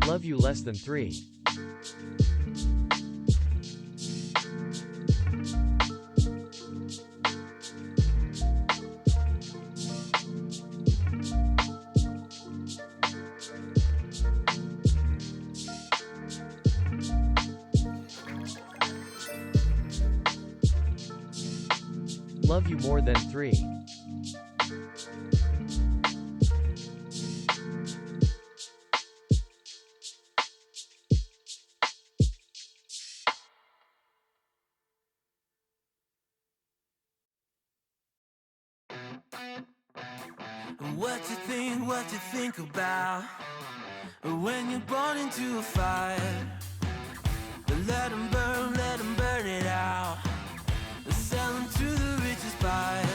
Love you less than 3. Love you more than 3. What you think about when you're born into a fire? Let 'em burn it out. Sell 'em to the richest buyer.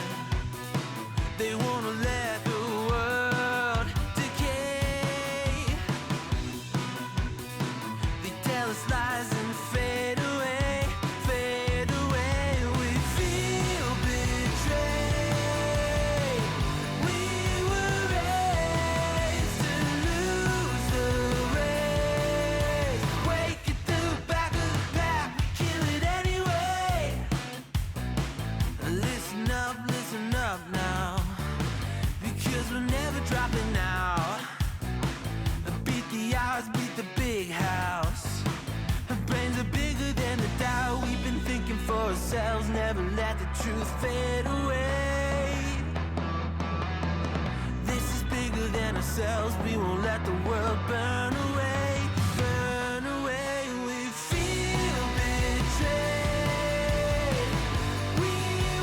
They wanna let the world decay. They tell us lies and fade away, fade away. We feel betrayed. We were raised to lose the race. Wake at the back of the pack, kill it anyway. Listen up now, because we're never dropping out. Beat the odds, beat the big house. Our brains are bigger than the doubt. We've been thinking for ourselves, never let the truth fade away. This is bigger than ourselves, we won't let the world burn away, burn away. We feel betrayed. We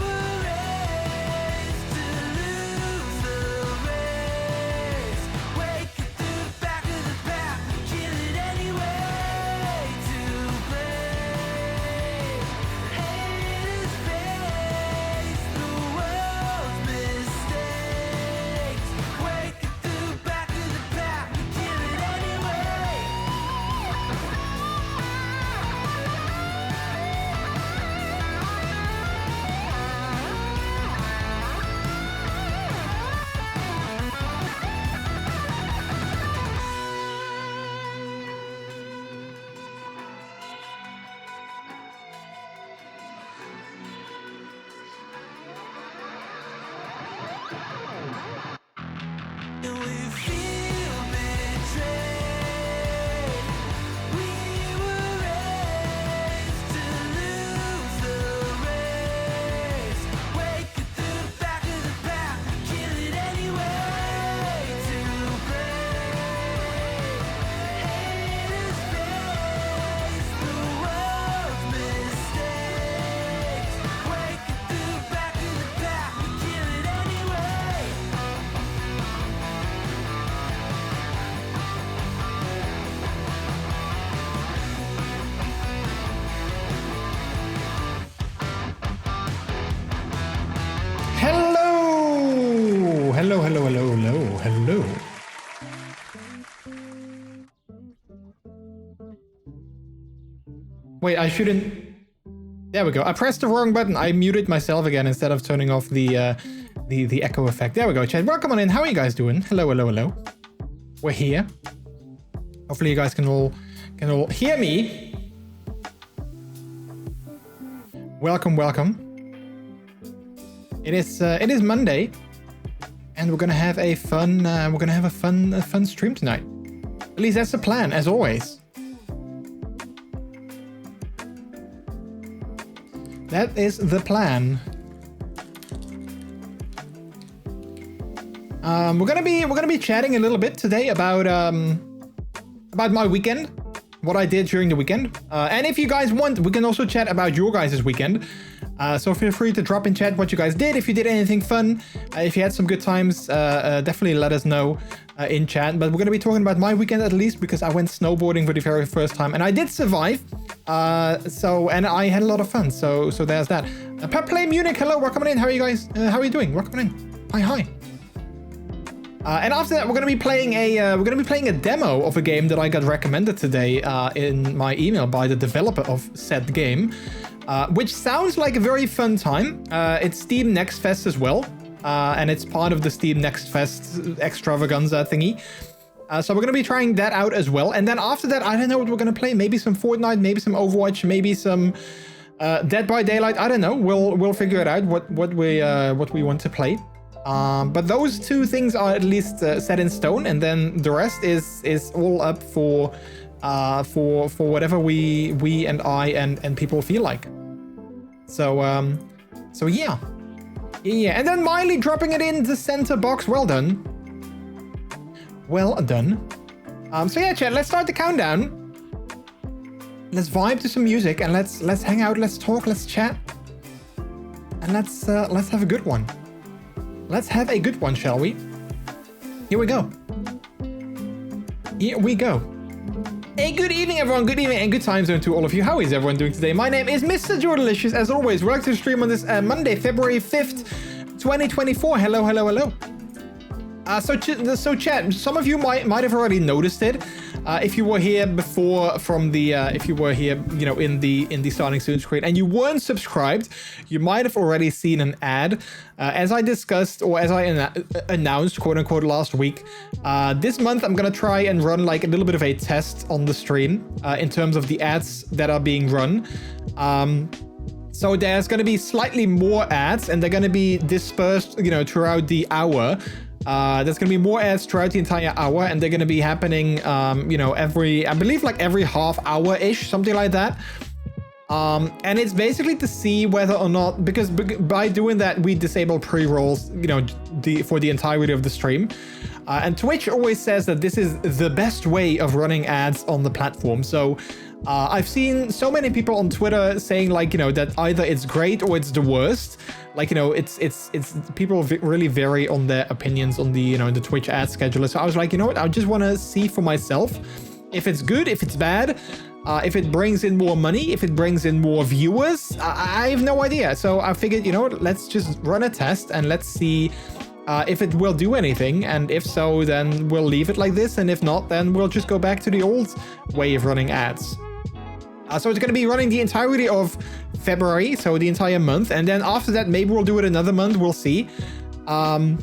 were raised to lose the race. Wake at the back of the pack, kill it anyway. To blame, haters face the world's mistakes. Wake at the back of the pack, kill it anyway. And we feel betrayed. We were raised to lose the race. Wake at the back of the pack, kill it anyway. To blame, haters face the world's mistakes. Wake at the back of the pack, kill it anyway. Hello. Wait, I shouldn't. There we go. I pressed the wrong button. I muted myself again instead of turning off the echo effect. There we go, chat. Welcome on in. How are you guys doing? Hello. We're here. Hopefully you guys can all hear me. Welcome. It is Monday. and we're gonna have a fun stream tonight. At least that's the plan, as always. That is the plan. We're gonna be chatting a little bit today about my weekend, what I did during the weekend, and if you guys want, we can also chat about your guys' weekend. So feel free to drop in chat what you guys did, if you did anything fun, if you had some good times, definitely let us know in chat. But we're going to be talking about my weekend at least, because I went snowboarding for the very first time and I did survive. And I had a lot of fun. So there's that. Pep Play Munich, hello, welcome in. How are you guys? How are you doing? Welcome in. Hi. And after that, we're going to be playing a demo of a game that I got recommended today in my email by the developer of said game, which sounds like a very fun time. It's Steam Next Fest as well, and it's part of the Steam Next Fest extravaganza thingy. So we're going to be trying that out as well. And then after that, I don't know what we're going to play. Maybe some Fortnite, maybe some Overwatch, maybe some Dead by Daylight. I don't know. We'll figure it out what we want to play. But those two things are at least set in stone, and then the rest is all up for whatever we and I and people feel like. So yeah. And then Miley dropping it in the center box. Well done. So yeah, chat. Let's start the countdown. Let's vibe to some music and let's hang out. Let's talk. Let's chat. And let's have a good one. Let's have a good one, shall we? Here we go. Hey, good evening, everyone. Good evening and good time zone to all of you. How is everyone doing today? My name is MrJordilicious. As always, welcome to the stream on this Monday, February 5th, 2024. Hello. So chat, some of you might have already noticed it. If you were here before from the, if you were here, you know, in the starting soon screen and you weren't subscribed, you might have already seen an ad. As I discussed, or as I announced, quote unquote, last week, this month I'm gonna try and run like a little bit of a test on the stream in terms of the ads that are being run. So there's gonna be slightly more ads and they're gonna be dispersed, you know, throughout the hour. There's going to be more ads throughout the entire hour, and they're going to be happening, you know, I believe like every half hour-ish, something like that. And it's basically to see whether or not, because by doing that, we disable pre-rolls, you know, for the entirety of the stream. And Twitch always says that this is the best way of running ads on the platform. So I've seen so many people on Twitter saying like, you know, that either it's great or it's the worst. Like, you know, it's people really vary on their opinions on the, you know, the Twitch ad scheduler. So I was like, you know what, I just want to see for myself if it's good, if it's bad, if it brings in more money, if it brings in more viewers. I have no idea. So I figured, you know what, let's just run a test and let's see if it will do anything. And if so, then we'll leave it like this. And if not, then we'll just go back to the old way of running ads. So it's going to be running the entirety of February, so the entire month. And then after that, maybe we'll do it another month. We'll see. And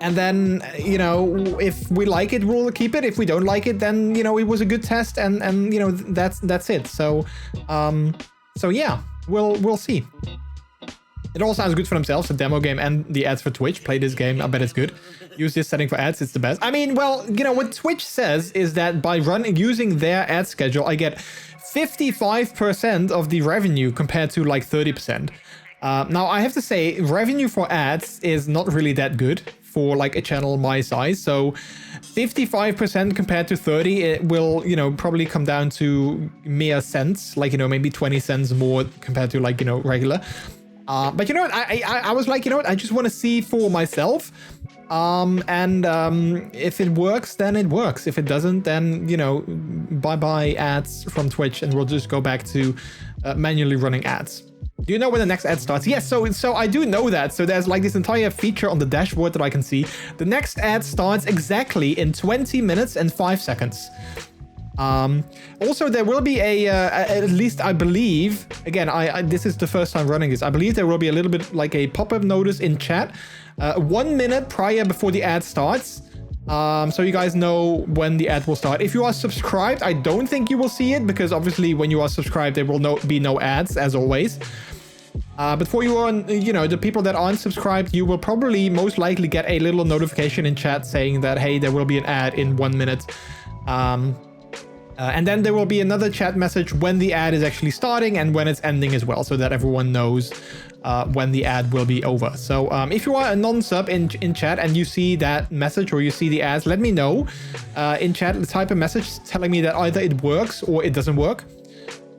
then, you know, if we like it, we'll keep it. If we don't like it, then, you know, it was a good test. And you know, that's it. So yeah, we'll see. It all sounds good for themselves, the demo game and the ads for Twitch. Play this game, I bet it's good. Use this setting for ads, it's the best. I mean, well, you know, what Twitch says is that by using their ad schedule, I get 55% of the revenue compared to like 30%. Now, I have to say, revenue for ads is not really that good for like a channel my size. So 55% compared to 30, it will, you know, probably come down to mere cents, like, you know, maybe 20 cents more compared to like, you know, regular. But you know what, I was like, you know what, I just want to see for myself. If it works, then it works. If it doesn't, then, you know, bye-bye ads from Twitch, and we'll just go back to manually running ads. Do you know when the next ad starts? Yes, so I do know that. So there's like this entire feature on the dashboard that I can see. The next ad starts exactly in 20 minutes and 5 seconds. Also, there will be at least I believe, again, this is the first time running this, I believe there will be a little bit like a pop-up notice in chat 1 minute before the ad starts, so you guys know when the ad will start. If you are subscribed, I don't think you will see it, because obviously when you are subscribed there will be no ads, as always. But for you on, you know, the people that aren't subscribed, you will probably most likely get a little notification in chat saying that, hey, there will be an ad in 1 minute. And then there will be another chat message when the ad is actually starting and when it's ending as well, so that everyone knows when the ad will be over. So if you are a non-sub in chat and you see that message or you see the ads, let me know in chat. Type a message telling me that either it works or it doesn't work.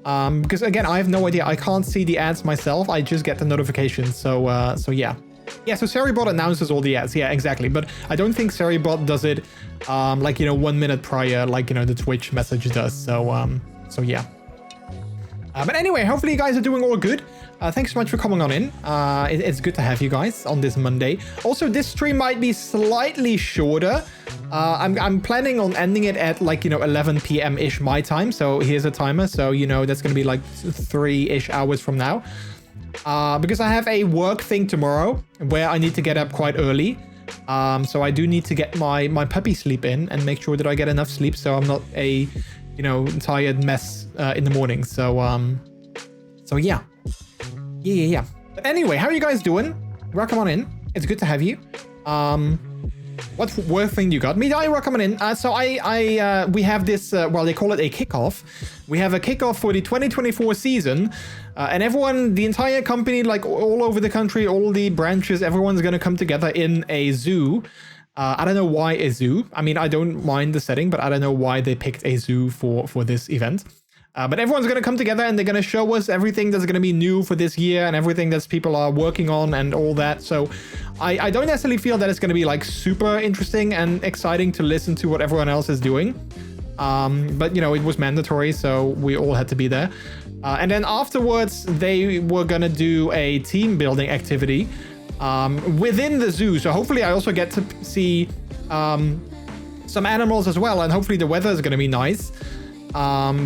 Because again, I have no idea. I can't see the ads myself. I just get the notifications. So yeah. Yeah, so Seribot announces all the ads. Yeah, exactly. But I don't think Seribot does it like, you know, 1 minute prior, like, you know, the Twitch message does. So yeah. But anyway, hopefully you guys are doing all good. Thanks so much for coming on in. It's good to have you guys on this Monday. Also, this stream might be slightly shorter. I'm planning on ending it at like, you know, 11 p.m.-ish my time. So here's a timer. So, you know, that's going to be like 3-ish hours from now. Because I have a work thing tomorrow where I need to get up quite early. So I do need to get my puppy sleep in and make sure that I get enough sleep so I'm not a, you know, tired mess in the morning. So yeah. Yeah. But anyway, how are you guys doing? Welcome on in. It's good to have you. What work thing you got? Midai, welcome on in. So we have this, well, they call it a kickoff. We have a kickoff for the 2024 season. And everyone, the entire company, like all over the country, all the branches, everyone's going to come together in a zoo. I don't know why a zoo. I mean, I don't mind the setting, but I don't know why they picked a zoo for this event. But everyone's going to come together and they're going to show us everything that's going to be new for this year and everything that people are working on and all that. So I don't necessarily feel that it's going to be like super interesting and exciting to listen to what everyone else is doing. But, you know, it was mandatory, so we all had to be there. And then afterwards, they were going to do a team building activity within the zoo. So hopefully I also get to see some animals as well. And hopefully the weather is going to be nice.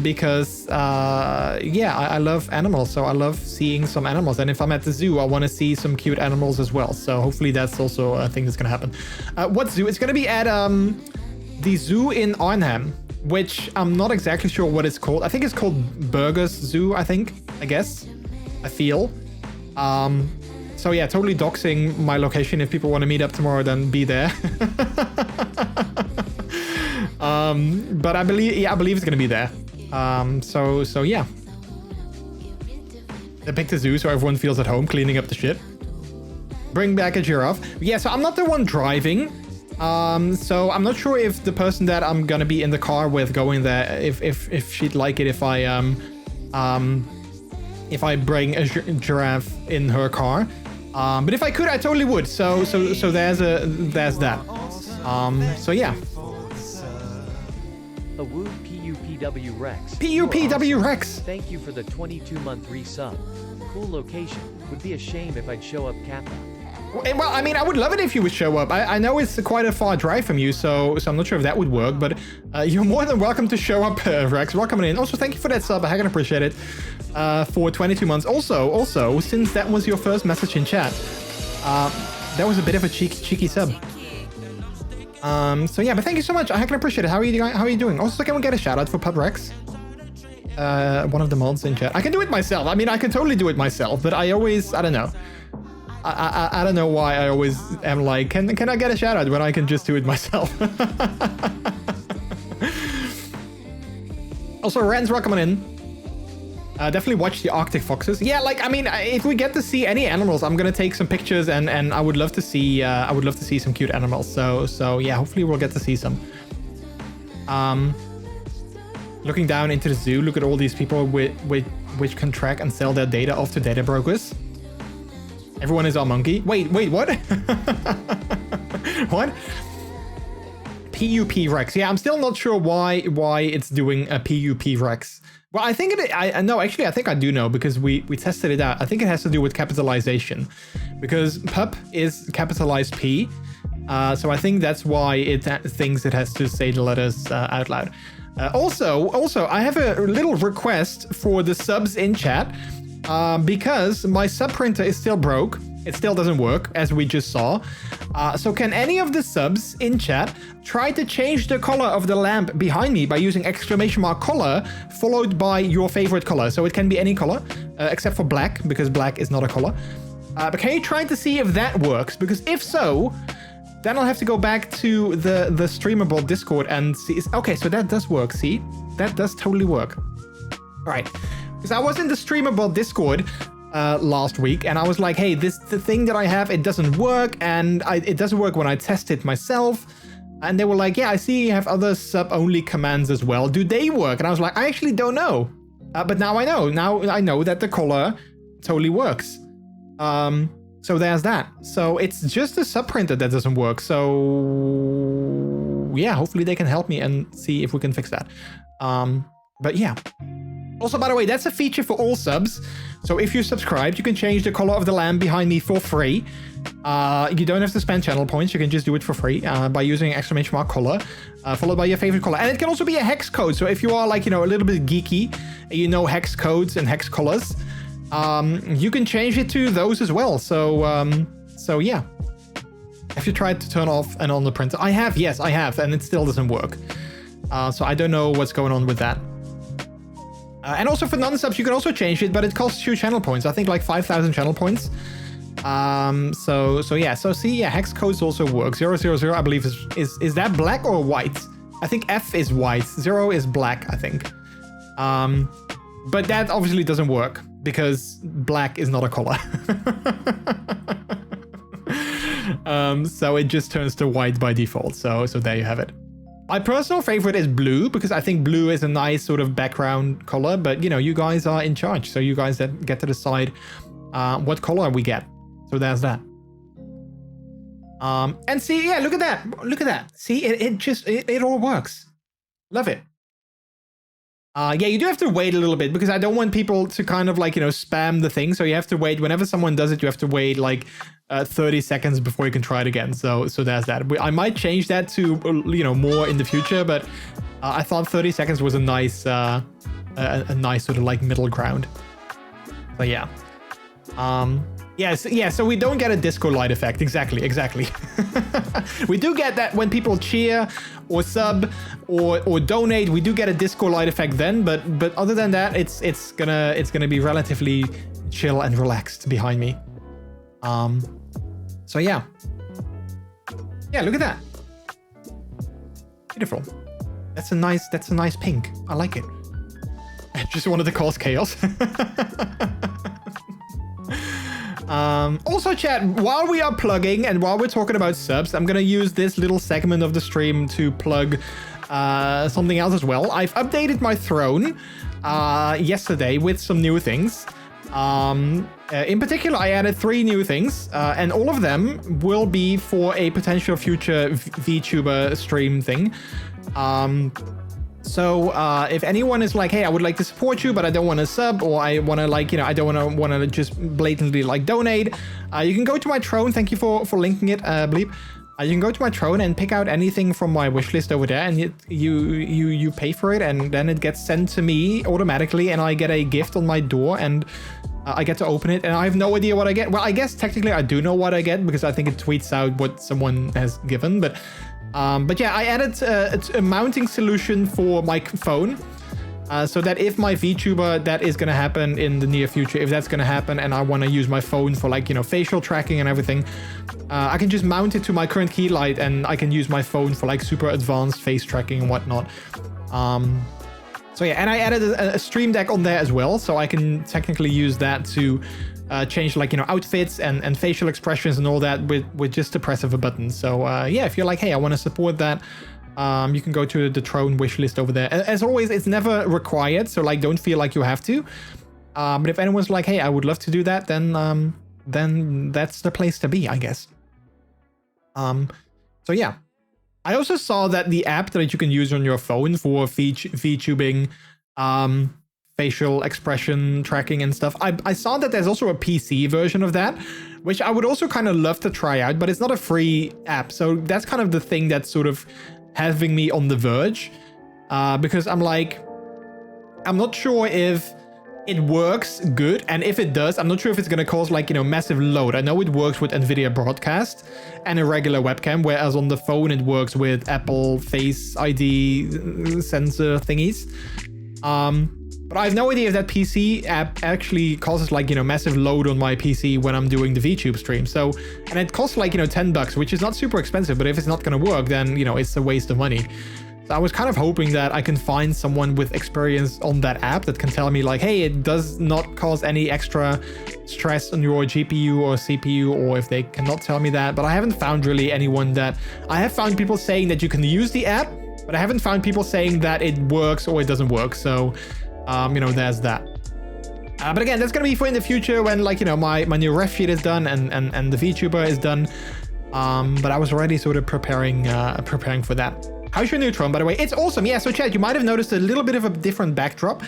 Because yeah, I love animals, so I love seeing some animals, and if I'm at the zoo I want to see some cute animals as well, so hopefully that's also a thing that's gonna happen. What zoo? It's gonna be at the zoo in Arnhem, which I'm not exactly sure what it's called. I think it's called Burgers Zoo, I feel. So yeah, totally doxing my location. If people want to meet up tomorrow, then be there. But I believe it's gonna be there. So yeah. They picked a zoo so everyone feels at home cleaning up the shit. Bring back a giraffe. Yeah, so I'm not the one driving. So I'm not sure if the person that I'm gonna be in the car with going there, if she'd like it if I bring a giraffe in her car. But if I could, I totally would. So there's that. So yeah. A woo PUPW Rex. PUPW Rex. Thank you for the 22-month resub. Cool location. Would be a shame if I'd show up Kappa. Well, I mean, I would love it if you would show up. I know it's quite a far drive from you, so I'm not sure if that would work, but you're more than welcome to show up, Rex. Welcome in. Also, thank you for that sub. I can appreciate it. For 22 months. Also, since that was your first message in chat, that was a bit of a cheeky sub. So yeah, but thank you so much. I can appreciate it. How are you doing? Also, can we get a shout out for Pub Rex? One of the mods in chat. I can do it myself. I mean, I can totally do it myself, but I don't know. I don't know why I always am like, can I get a shout out when I can just do it myself? Also, Rens, welcome on in. Definitely watch the Arctic foxes. Yeah, like, I mean, if we get to see any animals, I'm gonna take some pictures, and I would love to see some cute animals. So yeah, hopefully we'll get to see some. Looking down into the zoo, look at all these people which can track and sell their data off to data brokers. Everyone is our monkey. Wait, what? What? PUP Rex. Yeah, I'm still not sure why it's doing a PUP Rex. Well, I think no, actually, I think I do know because we tested it out. I think it has to do with capitalization, because pup is capitalized P. So I think that's why it thinks it has to say the letters out loud. Also, I have a little request for the subs in chat, because my sub printer is still broke. It still doesn't work, as we just saw. So can any of the subs in chat try to change the color of the lamp behind me by using !color followed by your favorite color? So it can be any color, except for black, because black is not a color. But can you try to see if that works? Because if so, then I'll have to go back to the Streamable Discord and see. Okay, so that does work, see? That does totally work. All right, because I was in the Streamable Discord last week, and I was like, hey, the thing that I have, it doesn't work, and it doesn't work when I test it myself. And they were like, yeah, I see you have other sub-only commands as well. Do they work? And I was like, I actually don't know. But now I know. Now I know that the color totally works. So there's that. So it's just the sub printer that doesn't work. So yeah, hopefully they can help me and see if we can fix that. But yeah. Also, by the way, that's a feature for all subs. So if you subscribe, you can change the color of the lamp behind me for free. You don't have to spend channel points. You can just do it for free by using !color, followed by your favorite color. And it can also be a hex code. So if you are like, you know, a little bit geeky, you know hex codes and hex colors, you can change it to those as well. So yeah. Have you tried to turn off and on the printer? I have, yes, I have, and it still doesn't work. So I don't know what's going on with that. And also for non-subs, you can also change it, but it costs you channel points. I think like 5,000 channel points. So yeah. So see, yeah, hex codes also work. 000, I believe is that black or white? I think F is white. 0 is black, I think. But that obviously doesn't work because black is not a color. So it just turns to white by default. So there you have it. My personal favorite is blue because I think blue is a nice sort of background color, but you know, you guys are in charge. So you guys that get to decide what color we get. So there's that. And see, yeah, look at that. Look at that. See, it all works. Love it. Yeah, you do have to wait a little bit because I don't want people to kind of like, you know, spam the thing. So you have to wait. Whenever someone does it, you have to wait like 30 seconds before you can try it again. So there's that. I might change that to, you know, more in the future, but I thought 30 seconds was a nice a nice sort of like middle ground. So yeah. Yes, yeah, so we don't get a disco light effect. Exactly. We do get that when people cheer or sub or donate, we do get a disco light effect then, but other than that, it's gonna be relatively chill and relaxed behind me. So yeah. Yeah, look at that. Beautiful. That's a nice pink. I like it. I just wanted to cause chaos. Also, chat, while we are plugging and while we're talking about subs, I'm gonna use this little segment of the stream to plug something else as well. I've updated my throne yesterday with some new things. In particular, I added 3 new things, and all of them will be for a potential future VTuber stream thing. So if anyone is like, hey, I would like to support you, but I don't want to sub, or I want to like, you know, I don't want to just blatantly like donate, you can go to my Throne. Thank you for linking it, Bleep. You can go to my Throne and pick out anything from my wish list over there, and you pay for it, and then it gets sent to me automatically, and I get a gift on my door, and I get to open it, and I have no idea what I get. Well, I guess technically I do know what I get because I think it tweets out what someone has given, but yeah, I added a mounting solution for my phone, so that if my VTuber that is going to happen in the near future, if that's going to happen and I want to use my phone for like, you know, facial tracking and everything, I can just mount it to my current key light and I can use my phone for like super advanced face tracking and whatnot. So yeah, and I added a stream deck on there as well, so I can technically use that to change like, you know, outfits and facial expressions and all that with just the press of a button. So yeah, if you're like, hey, I want to support that, you can go to the Throne wish list over there. As always, it's never required, so like don't feel like you have to. But if anyone's like, hey, I would love to do that, then that's the place to be, I guess. So yeah. I also saw that the app that you can use on your phone for VTubing, facial expression tracking and stuff, I saw that there's also a PC version of that, which I would also kind of love to try out, but it's not a free app. So that's kind of the thing that's sort of having me on the verge, because I'm like, I'm not sure if it works good, and if it does, I'm not sure if it's going to cause like, you know, massive load. I know it works with NVIDIA Broadcast and a regular webcam, whereas on the phone it works with Apple Face ID sensor thingies. But I have no idea if that PC app actually causes like, you know, massive load on my PC when I'm doing the VTube stream. So, and it costs like, you know, $10, which is not super expensive, but if it's not going to work, then, you know, it's a waste of money. So I was kind of hoping that I can find someone with experience on that app that can tell me like, hey, it does not cause any extra stress on your GPU or CPU, or if they cannot tell me that. But I haven't found really anyone that... I have found people saying that you can use the app, but I haven't found people saying that it works or it doesn't work. So, you know, there's that. But again, that's going to be for in the future when, like, you know, my new ref sheet is done and the VTuber is done. But I was already sort of preparing for that. How's your new Tron, by the way? It's awesome. Yeah, so chat, you might have noticed a little bit of a different backdrop.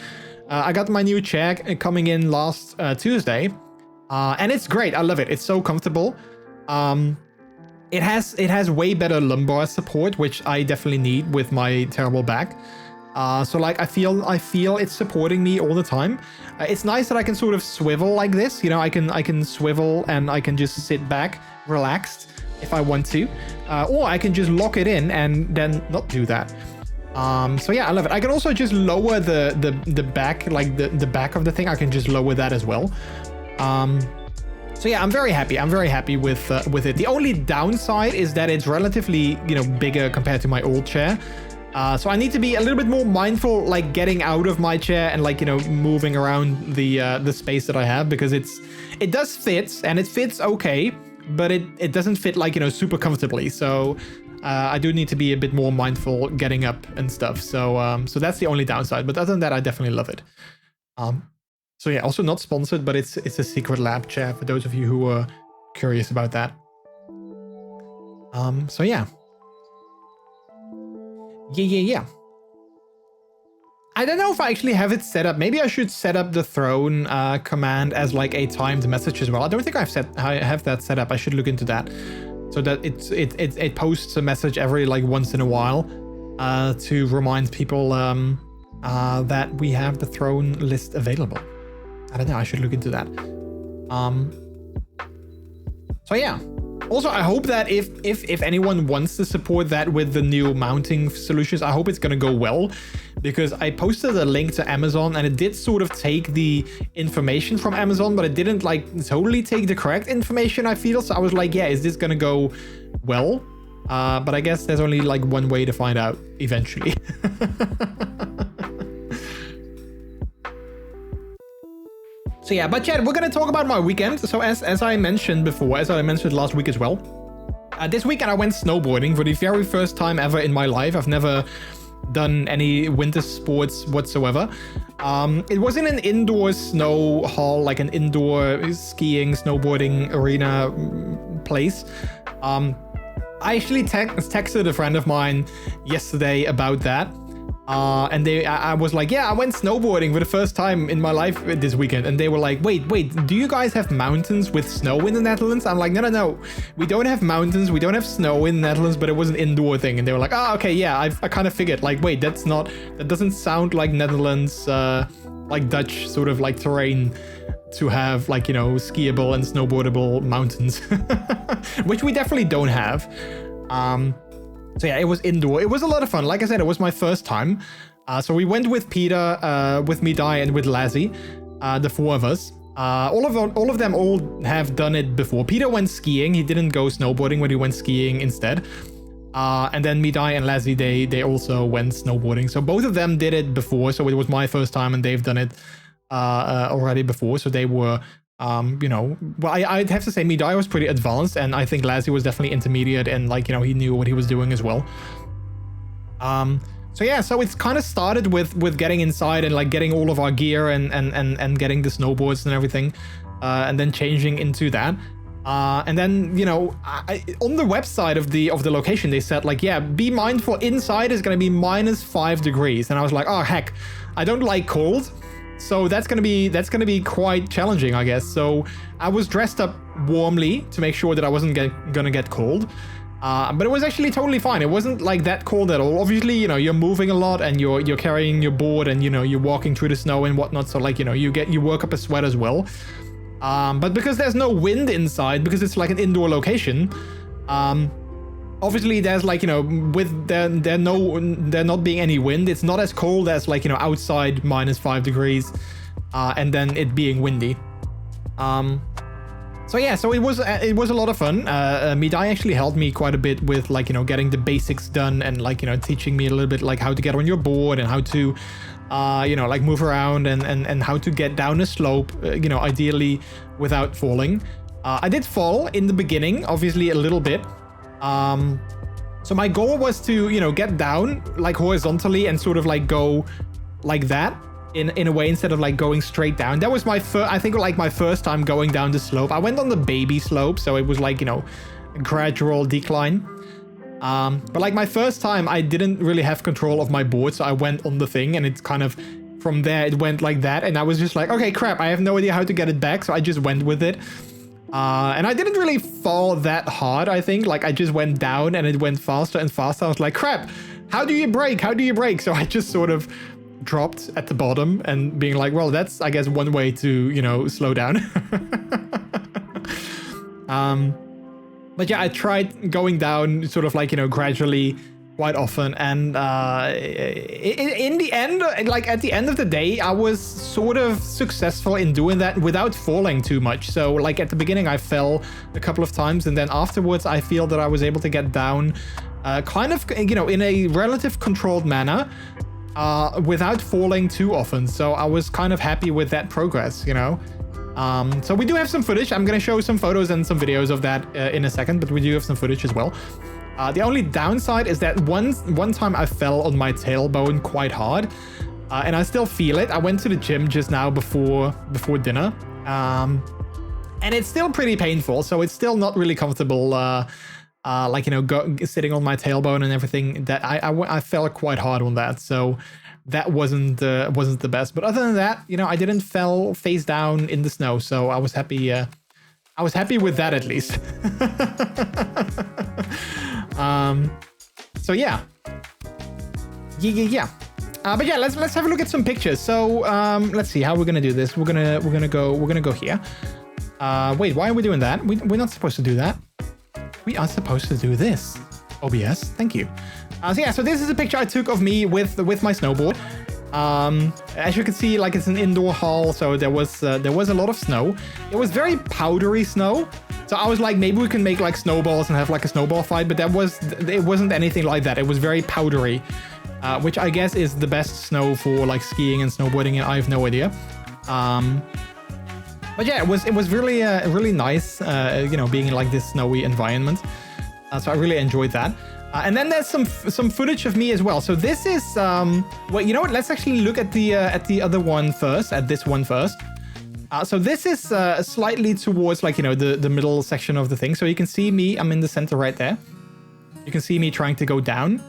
I got my new chair coming in last Tuesday, and it's great. I love it. It's so comfortable. It has way better lumbar support, which I definitely need with my terrible back. So like I feel it's supporting me all the time. It's nice that I can sort of swivel like this. You know, I can swivel and I can just sit back relaxed if I want to, or I can just lock it in and then not do that. So yeah, I love it. I can also just lower the back, like the back of the thing. I can just lower that as well. So yeah, I'm very happy. I'm very happy with it. The only downside is that it's relatively, you know, bigger compared to my old chair. So I need to be a little bit more mindful, like getting out of my chair and like, you know, moving around the space that I have, because it does fit and it fits okay, but it doesn't fit like, you know, super comfortably. So I do need to be a bit more mindful getting up and stuff. So so that's the only downside. But other than that, I definitely love it. So yeah, also not sponsored, but it's a Secret Lab chair for those of you who are curious about that. So yeah. Yeah. I don't know if I actually have it set up. Maybe I should set up the throne command as like a timed message as well. I don't think I have that set up. I should look into that, so that it posts a message every like once in a while to remind people that we have the throne list available. I don't know. I should look into that. So yeah. Also, I hope that if anyone wants to support that with the new mounting solutions, I hope it's going to go well, because I posted a link to Amazon and it did sort of take the information from Amazon, but it didn't like totally take the correct information, I feel. So I was like, yeah, is this going to go well? But I guess there's only like one way to find out eventually. So yeah, but chat, we're going to talk about my weekend. So as I mentioned before, as I mentioned last week as well, this weekend I went snowboarding for the very first time ever in my life. I've never done any winter sports whatsoever. It was in an indoor snow hall, like an indoor skiing, snowboarding arena place. I actually texted a friend of mine yesterday about that. And I was like, yeah, I went snowboarding for the first time in my life this weekend. And they were like, wait, do you guys have mountains with snow in the Netherlands? I'm like, no, we don't have mountains. We don't have snow in the Netherlands, but it was an indoor thing. And they were like, oh, okay, yeah, I kind of figured, like, wait, that doesn't sound like Netherlands, like Dutch sort of like terrain to have like, you know, skiable and snowboardable mountains, which we definitely don't have. So yeah, it was indoor. It was a lot of fun. Like I said, it was my first time. So we went with Peter, with Midai, and with Lazzy, the four of us. All of them have done it before. Peter went skiing. He didn't go snowboarding, when he went skiing instead. And then Midai and Lazzy, they also went snowboarding. So both of them did it before. So it was my first time, and they've done it already before. So they were... you know, well, I'd have to say Midai was pretty advanced, and I think Lazzy was definitely intermediate, and like, you know, he knew what he was doing as well. So yeah, so it's kind of started with getting inside and like getting all of our gear and getting the snowboards and everything, and then changing into that. And then, you know, on the website of the location, they said like, yeah, be mindful, inside is going to be -5 degrees. And I was like, oh heck, I don't like cold. So that's gonna be quite challenging, I guess. So I was dressed up warmly to make sure that I wasn't gonna get cold. But it was actually totally fine. It wasn't like that cold at all. Obviously, you know, you're moving a lot and you're carrying your board and, you know, you're walking through the snow and whatnot. So like, you know, you work up a sweat as well. But because there's no wind inside, because it's like an indoor location, obviously there's like, you know, with there not being any wind, it's not as cold as like, you know, outside -5 degrees, and then it being windy. So yeah, so it was a lot of fun. Midai actually helped me quite a bit with like, you know, getting the basics done and like, you know, teaching me a little bit like how to get on your board and how to, you know, like move around and how to get down a slope, you know, ideally without falling. I did fall in the beginning, obviously a little bit. So my goal was to, you know, get down like horizontally and sort of like go like that. In a way, instead of like going straight down. That was my I think like my first time going down the slope. I went on the baby slope, so it was like, you know, a gradual decline. But like my first time, I didn't really have control of my board, so I went on the thing and it's kind of from there it went like that, and I was just like, okay, crap, I have no idea how to get it back, so I just went with it. And I didn't really fall that hard, I think. Like I just went down and it went faster and faster. I was like, crap, how do you brake? How do you brake? So I just sort of dropped at the bottom and being like, well, that's I guess one way to, you know, slow down. But yeah, I tried going down sort of like, you know, gradually quite often, and in the end, like at the end of the day, I was sort of successful in doing that without falling too much. So like at the beginning I fell a couple of times, and then afterwards I feel that I was able to get down kind of, you know, in a relative controlled manner, without falling too often. So I was kind of happy with that progress, you know. So we do have some footage. I'm going to show some photos and some videos of that in a second, but we do have some footage as well. The only downside is that one time I fell on my tailbone quite hard, and I still feel it. I went to the gym just now before dinner, and it's still pretty painful. So it's still not really comfortable, like, you know, sitting on my tailbone and everything. That I fell quite hard on that, so that wasn't the best. But other than that, you know, I didn't fell face down in the snow, so I was happy. I was happy with that at least. So yeah. But yeah, let's have a look at some pictures. So let's see how we're gonna do this. We're gonna go here. Wait, why are we doing that? We're not supposed to do that. We are supposed to do this. OBS, thank you. So yeah, so this is a picture I took of me with my snowboard. As you can see, like it's an indoor hall, so there was a lot of snow. It was very powdery snow. So I was like, maybe we can make like snowballs and have like a snowball fight, but it wasn't anything like that. It was very powdery, which I guess is the best snow for like skiing and snowboarding, and I have no idea. But yeah, it was really really nice, you know, being in like this snowy environment. So I really enjoyed that. And then there's some footage of me as well. So this is well, you know what? Let's actually look at the other one first. At this one first. So this is slightly towards like, you know, the middle section of the thing. So you can see me. I'm in the center right there. You can see me trying to go down.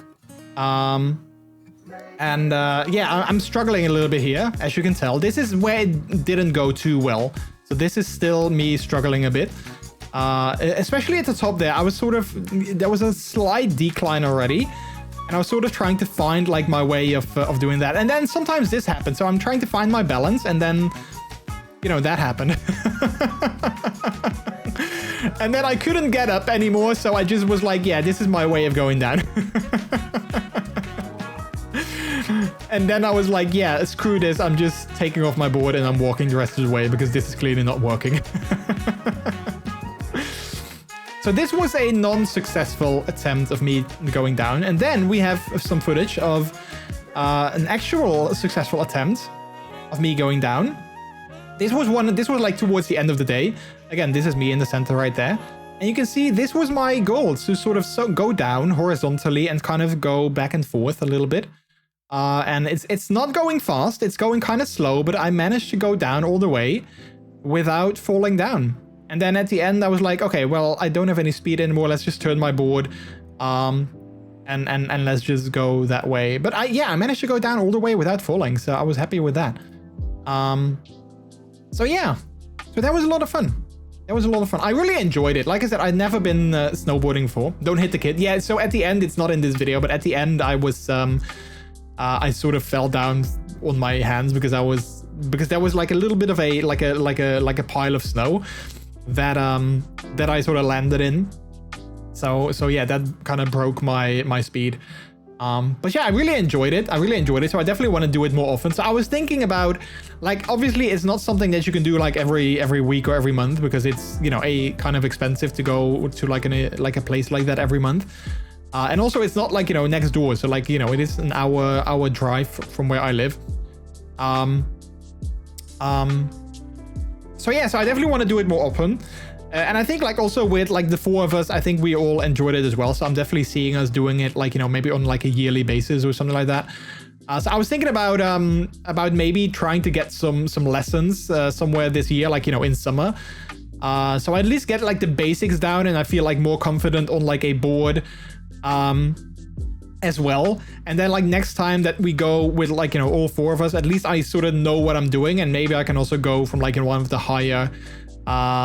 And yeah, I'm struggling a little bit here, as you can tell. This is where it didn't go too well. So this is still me struggling a bit. Especially at the top there, I was sort of, there was a slight decline already, and I was sort of trying to find like my way of doing that. And then sometimes this happened, so I'm trying to find my balance, and then, you know, that happened. And then I couldn't get up anymore, so I just was like, yeah, this is my way of going down. And then I was like, yeah, screw this, I'm just taking off my board and I'm walking the rest of the way, because this is clearly not working. So this was a non-successful attempt of me going down. And then we have some footage of an actual successful attempt of me going down. This was like towards the end of the day. Again, this is me in the center right there. And you can see this was my goal, to sort of go down horizontally and kind of go back and forth a little bit. And it's not going fast, it's going kind of slow, but I managed to go down all the way without falling down. And then at the end, I was like, okay, well, I don't have any speed anymore. Let's just turn my board, and let's just go that way. But I managed to go down all the way without falling, so I was happy with that. So yeah, so that was a lot of fun. That was a lot of fun. I really enjoyed it. Like I said, I'd never been snowboarding before. Don't hit the kid. Yeah, so at the end, it's not in this video, but at the end, I was, I sort of fell down on my hands because there was like a little bit of like a pile of snow that I sort of landed in. So yeah, that kind of broke my speed. But yeah, I really enjoyed it. So I definitely want to do it more often. So I was thinking about, like, obviously it's not something that you can do like every week or every month, because it's, you know, kind of expensive to go to like a place like that every month. And also it's not like, you know, next door. So like, you know, it is an hour drive from where I live. So yeah, so I definitely want to do it more often. And I think like also with like the 4 of us, I think we all enjoyed it as well. So I'm definitely seeing us doing it like, you know, maybe on like a yearly basis or something like that. So I was thinking about maybe trying to get some lessons somewhere this year, like, you know, in summer. So I at least get like the basics down, and I feel like more confident on like a board as well. And then like next time that we go with like, you know, all 4 of us, at least I sort of know what I'm doing, and maybe I can also go from like in one of the higher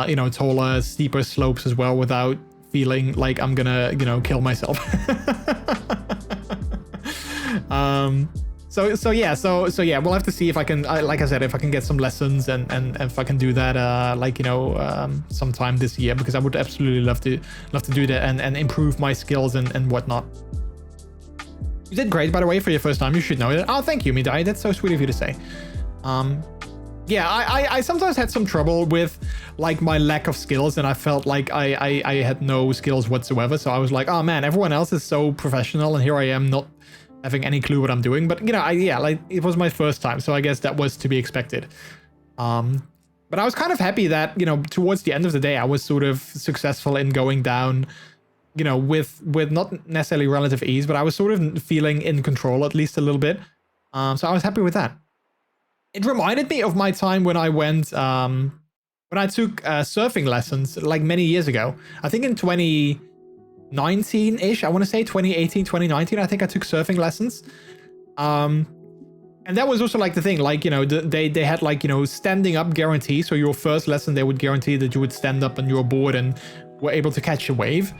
you know, taller, steeper slopes as well, without feeling like I'm gonna, you know, kill myself. So yeah, we'll have to see if I can, like I said, if I can get some lessons and if I can do that, like, you know, sometime this year, because I would absolutely love to do that and improve my skills and whatnot. You did great, by the way, for your first time. You should know it. Oh, thank you, Midai. That's so sweet of you to say. Yeah, I sometimes had some trouble with like my lack of skills, and I felt like I had no skills whatsoever. So I was like, oh man, everyone else is so professional, and here I am not having any clue what I'm doing. But you know, like it was my first time, so I guess that was to be expected. But I was kind of happy that, you know, towards the end of the day, I was sort of successful in going down, you know, with not necessarily relative ease, but I was sort of feeling in control at least a little bit. So I was happy with that. It reminded me of my time when I went, when I took surfing lessons like many years ago. I think in 2019-ish, I want to say 2018, 2019, I think I took surfing lessons. And that was also like the thing, like, you know, they had like, you know, standing up guarantee. So your first lesson, they would guarantee that you would stand up on your board and were able to catch a wave.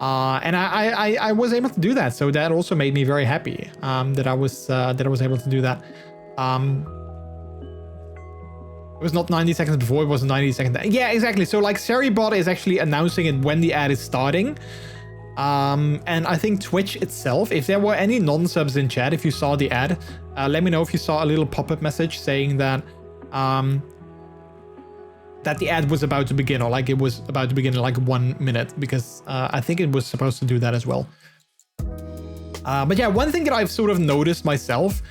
And I was able to do that. So that also made me very happy that I was able to do that. It was not 90 seconds before, it was 90 seconds. Yeah, exactly. So like Seribot is actually announcing it when the ad is starting. And I think Twitch itself, if there were any non-subs in chat, if you saw the ad, let me know if you saw a little pop-up message saying that that the ad was about to begin, or like it was about to begin in like 1 minute, because I think it was supposed to do that as well. But yeah, one thing that I've sort of noticed myself,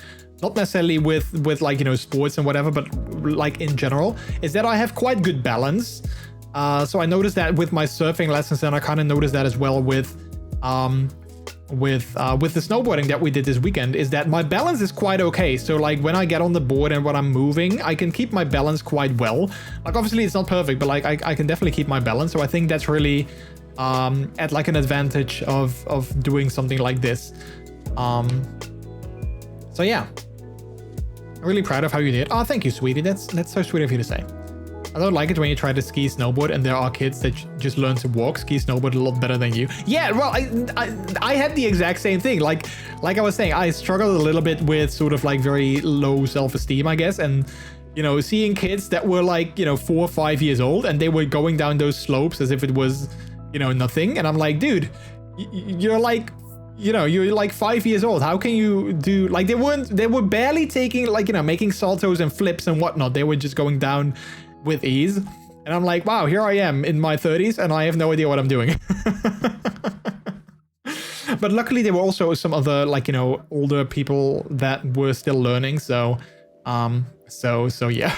not necessarily with like, you know, sports and whatever, but like in general, is that I have quite good balance. So I noticed that with my surfing lessons, and I kind of noticed that as well with the snowboarding that we did this weekend, is that my balance is quite okay. So like when I get on the board and when I'm moving, I can keep my balance quite well. Like obviously it's not perfect, but like I can definitely keep my balance. So I think that's really at like an advantage of doing something like this. So yeah, I'm really proud of how you did. Oh, thank you, sweetie. That's so sweet of you to say. I don't like it when you try to ski snowboard and there are kids that just learn to walk, ski snowboard a lot better than you. Yeah, well, I had the exact same thing. Like I was saying, I struggled a little bit with sort of like very low self-esteem, I guess. And, you know, seeing kids that were like, you know, 4 or 5 years old and they were going down those slopes as if it was, you know, nothing. And I'm like, dude, you're like, you know, you're like 5 years old. How can you do, like, they were barely taking, like, you know, making saltos and flips and whatnot. They were just going down with ease. And I'm like, wow, here I am in my 30s and I have no idea what I'm doing. But luckily there were also some other, like, you know, older people that were still learning. So yeah.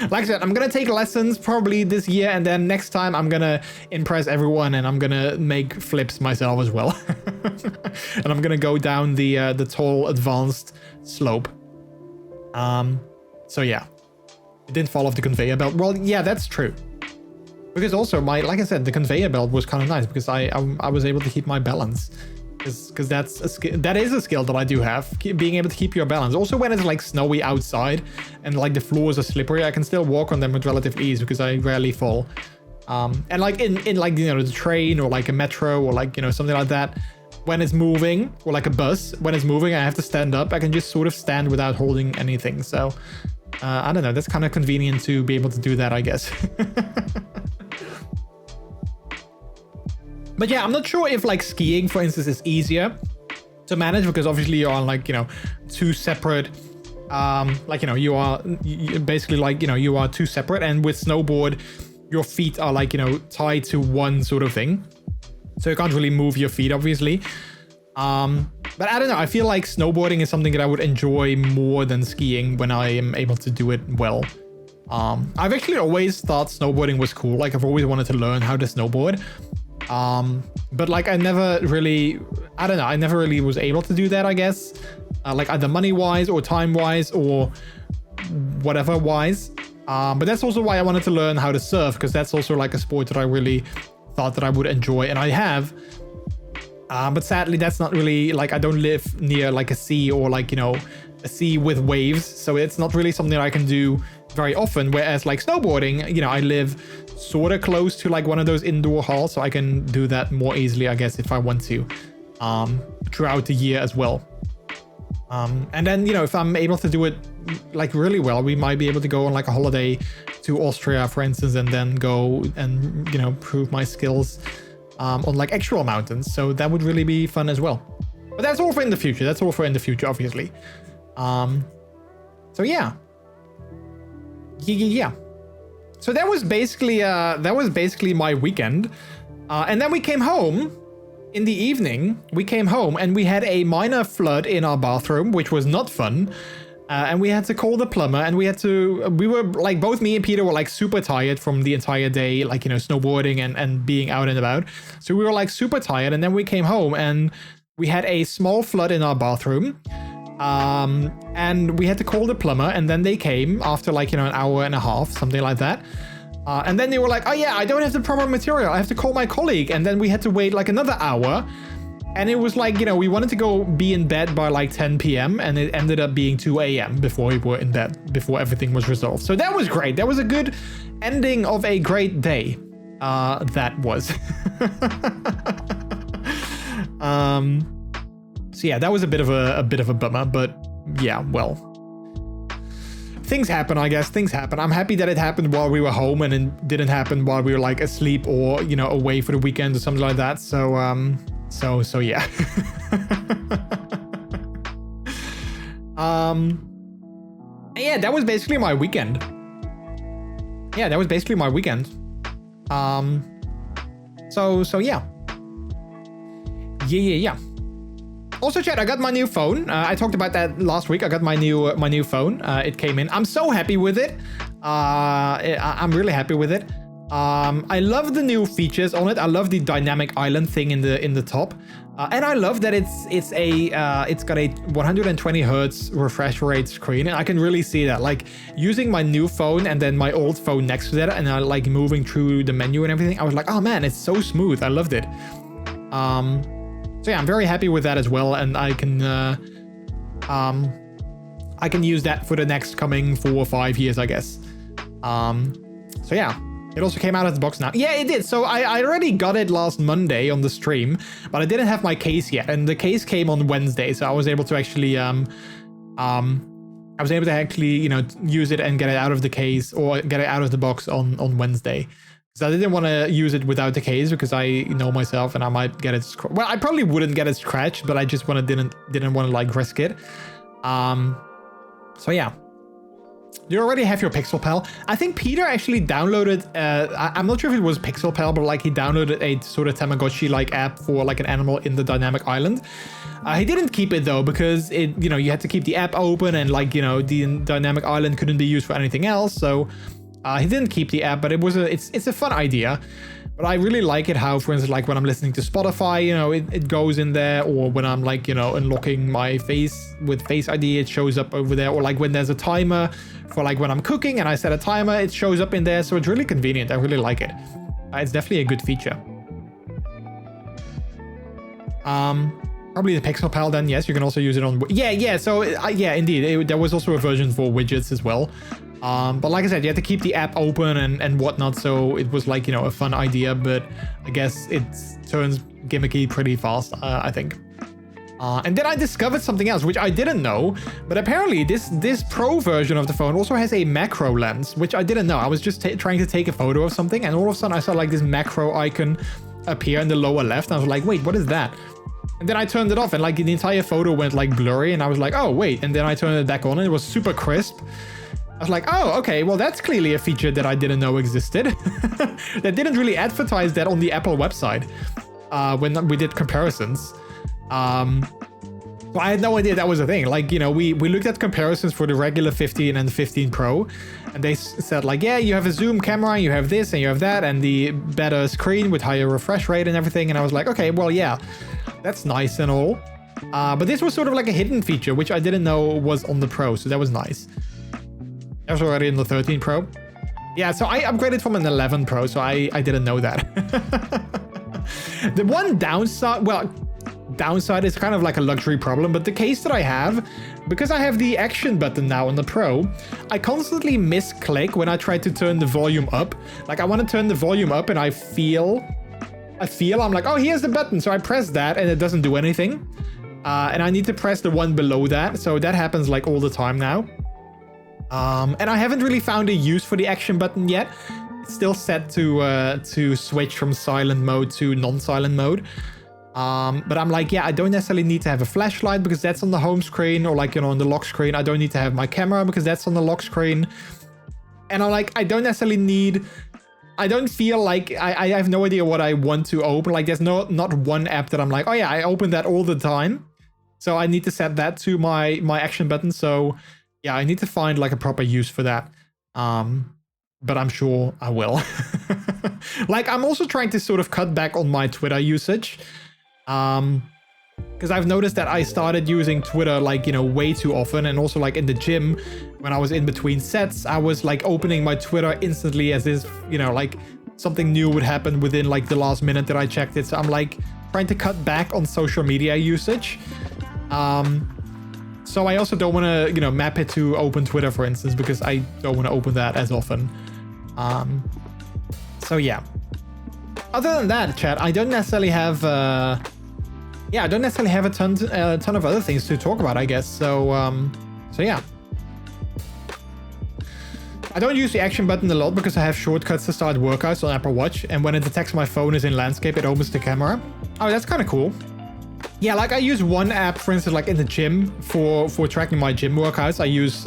Like I said, I'm gonna take lessons probably this year, and then next time I'm gonna impress everyone and I'm gonna make flips myself as well. And I'm gonna go down the tall advanced slope. So yeah, it didn't fall off the conveyor belt. Well, yeah, that's true. Because also like I said, the conveyor belt was kind of nice because I was able to keep my balance. Because that is a skill that I do have, being able to keep your balance. Also when it's like snowy outside and like the floors are slippery, I can still walk on them with relative ease because I rarely fall. And like in like, you know, the train or like a metro or like, you know, something like that, when it's moving, or like a bus, when it's moving, I have to stand up. I can just sort of stand without holding anything. So I don't know, that's kind of convenient to be able to do that, I guess. But yeah, I'm not sure if like skiing, for instance, is easier to manage, because obviously you're on like, you know, two separate, like, you know, you basically like, you know, you are two separate, and with snowboard, your feet are like, you know, tied to one sort of thing. So you can't really move your feet, obviously. But I don't know, I feel like snowboarding is something that I would enjoy more than skiing when I am able to do it well. I've actually always thought snowboarding was cool. Like, I've always wanted to learn how to snowboard. But like, I never really, I don't know, I never really was able to do that, I guess. Like either money-wise or time-wise or whatever wise. But that's also why I wanted to learn how to surf, because that's also like a sport that I really thought that I would enjoy, and I have. But sadly, that's not really, like, I don't live near like a sea or like, you know, a sea with waves, so it's not really something I can do very often. Whereas like snowboarding, you know, I live sort of close to like one of those indoor halls, so I can do that more easily, I guess, if I want to, throughout the year as well. And then, you know, if I'm able to do it like really well, we might be able to go on like a holiday to Austria, for instance, and then go and, you know, prove my skills on like actual mountains. So that would really be fun as well. But that's all for in the future. That's all for in the future, obviously. So yeah. Yeah. So that was basically my weekend. And then we came home. In the evening, we came home and we had a minor flood in our bathroom, which was not fun. And we had to call the plumber, and we were like, both me and Peter were like super tired from the entire day, like, you know, snowboarding and being out and about. So we were like super tired. And then we came home and we had a small flood in our bathroom. And we had to call the plumber, and then they came after like, you know, an hour and a half, something like that. And then they were like, oh yeah, I don't have the proper material. I have to call my colleague. And then we had to wait like another hour. And it was like, you know, we wanted to go be in bed by like 10 p.m. and it ended up being 2 a.m. before we were in bed, before everything was resolved. So that was great. That was a good ending of a great day. That was. So yeah, that was a bit of a bummer, but yeah, well. Things happen, I guess. Things happen. I'm happy that it happened while we were home and it didn't happen while we were like asleep or, you know, away for the weekend or something like that. So, so yeah. Yeah, that was basically my weekend. So yeah. Yeah. Also, chat, I got my new phone. I talked about that last week. I got my new phone. It came in. I'm so happy with it. I'm really happy with it. I love the new features on it. I love the dynamic island thing in the top, and I love that it's got a 120 hertz refresh rate screen, and I can really see that. Like using my new phone and then my old phone next to that, and I like moving through the menu and everything. I was like, oh man, it's so smooth. I loved it. So yeah, I'm very happy with that as well, and I can use that for the next coming 4 or 5 years, I guess. So yeah, it also came out of the box now. Yeah, it did. So I already got it last Monday on the stream, but I didn't have my case yet, and the case came on Wednesday, so I was able to actually you know, use it and get it out of the case or get it out of the box on Wednesday. So I didn't want to use it without the case because I know myself and I might get it. Well, I probably wouldn't get it scratched, but I just didn't want to like risk it. So yeah. You already have your Pixel Pal. I think Peter actually downloaded. I'm not sure if it was Pixel Pal, but like he downloaded a sort of Tamagotchi like app for like an animal in the dynamic island. He didn't keep it though because it, you know, you had to keep the app open and like, you know, the dynamic island couldn't be used for anything else. So. He didn't keep the app, but it's a fun idea. But I really like it how, for instance, like when I'm listening to Spotify, you know, it goes in there, or when I'm like, you know, unlocking my face with Face ID, it shows up over there, or like when there's a timer for like when I'm cooking and I set a timer, it shows up in there. So it's really convenient. I really like it. It's definitely a good feature. Probably the Pixel Pal then. Yes, you can also use it on. Yeah. So yeah, indeed, there was also a version for widgets as well. But like I said, you had to keep the app open and whatnot, so it was like, you know, a fun idea, but I guess it turns gimmicky pretty fast, I think. And then I discovered something else, which I didn't know, but apparently this Pro version of the phone also has a macro lens, which I didn't know. I was just trying to take a photo of something, and all of a sudden I saw like this macro icon appear in the lower left, and I was like, wait, what is that? And then I turned it off, and like the entire photo went like blurry, and I was like, oh wait, and then I turned it back on, and it was super crisp. I was like, oh, okay, well that's clearly a feature that I didn't know existed. They didn't really advertise that on the Apple website when we did comparisons. So I had no idea that was a thing. Like, you know, we looked at comparisons for the regular 15 and the 15 Pro, and they said like, yeah, you have a zoom camera, you have this and you have that, and the better screen with higher refresh rate and everything. And I was like, okay, well, yeah, that's nice and all. But this was sort of like a hidden feature, which I didn't know was on the Pro, so that was nice. That was already in the 13 Pro. Yeah, so I upgraded from an 11 Pro, so I didn't know that. The one downside, well, downside is kind of like a luxury problem, but the case that I have, because I have the action button now on the Pro, I constantly misclick when I try to turn the volume up. Like I want to turn the volume up and I feel I'm like, oh, here's the button. So I press that and it doesn't do anything. And I need to press the one below that. So that happens like all the time now. And I haven't really found a use for the action button yet. It's still set to switch from silent mode to non-silent mode. But I'm like, yeah, I don't necessarily need to have a flashlight because that's on the home screen, or like, you know, on the lock screen. I don't need to have my camera because that's on the lock screen. And I'm like, I don't necessarily need, I don't feel like I have no idea what I want to open. Like there's not one app that I'm like, oh yeah, I open that all the time. So I need to set that to my action button. So yeah, I need to find like a proper use for that. But I'm sure I will. Like I'm also trying to sort of cut back on my Twitter usage. Because I've noticed that I started using Twitter like, you know, way too often, and also like in the gym when I was in between sets, I was like opening my Twitter instantly as if, you know, like something new would happen within like the last minute that I checked it. So I'm like trying to cut back on social media usage. So I also don't want to, you know, map it to open Twitter, for instance, because I don't want to open that as often. So yeah. Other than that, chat, I don't necessarily have I don't necessarily have a ton of other things to talk about, I guess. So yeah. I don't use the action button a lot because I have shortcuts to start workouts on Apple Watch, and when it detects my phone is in landscape, it opens the camera. Oh, that's kind of cool. Yeah, like I use one app, for instance, like in the gym for tracking my gym workouts. I use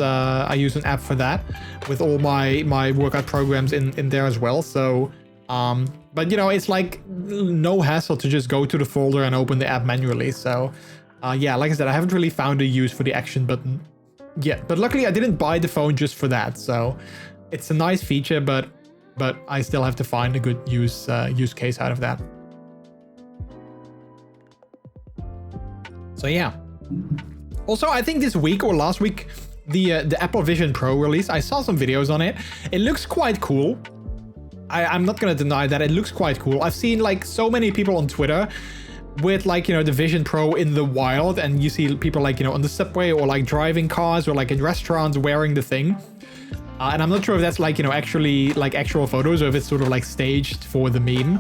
an app for that with all my workout programs in there as well. So but you know, it's like no hassle to just go to the folder and open the app manually. So yeah, like I said, I haven't really found a use for the action button yet, but luckily I didn't buy the phone just for that. So it's a nice feature, but I still have to find a good use case out of that. So yeah. Also, I think this week or last week, the Apple Vision Pro release, I saw some videos on it. It looks quite cool. I'm not gonna deny that it looks quite cool. I've seen like so many people on Twitter with like, you know, the Vision Pro in the wild, and you see people like, you know, on the subway or like driving cars or like in restaurants wearing the thing. And I'm not sure if that's like, you know, actually like actual photos or if it's sort of like staged for the meme.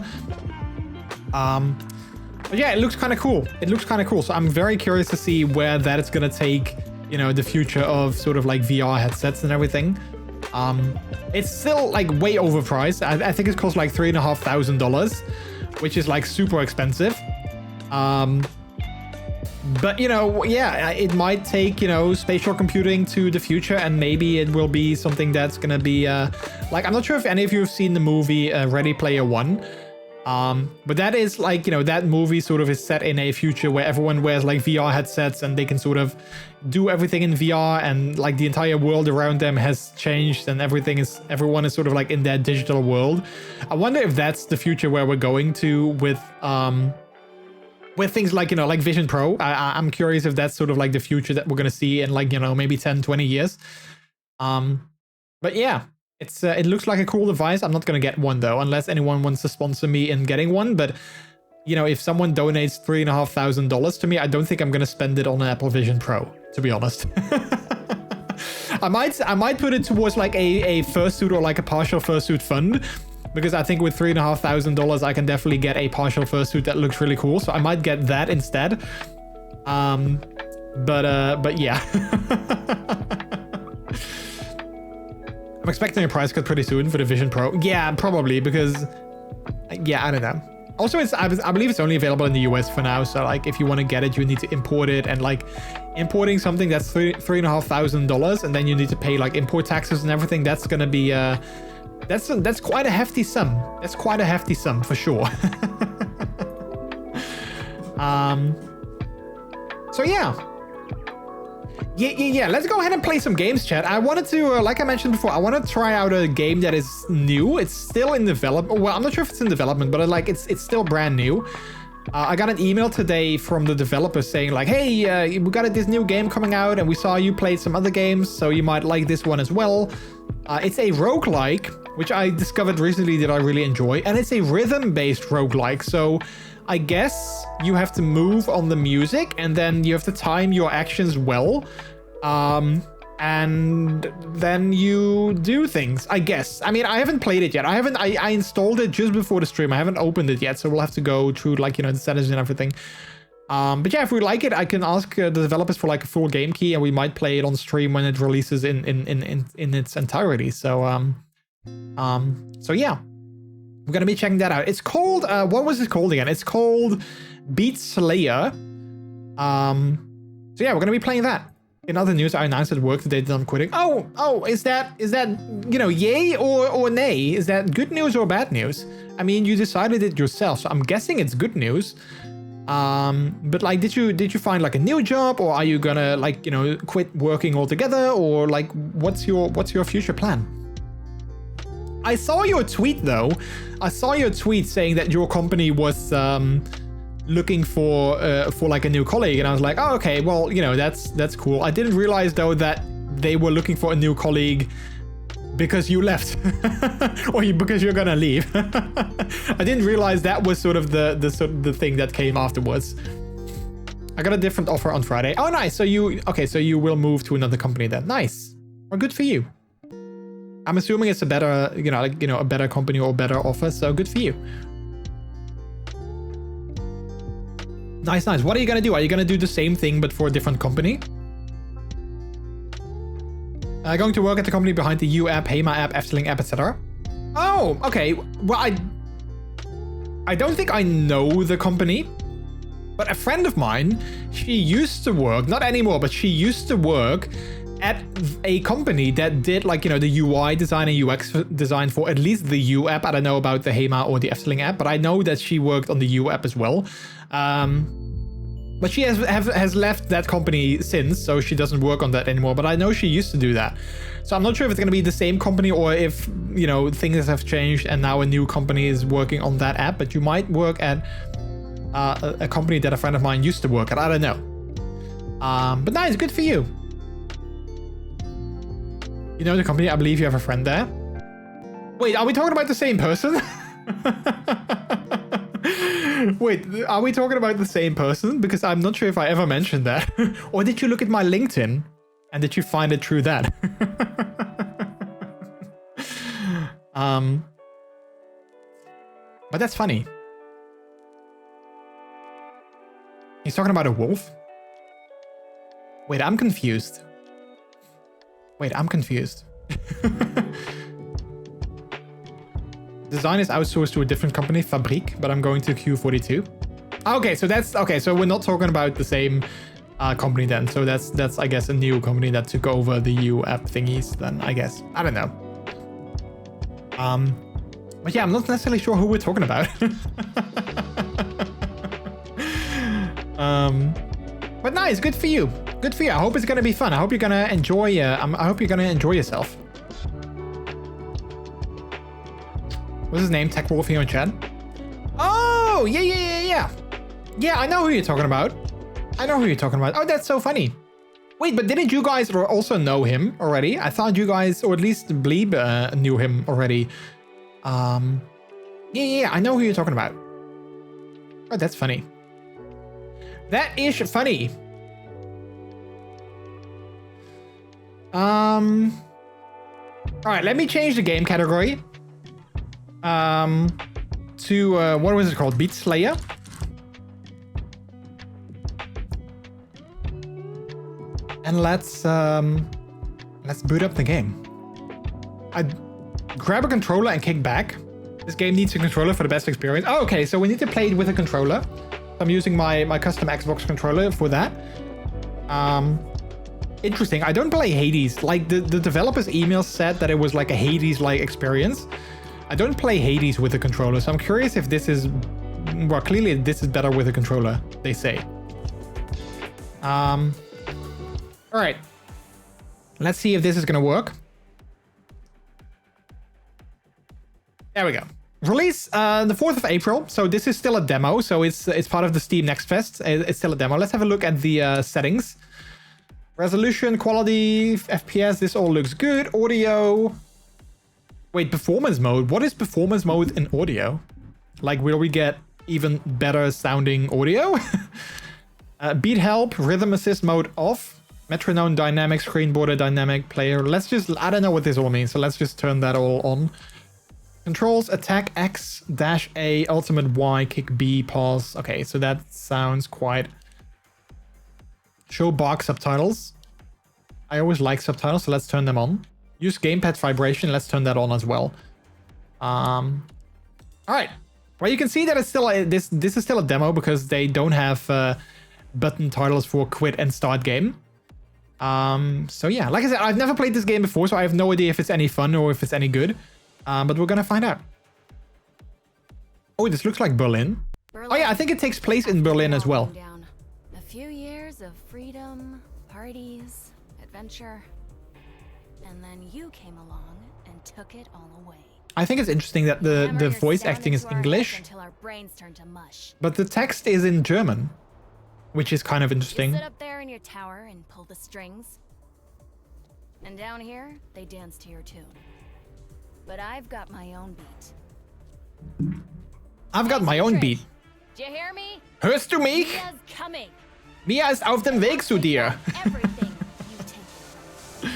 But yeah, it looks kind of cool. It looks kind of cool. So I'm very curious to see where that is going to take, you know, the future of sort of like VR headsets and everything. It's still like way overpriced. I think it costs like $3,500, which is like super expensive. But you know, yeah, it might take, you know, spatial computing to the future, and maybe it will be something that's going to be like, I'm not sure if any of you have seen the movie Ready Player One. But that is like, you know, that movie sort of is set in a future where everyone wears like VR headsets and they can sort of do everything in VR, and like the entire world around them has changed and everyone is sort of like in their digital world. I wonder if that's the future where we're going to with things like, you know, like Vision Pro. I'm curious if that's sort of like the future that we're going to see in like, you know, maybe 10, 20 years. But yeah. It looks like a cool device. I'm not going to get one though, unless anyone wants to sponsor me in getting one. But, you know, if someone donates $3,500 to me, I don't think I'm going to spend it on an Apple Vision Pro, to be honest. I might put it towards like a fursuit or like a partial fursuit fund, because I think with $3,500 I can definitely get a partial fursuit that looks really cool. So I might get that instead. But yeah. I'm expecting a price cut pretty soon for the Vision Pro. Yeah, probably, because yeah, I don't know. Also, I believe it's only available in the US for now. So like, if you want to get it, you need to import it, and like importing something that's $3,500, and then you need to pay like import taxes and everything. That's gonna be that's quite a hefty sum. That's quite a hefty sum for sure. So yeah. Yeah, let's go ahead and play some games, chat. I wanted to, like I mentioned before, I want to try out a game that is new. It's still in development. Well, I'm not sure if it's in development, but like it's still brand new. I got an email today from the developer saying like, hey, we got this new game coming out, and we saw you played some other games, so you might like this one as well. It's a roguelike, which I discovered recently that I really enjoy, and it's a rhythm-based roguelike, so I guess you have to move on the music, and then you have to time your actions well. And then you do things, I guess. I mean, I haven't played it yet. I installed it just before the stream. I haven't opened it yet, so we'll have to go through like, you know, the settings and everything. But yeah, if we like it, I can ask the developers for like a full game key, and we might play it on stream when it releases in its entirety. So yeah. We're going to be checking that out. It's called, what was it called again? It's called Beat Slayer. So yeah, we're going to be playing that. In other news, I announced at work today that I'm quitting. Oh, is that, you know, yay or nay? Is that good news or bad news? I mean, you decided it yourself, so I'm guessing it's good news. But like, did you find like a new job, or are you gonna like, you know, quit working altogether, or like, what's your future plan? I saw your tweet though. I saw your tweet saying that your company was looking for like a new colleague, and I was like, oh, okay, well, you know, that's cool. I didn't realize though that they were looking for a new colleague because you left, or because you're gonna leave. I didn't realize that was sort of the thing that came afterwards. I got a different offer on Friday. Oh, nice. So you will move to another company then. Nice. Well, good for you. I'm assuming it's a better, you know, like, you know, a better company or a better offer. So good for you. Nice. What are you gonna do? Are you gonna do the same thing but for a different company? Going to work at the company behind the U app, HEMA app, Efteling app, etc. Oh, okay. Well, I don't think I know the company, but a friend of mine, she used to work, not anymore, but she used to work at a company that did like, you know, the UI design and UX design for at least the U app. I don't know about the HEMA or the Efteling app, but I know that she worked on the U app as well. But she has left that company since, so she doesn't work on that anymore. But I know she used to do that. So I'm not sure if it's going to be the same company or if, you know, things have changed and now a new company is working on that app. But you might work at a company that a friend of mine used to work at. I don't know. But nice, good for you. You know the company? I believe you have a friend there. Wait, are we talking about the same person? Wait, are we talking about the same person? Because I'm not sure if I ever mentioned that. Or did you look at my LinkedIn and did you find it through that? But that's funny. He's talking about a wolf? Wait, I'm confused. Design is outsourced to a different company, Fabriek, but I'm going to Q42. Okay, so that's okay. So we're not talking about the same company then. So that's I guess a new company that took over the U app thingies. Then I guess I don't know. But yeah, I'm not necessarily sure who we're talking about. But nice, good for you. Good for you. I hope it's gonna be fun. I hope you're gonna enjoy. I hope you're gonna enjoy yourself. What's his name? Tech Wolf here in chat. Oh, yeah. Yeah, I know who you're talking about. Oh, that's so funny. Wait, but didn't you guys also know him already? I thought you guys, or at least Bleeb, knew him already. Yeah, I know who you're talking about. Oh, that's funny. That is funny. All right, let me change the game category. To what was it called? Beat Slayer. And let's boot up the game. I grab a controller and kick back. This game needs a controller for the best experience. Oh, okay, so we need to play it with a controller. I'm using my custom Xbox controller for that. Interesting. I don't play Hades. Like the developers' email said that it was like a Hades-like experience. I don't play Hades with a controller, so I'm curious if this is... Well, clearly this is better with a controller, they say. All right. Let's see if this is going to work. There we go. Release the 4th of April. So this is still a demo. So it's part of the Steam Next Fest. It's still a demo. Let's have a look at the settings. Resolution, quality, FPS. This all looks good. Audio. Wait, performance mode. What is performance mode in audio? Like, will we get even better sounding audio? Beat help, rhythm assist mode off. Metronome dynamic, screen border dynamic, player. Let's just, I don't know what this all means. So let's just turn that all on. Controls, attack X, dash A, ultimate Y, kick B, pause. Okay, so that sounds quite... Show box subtitles. I always like subtitles, so let's turn them on. Use gamepad vibration, let's turn that on as well. All right. Well, you can see that it's still this is still a demo because they don't have button titles for quit and start game. So yeah, like I said, I've never played this game before, so I have no idea if it's any fun or if it's any good. But we're gonna find out. Oh, this looks like Berlin. Oh yeah, I think it takes place in Berlin as well. A few years of freedom, parties, adventure, and then you came along and took it all away. I think it's interesting that the voice acting is English, until our brains turn to mush. but the text is in German, which is kind of interesting. You sit up there in your tower and pull the strings, and down here they dance to your tune. But I've got my own beat. I've got my own beat. Do you hear me? Hörst du mich? Mia's coming. Mia ist auf dem Weg zu dir. Everything you take.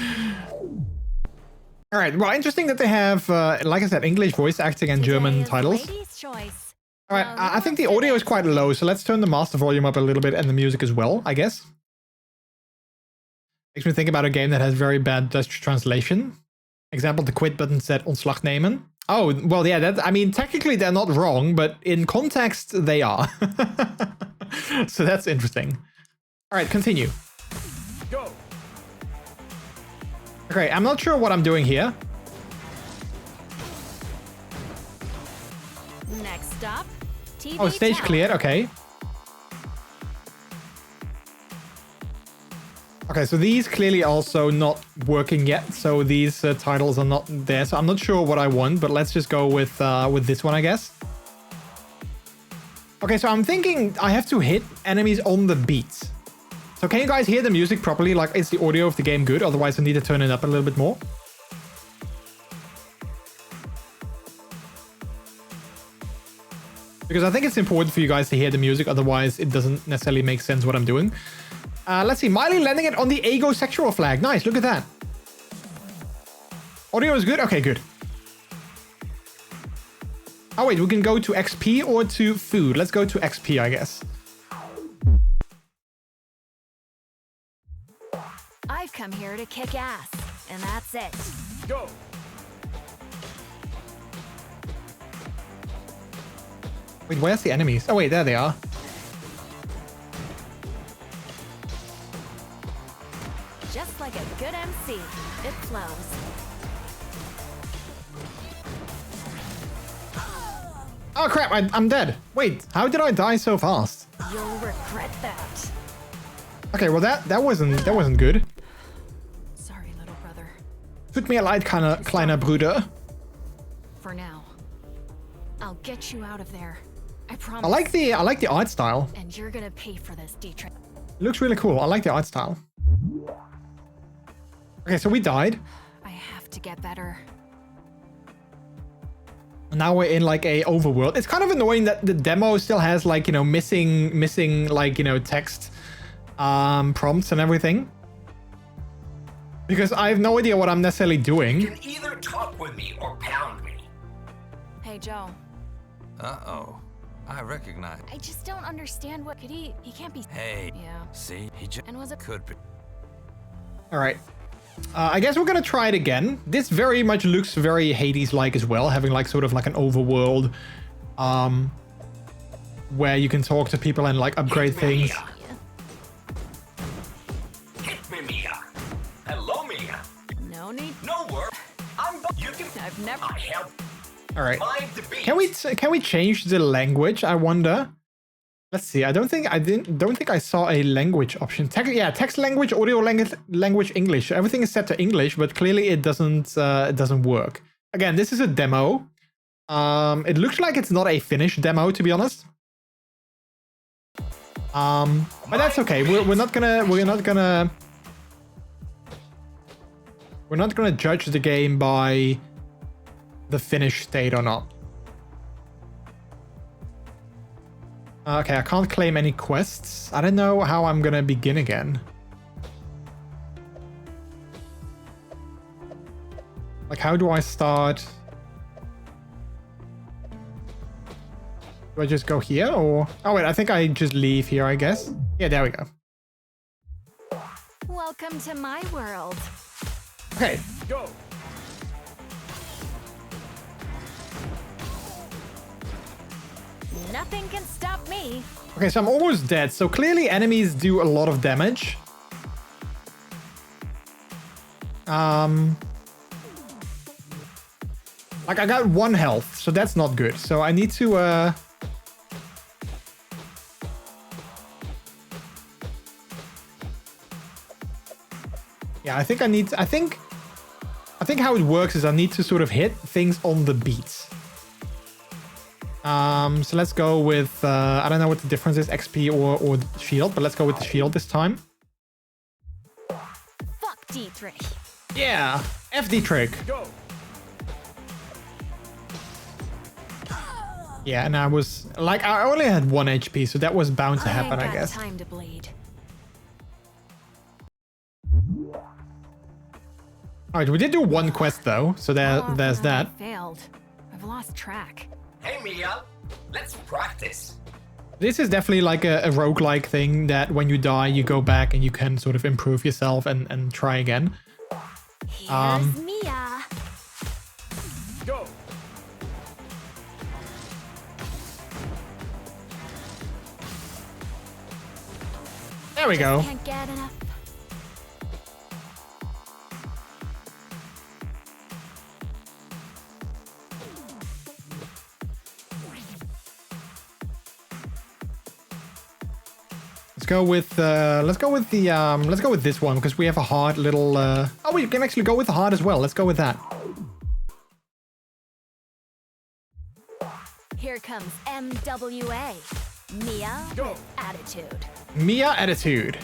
All right. Well, interesting that they have, like I said, English voice acting and German titles. Ladies' choice. All right. I think the audio is quite low, so let's turn the master volume up a little bit and the music as well, I guess. Makes me think about a game that has very bad Dutch translation. Example, the quit button said ontslag nemen. Oh, well, yeah, that, I mean, technically they're not wrong, but in context, they are. So that's interesting. All right, continue. Go. Okay, I'm not sure what I'm doing here. Next stop, TV Oh, stage tower. cleared, okay. Okay, so these clearly also not working yet, so these titles are not there, so I'm not sure what I want, but let's just go with this one, I guess. Okay, so I'm thinking I have to hit enemies on the beat. So can you guys hear the music properly? Like, is the audio of the game good? Otherwise, I need to turn it up a little bit more. Because I think it's important for you guys to hear the music, otherwise it doesn't necessarily make sense what I'm doing. Let's see, Miley landing it on the agosexual flag. Nice, look at that. Audio is good? Okay, good. Oh wait, we can go to XP or to food. Let's go to XP, I guess. I've come here to kick ass, and that's it. Go. Wait, where's the enemies? Oh wait, there they are. Just like a good MC, it flows. Oh crap, I'm dead. Wait, how did I die so fast? You'll regret that. Okay, well that wasn't good. Sorry, little brother. Tut mir leid, kleiner Bruder. For now, I'll get you out of there. I promise. I like the art style. And you're gonna pay for this, Dietrich. It looks really cool. I like the art style. Okay, so we died. I have to get better. Now we're in like a overworld. It's kind of annoying that the demo still has like, you know, missing like, you know, text prompts and everything. Because I have no idea what I'm necessarily doing. You can either talk with me or pound me. Hey, Joe. Uh-oh. I recognize. I just don't understand what could he can't be. Hey. Yeah. See? He just And was it could be. All right. I guess we're gonna try it again. This very much looks very Hades-like as well, having like sort of like an overworld, where you can talk to people and like upgrade things. Hit me, Mia. Hello, Mia. No need. No work. You can. I've never. I help. All right. Mind the beat. Can we change the language? I wonder. Let's see. I don't think I saw a language option. Text language, audio language, English. Everything is set to English, but clearly it doesn't work. Again, this is a demo. It looks like it's not a finished demo, to be honest. But that's okay. We're not gonna judge the game by the finished state or not. Okay, I can't claim any quests. I don't know how I'm gonna begin again. Like, how do I start? Do I just go here or? Oh wait, I think I just leave here, I guess. Yeah, there we go. Welcome to my world. Okay. Go. Nothing can stop me. Okay, so I'm almost dead. So clearly enemies do a lot of damage. Like I got 1 health, so that's not good. So I need to yeah, I think how it works is I need to sort of hit things on the beat. So let's go with, I don't know what the difference is, XP or shield, but let's go with the shield this time. Fuck Dietrich. Yeah, FD trick. Go. Yeah, and I was, like, I only had 1 HP, so that was bound to happen, I ain't got guess. time to bleed. Alright, we did do 1 quest though, so there's I that. failed. I've lost track. Hey, Mia. Let's practice. This is definitely like a roguelike thing that when you die, you go back and you can sort of improve yourself and try again. Here's Mia. Go. There we go. Can't get enough. Let's go with this one because we have a hard little oh, we can actually go with the hard as well. Let's go with that. Here comes MWA. Mia Go. with attitude. Mia attitude.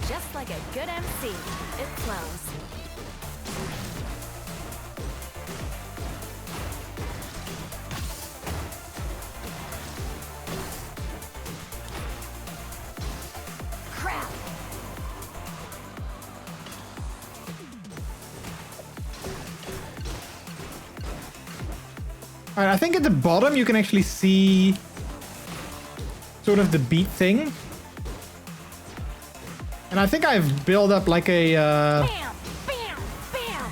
Just like a good MC, it flows. Crap! Alright, I think at the bottom you can actually see sort of the beat thing. And I think I've built up like a Bam! Bam! Bam!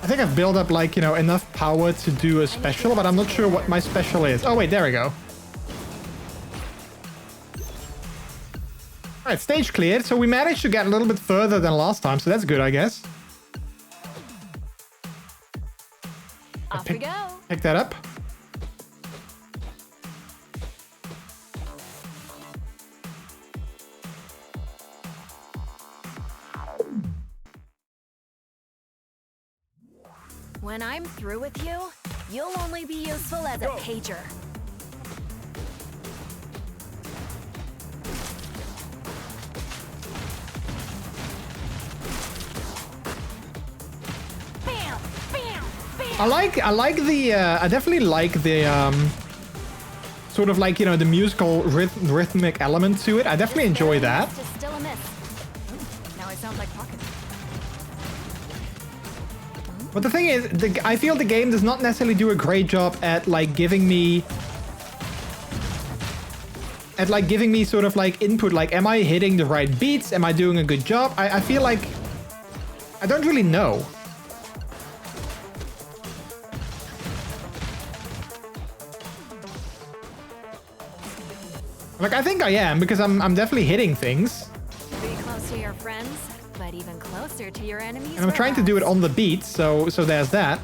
I think I've built up like, you know, enough power to do a special, but I'm not sure what my special is. Oh wait, there we go. Alright, stage cleared. So we managed to get a little bit further than last time, so that's good, I guess. Off we go. Pick that up. When I'm through with you, you'll only be useful as a pager. Bam! Bam! Bam! I definitely like the sort of like, you know, the musical rhythmic element to it. I definitely enjoy that. Just still a miss. Now I sound like pocket. But the thing is, I feel the game does not necessarily do a great job at like giving me sort of like input, like, am I hitting the right beats? Am I doing a good job? I feel like I don't really know. Like, I think I am, because I'm definitely hitting things. Be close to your friends, but even closer to your enemies. And I'm trying to do it on the beat, so there's that.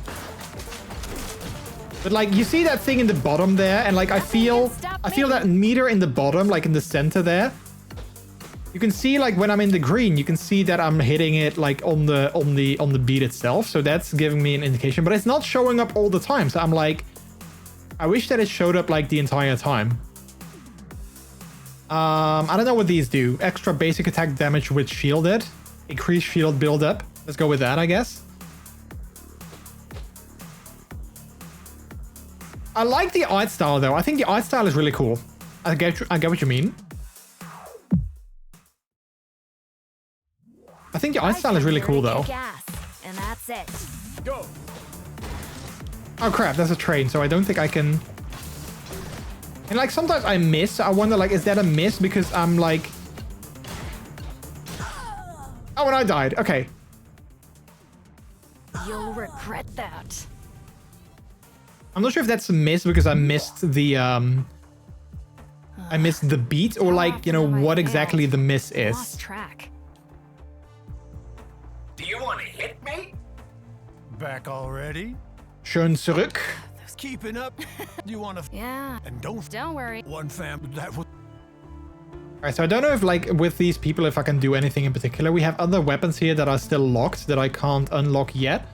But like, you see that thing in the bottom there, and like I feel that meter in the bottom, like in the center there. You can see, like, when I'm in the green, you can see that I'm hitting it like on the beat itself. So that's giving me an indication, but it's not showing up all the time. So I'm like, I wish that it showed up like the entire time. I don't know what these do. Extra basic attack damage with shielded. Increased shield build-up. Let's go with that, I guess. I like the art style, though. I think the art style is really cool. I get what you mean. I think the art style is really cool, though. Gas, and that's it. Go. Oh, crap. There's a train, so I don't think I can... And like sometimes I miss. I wonder, like, is that a miss because I'm like... Oh, and I died. Okay. You'll regret that. I'm not sure if that's a miss because I missed the beat, or like, you know, what exactly the miss is. Lost track. Do you want to hit me? Back already? Schön zurück. Keeping up. You want to? Yeah. And Don't worry. one fam that would. Alright, so I don't know if, like, with these people, if I can do anything in particular. We have other weapons here that are still locked that I can't unlock yet.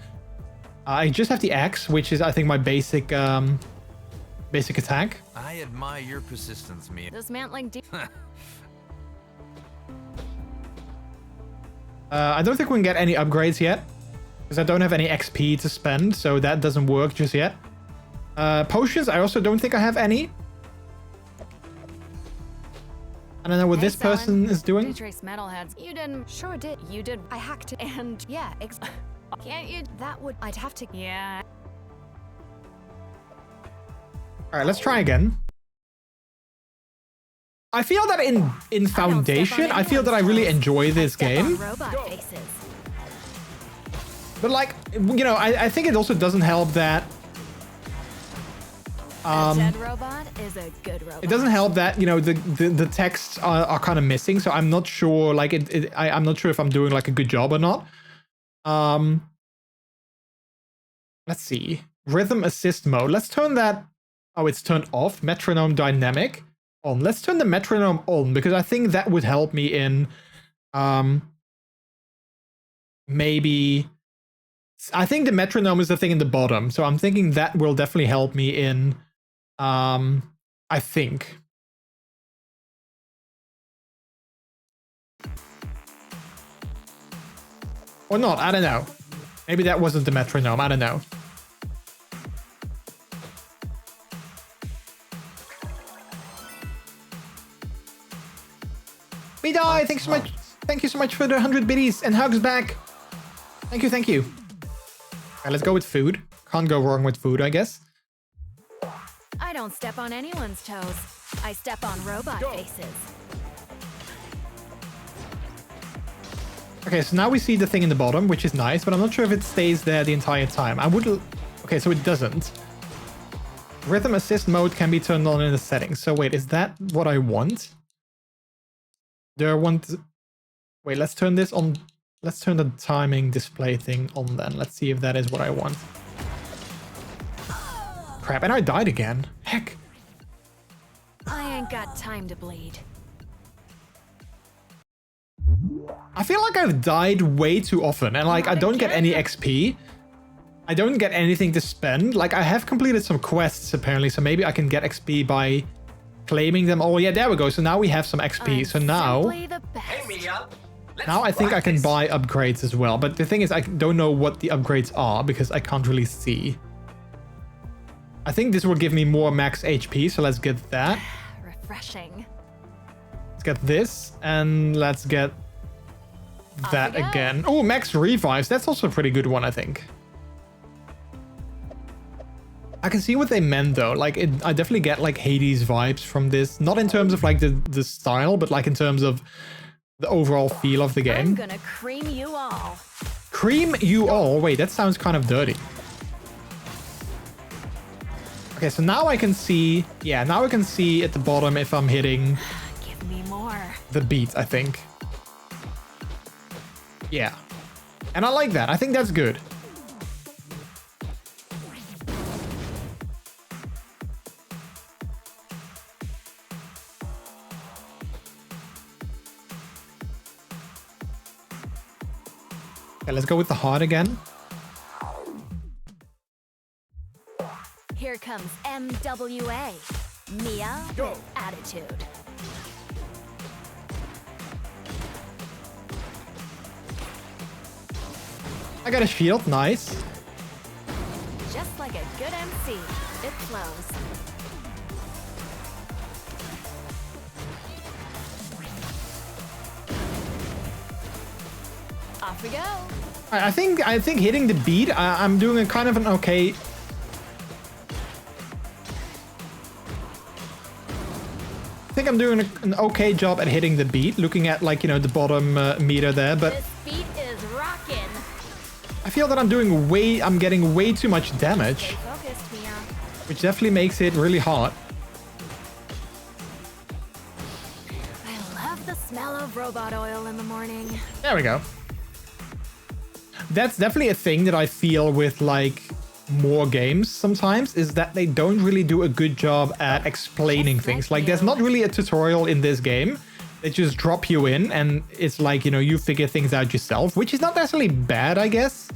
I just have the axe, which is, I think, my basic attack. I admire your persistence, Mia. Dismantling. I don't think we can get any upgrades yet, because I don't have any XP to spend, so that doesn't work just yet. Potions, I also don't think I have any. I don't know what this person is doing. Trace metalheads. You didn't. Sure did. You did. I hacked it. And yeah, can't you? That would. I'd have to. Yeah. All right, let's try again. I feel that in Foundation, I feel that I really enjoy this game. Robot faces. But like, you know, I think it also doesn't help that. A dead robot is a good robot. It doesn't help that, you know, the texts are kind of missing, so I'm not sure, like, I'm not sure if I'm doing like a good job or not. Let's see. Rhythm assist mode. Let's turn that. Oh, it's turned off. Metronome dynamic on. Let's turn the metronome on, because I think that would help me in maybe. I think the metronome is the thing in the bottom, so I'm thinking that will definitely help me in. I think. Or not, I don't know. Maybe that wasn't the metronome, I don't know. Midai, thanks so much. Thank you so much for the 100 biddies and hugs back. Thank you, thank you. Alright, let's go with food. Can't go wrong with food, I guess. I don't step on anyone's toes. I step on robot faces. Okay, so now we see the thing in the bottom, which is nice, but I'm not sure if it stays there the entire time. I would... Okay, so it doesn't. Rhythm assist mode can be turned on in the settings. So wait, is that what I want? Do I want... Wait, let's turn this on. Let's turn the timing display thing on then. Let's see if that is what I want. Crap, and I died again. Heck. I ain't got time to bleed. I feel like I've died way too often, and like I don't get any XP. I don't get anything to spend. Like, I have completed some quests apparently, so maybe I can get XP by claiming them. Oh yeah, there we go. So now we have some XP. So now, Hey, Mia. now I think I can buy upgrades as well. But the thing is, I don't know what the upgrades are because I can't really see. I think this will give me more max HP, so let's get that. Refreshing. Let's get this, and let's get that we go. again. Oh, max revives. That's also a pretty good one, I think. I can see what they meant though. Like, I definitely get like Hades vibes from this. Not in terms of like the style, but like in terms of the overall feel of the game. I'm gonna cream you all. Cream you all? Wait, that sounds kind of dirty. Okay, so now I can see... Yeah, now I can see at the bottom if I'm hitting Give me more. the beat, I think. Yeah. And I like that. I think that's good. Okay, let's go with the heart again. Here comes MWA. Mia with attitude. I got a shield. Nice. Just like a good MC, it flows. Off we go. I think hitting the beat, I'm doing a kind of an okay... I think I'm doing an okay job at hitting the beat, looking at like, you know, the bottom meter there, but This beat is rockin'. I feel that I'm getting way too much damage, Stay focused, Mia. which definitely makes it really hard. I love the smell of robot oil in the morning. There we go. That's definitely a thing that I feel with like more games sometimes, is that they don't really do a good job at explaining things. Like there's not really a tutorial in this game. They just drop you in and it's like, you know, you figure things out yourself, which is not necessarily bad, I guess.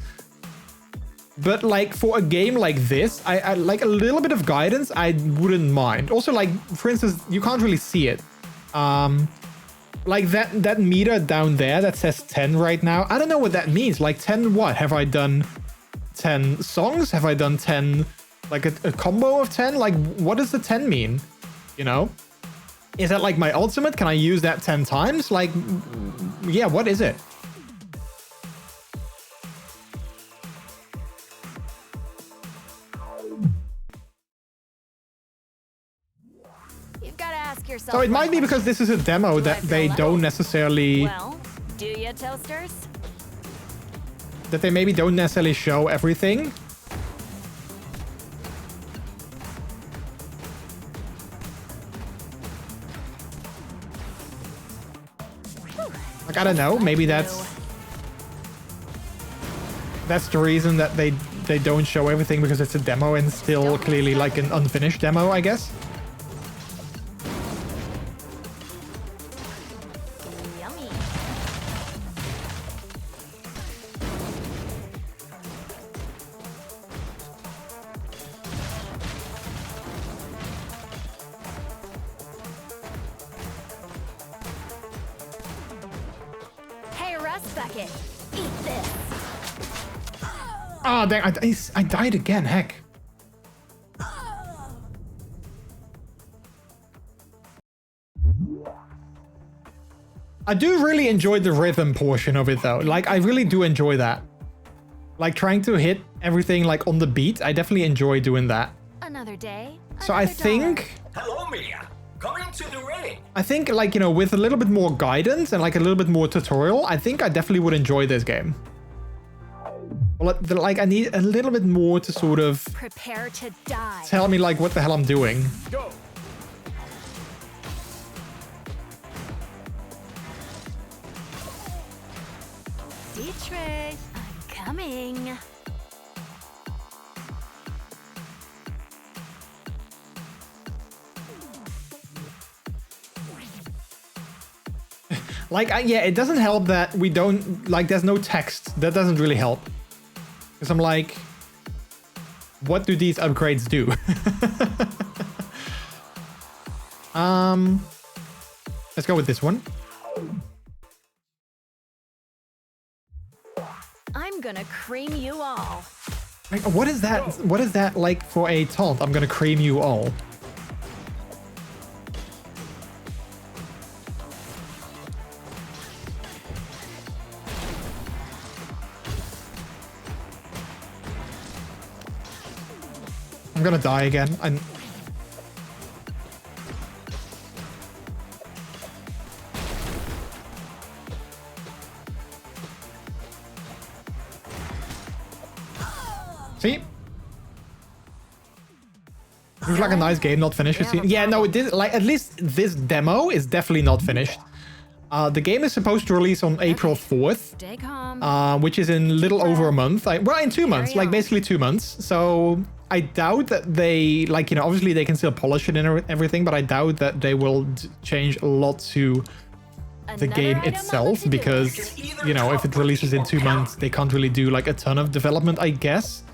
But like for a game like this, I like a little bit of guidance I wouldn't mind. Also, like, for instance, you can't really see it. Like that meter down there that says 10 right now. I don't know what that means. Like 10 what? Have I done 10 songs? Have I done 10, like a combo of 10? Like what does the 10 mean? You know? Is that like my ultimate? Can I use that 10 times? Like, yeah, what is it? You've got to ask yourself. So it one might be question. because this is a demo Do I that feel they level? don't necessarily... Well, do ya, toasters? That they maybe don't necessarily show everything. Like, I don't know, maybe that's the reason that they don't show everything, because it's a demo and still clearly like an unfinished demo, I guess. Yummy. Hey, Rust Bucket, eat this. Oh, dang, I died again, heck. I do really enjoy the rhythm portion of it though. Like, I really do enjoy that. Like, trying to hit everything like on the beat, I definitely enjoy doing that. Another day. So I another think... Hello, Mia. Come into the ring. I think, like, you know, with a little bit more guidance and like a little bit more tutorial, I think I definitely would enjoy this game. Well, like, I need a little bit more to sort of dollar. Prepare to die. tell me like what the hell I'm doing. Go. Dietrich, I'm coming. Like, yeah, it doesn't help that we don't, like, there's no text. That doesn't really help. Because I'm like, what do these upgrades do? Let's go with this one. I'm gonna cream you all. Like, what is that? What is that like for a taunt? I'm gonna cream you all. I'm gonna die again. See? Looks like a nice game, not finished. Yeah, no, it did. Like, at least this demo is definitely not finished. The game is supposed to release on April 4th, Stay calm. which is in little over a month. Well, in 2 months, like basically 2 months. So I doubt that they, like, you know, obviously they can still polish it and everything, but I doubt that they will change a lot to the game itself because, you know, if it releases in 2 months, they can't really do like a ton of development, I guess.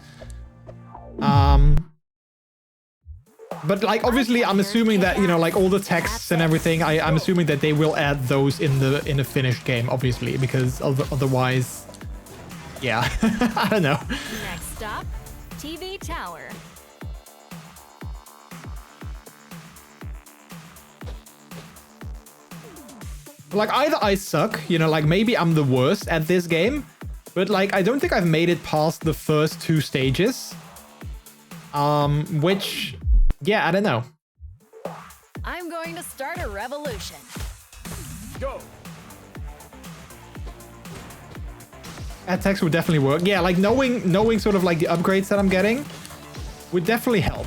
But like, obviously, I'm assuming that, you know, like all the texts and everything, I'm assuming that they will add those in the finished game, obviously, because otherwise, yeah, I don't know. Next stop, TV tower. Like, either I suck, you know, like maybe I'm the worst at this game, but like, I don't think I've made it past the first 2 stages. Which, yeah, I don't know. I'm going to start a revolution. Go. Add text would definitely work. Yeah, like knowing sort of like the upgrades that I'm getting would definitely help.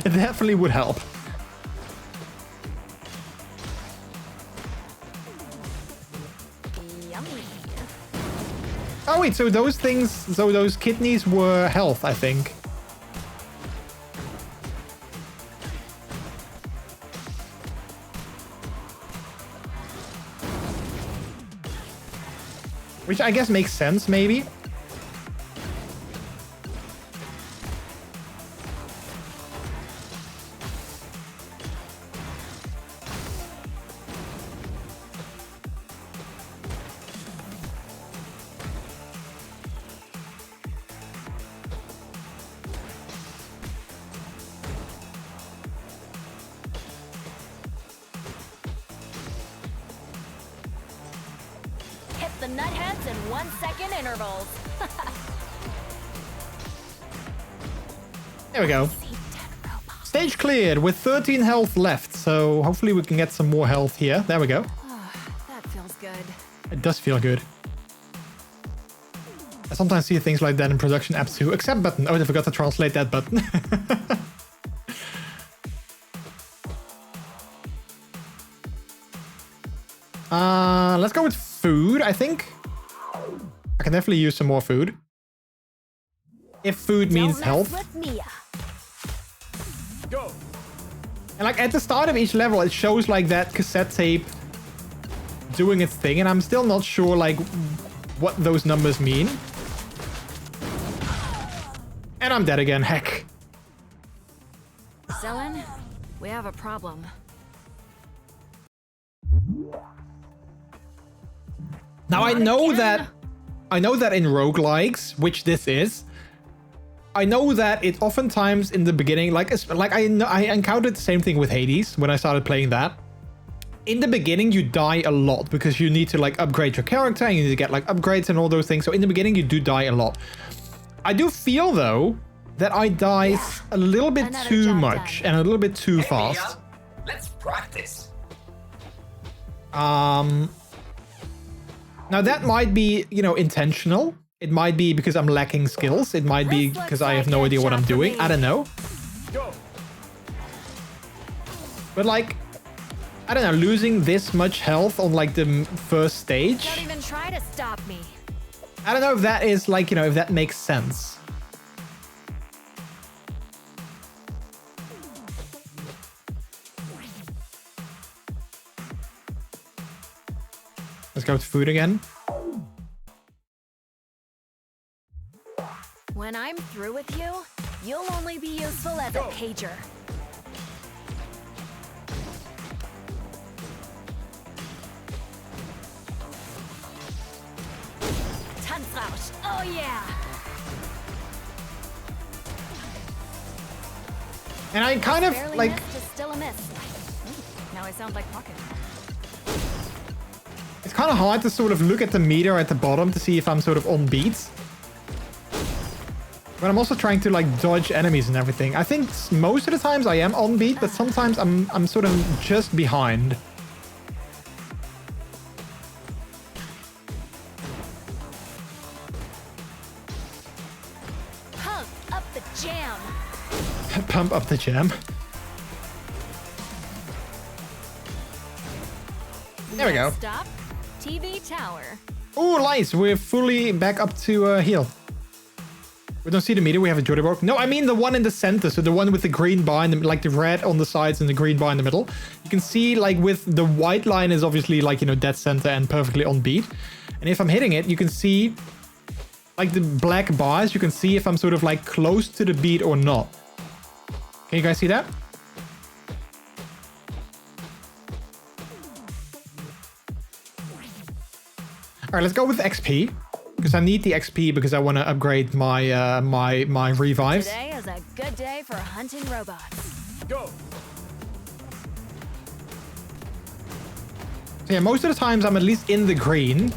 It definitely would help. Yummy. Oh wait, so those things, so those kidneys were health, I think. Which I guess makes sense, maybe. The nutheads in 1 second intervals. There we go. Stage cleared with 13 health left, so hopefully we can get some more health here. There we go. That feels good. It does feel good. I sometimes see things like that in production apps too. Accept button. Oh, I forgot to translate that button. Let's go with food, I think. I can definitely use some more food. If food means health. Go. And like at the start of each level, it shows like that cassette tape doing its thing, and I'm still not sure like what those numbers mean. And I'm dead again, heck. Zelen, we have a problem. Now I know that in roguelikes, which this is, I know that it oftentimes in the beginning, like I encountered the same thing with Hades when I started playing that. In the beginning, you die a lot because you need to like upgrade your character and you need to get like upgrades and all those things. So in the beginning, you do die a lot. I do feel though that I die a little bit too much and a little bit too fast. Mia, let's practice. Now that might be, you know, intentional. It might be because I'm lacking skills. It might be because I have no idea what I'm doing. I don't know. Go. But like, I don't know, losing this much health on like the first stage. Don't even try to stop me. I don't know if that is like, you know, if that makes sense. Let's go with food again. When I'm through with you, you'll only be useful as a pager. Tanzrausch, oh yeah! And I kind of Barely like, missed is still a miss. Now I sound like Pocket. it's kind of hard to sort of look at the meter at the bottom to see if I'm sort of on beat. But I'm also trying to like dodge enemies and everything. I think most of the times I am on beat, but sometimes I'm sort of just behind. Pump up the jam. Pump up the jam. There we go. Stop. TV tower. Oh, nice. We're fully back up to heal. We don't see the meter. We have a Jordibook. No, I mean the one in the center. So the one with the green bar, and like the red on the sides and the green bar in the middle. You can see like with the white line is obviously like, you know, dead center and perfectly on beat. And if I'm hitting it, you can see like the black bars. You can see if I'm sort of like close to the beat or not. Can you guys see that? All right, let's go with XP. Because I need the XP because I want to upgrade my my revives. Today is a good day for hunting robots. Go. So yeah, most of the times I'm at least in the green.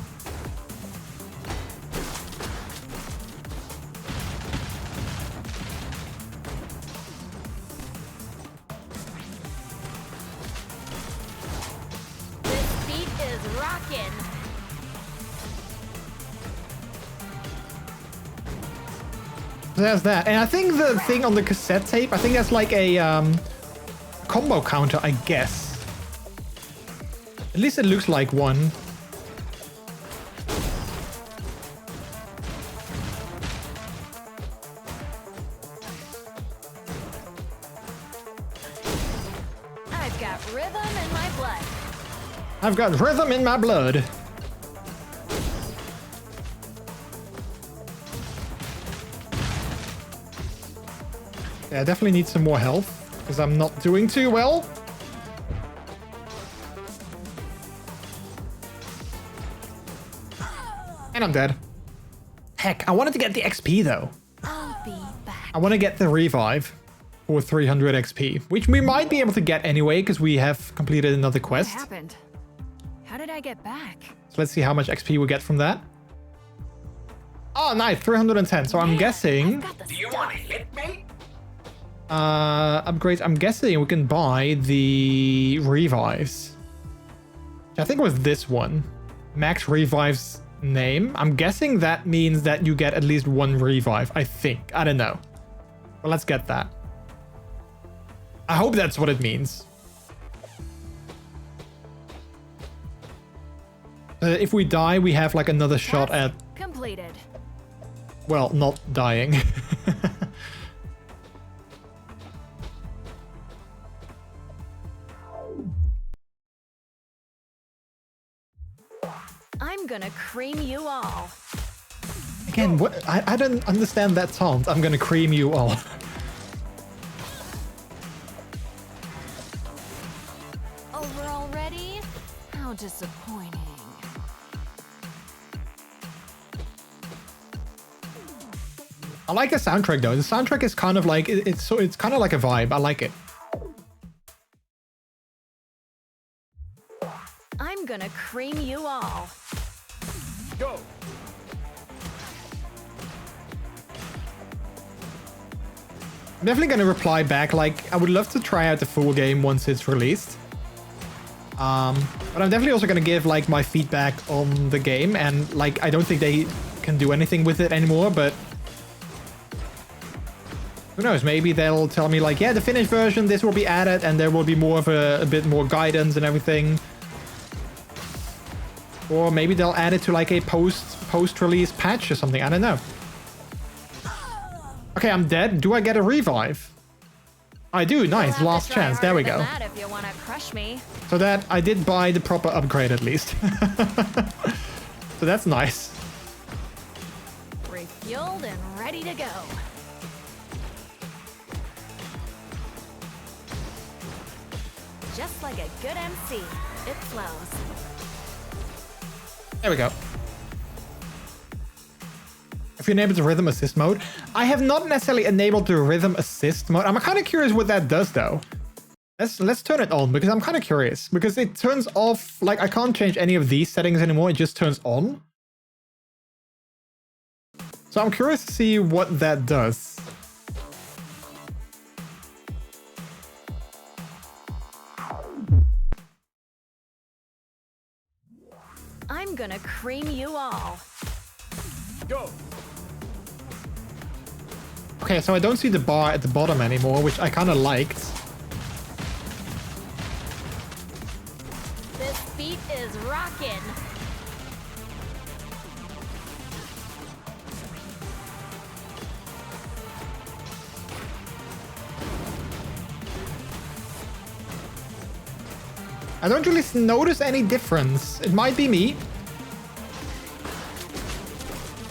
This beat is rockin'. So there's that. And I think the thing on the cassette tape, I think that's like a combo counter, I guess. At least it looks like one. I've got rhythm in my blood. I've got rhythm in my blood. Yeah, I definitely need some more health because I'm not doing too well. And I'm dead. Heck, I wanted to get the XP though. I'll be back. I want to get the revive for 300 XP, which we might be able to get anyway because we have completed another What quest. happened? How did I get back? So let's see how much XP we get from that. Oh, nice, 310. So I'm guessing Got the Do you stuff. want to hit me? upgrades. I'm guessing we can buy the revives. I think it was this one. Max revives name. I'm guessing that means that you get at least one revive. I think. I don't know. But let's get that. I hope that's what it means. If we die, we have like another shot at, Completed. well, not dying. I'm gonna cream you all. Again, what? I don't understand that taunt. I'm gonna cream you all. Over already? How disappointing. I like the soundtrack though. The soundtrack is kind of like it's kind of like a vibe. I like it. I'm gonna cream you all. Go. I'm definitely gonna reply back. Like, I would love to try out the full game once it's released. But I'm definitely also gonna give like my feedback on the game, and like I don't think they can do anything with it anymore. But who knows? Maybe they'll tell me like, yeah, the finished version, this will be added, and there will be more of a bit more guidance and everything. Or maybe they'll add it to like a post-release patch or something. I don't know. Okay, I'm dead. Do I get a revive? I do. Nice. You'll have Last to try chance. There we harder go. than that if you wanna crush me. So that I did buy the proper upgrade at least. So that's nice. Refueled and ready to go. Just like a good MC, it flows. There we go. if you enable the rhythm assist mode. I have not necessarily enabled the rhythm assist mode. I'm kind of curious what that does though. Let's turn it on because I'm kind of curious because it turns off, like I can't change any of these settings anymore. It just turns on. So I'm curious to see what that does. I'm gonna cream you all. Go. Okay, so I don't see the bar at the bottom anymore, which I kind of liked. This beat is rockin'. I don't really notice any difference. It might be me.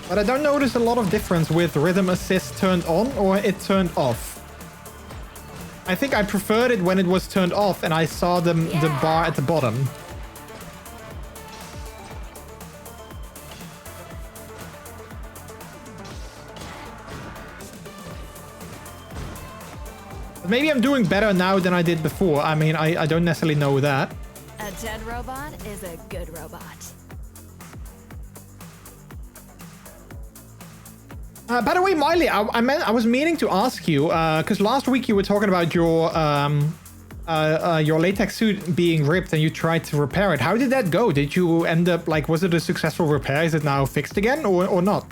But I don't notice a lot of difference with rhythm assist turned on or it turned off. I think I preferred it when it was turned off and I saw the bar at the bottom. Maybe I'm doing better now than I did before. I mean, I don't necessarily know that. A dead robot is a good robot. By the way, Miley, I was meaning to ask you, because last week you were talking about your latex suit being ripped and you tried to repair it. How did that go? Did you end up, like, was it a successful repair? Is it now fixed again or not?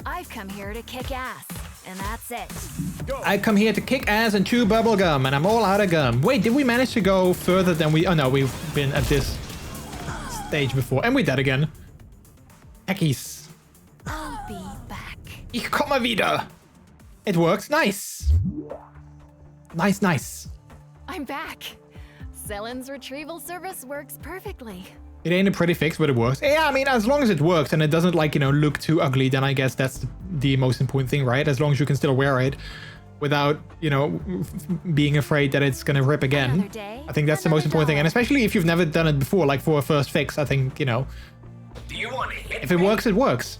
I've come here to kick ass, and that's it. Go. I come here to kick ass and chew bubble gum, and I'm all out of gum. Wait, did we manage to go further than we... Oh no, we've been at this stage before. And we dead again. Heckies. I'll be back. Ich komme wieder. It works. Nice. Nice, nice. I'm back. Selen's retrieval service works perfectly. It ain't a pretty fix, but it works. Yeah, I mean, as long as it works and it doesn't, like, you know, look too ugly, then I guess that's the most important thing, right? As long as you can still wear it without, you know, being afraid that it's gonna rip again. Day, I think that's the most important thing. And especially if you've never done it before, like for a first fix, I think, you know, Do you want to hit if it works, it works.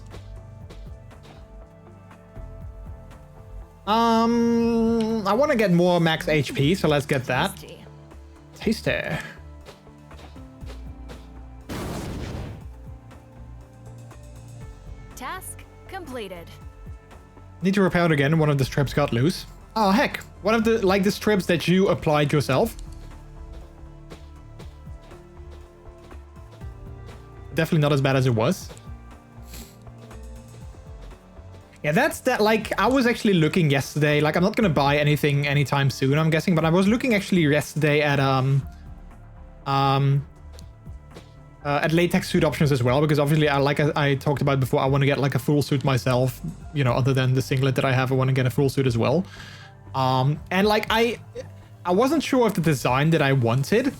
I want to get more max HP, so let's get that. Tasty. Task completed. Need to repair it again. One of the strips got loose. Oh, heck. One of the, like, the strips that you applied yourself. Definitely not as bad as it was. Yeah, that's that. Like, I was actually looking yesterday. Like, I'm not gonna buy anything anytime soon, I'm guessing, but I was looking actually yesterday at latex suit options as well, because obviously, I talked about before, I want to get like a full suit myself. You know, other than the singlet that I have, I want to get a full suit as well. And like I wasn't sure of the design that I wanted,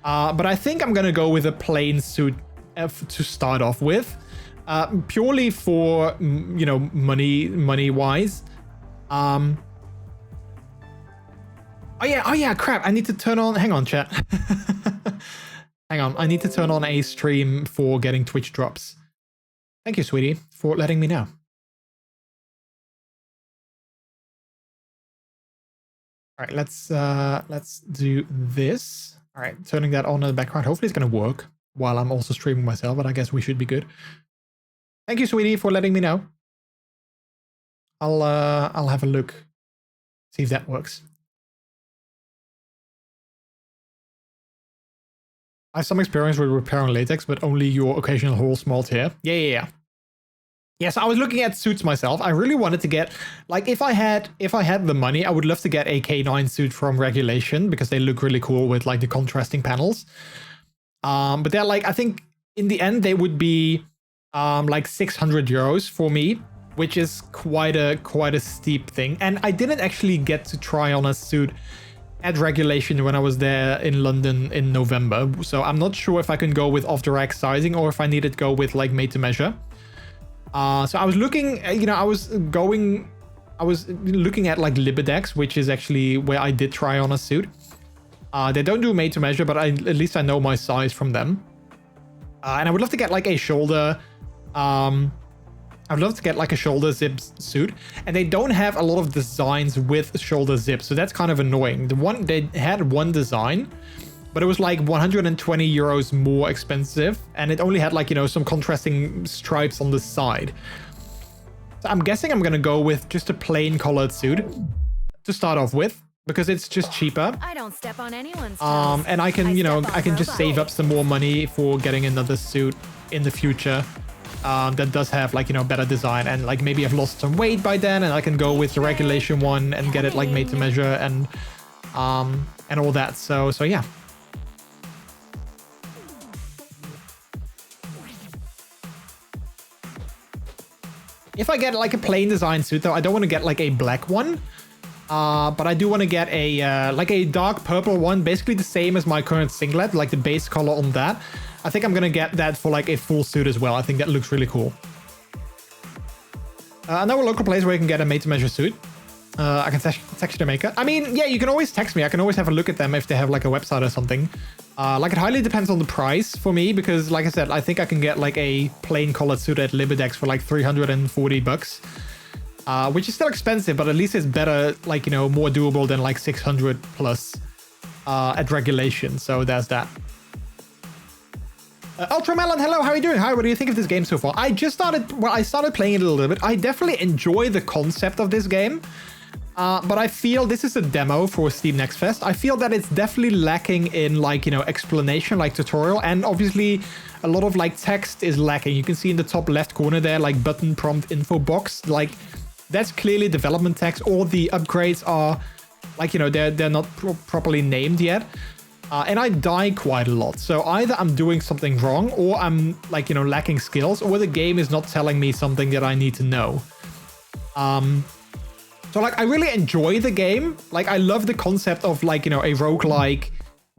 but I think I'm gonna go with a plain suit to start off with. Purely for, you know, money wise. Oh yeah, crap. I need to turn on, hang on, chat. Hang on, I need to turn on a stream for getting Twitch drops. Thank you, sweetie, for letting me know. All right, let's do this. All right, turning that on in the background. Hopefully it's gonna work while I'm also streaming myself, but I guess we should be good. Thank you, sweetie, for letting me know. I'll have a look, see if that works. I have some experience with repairing latex, but only your occasional whole small tear. Yeah. Yes, I was looking at suits myself. I really wanted to get, like, if I had the money, I would love to get a K9 suit from Regulation because they look really cool with like the contrasting panels. But they're like, I think in the end they would be like 600 euros for me, which is quite a steep thing. And I didn't actually get to try on a suit at Regulation when I was there in London in November, so I'm not sure if I can go with off the rack sizing or if I need to go with like made to measure. So I was looking, you know, I was looking at like Libidex, which is actually where I did try on a suit. They don't do made to measure, but at least I know my size from them. And I would love to get like a shoulder. I'd love to get like a shoulder zip suit, and they don't have a lot of designs with shoulder zips, so that's kind of annoying. They had one design, but it was like 120 euros more expensive, and it only had like, you know, some contrasting stripes on the side. So I'm guessing I'm gonna go with just a plain colored suit to start off with, because it's just cheaper. I don't step on anyone's toes. And I can, you know, I can just save up some more money for getting another suit in the future. That does have like, you know, better design, and like maybe I've lost some weight by then, and I can go with the regulation one and get it like made to measure and all that. So yeah. If I get like a plain design suit though, I don't want to get like a black one. But I do want to get a like a dark purple one, basically the same as my current singlet, like the base color on that. I think I'm gonna get that for like a full suit as well. I think that looks really cool. I know a local place where you can get a made-to-measure suit. I can text the maker. I mean, yeah, you can always text me. I can always have a look at them if they have like a website or something. Like it highly depends on the price for me, because like I said, I think I can get like a plain colored suit at Libidex for like 340 bucks. Which is still expensive, but at least it's better, like, you know, more doable than like 600 plus at regulation. So there's that. Ultramelon, hello, how are you doing? Hi, what do you think of this game so far? I started playing it a little bit. I definitely enjoy the concept of this game. But I feel this is a demo for Steam Next Fest. I feel that it's definitely lacking in like, you know, explanation, like tutorial, and obviously a lot of like text is lacking. You can see in the top left corner there, like button prompt info box, like that's clearly development text. All the upgrades are like, you know, they're not properly named yet. And I die quite a lot. So either I'm doing something wrong, or I'm like, you know, lacking skills, or the game is not telling me something that I need to know. So like I really enjoy the game. Like I love the concept of like, you know, a roguelike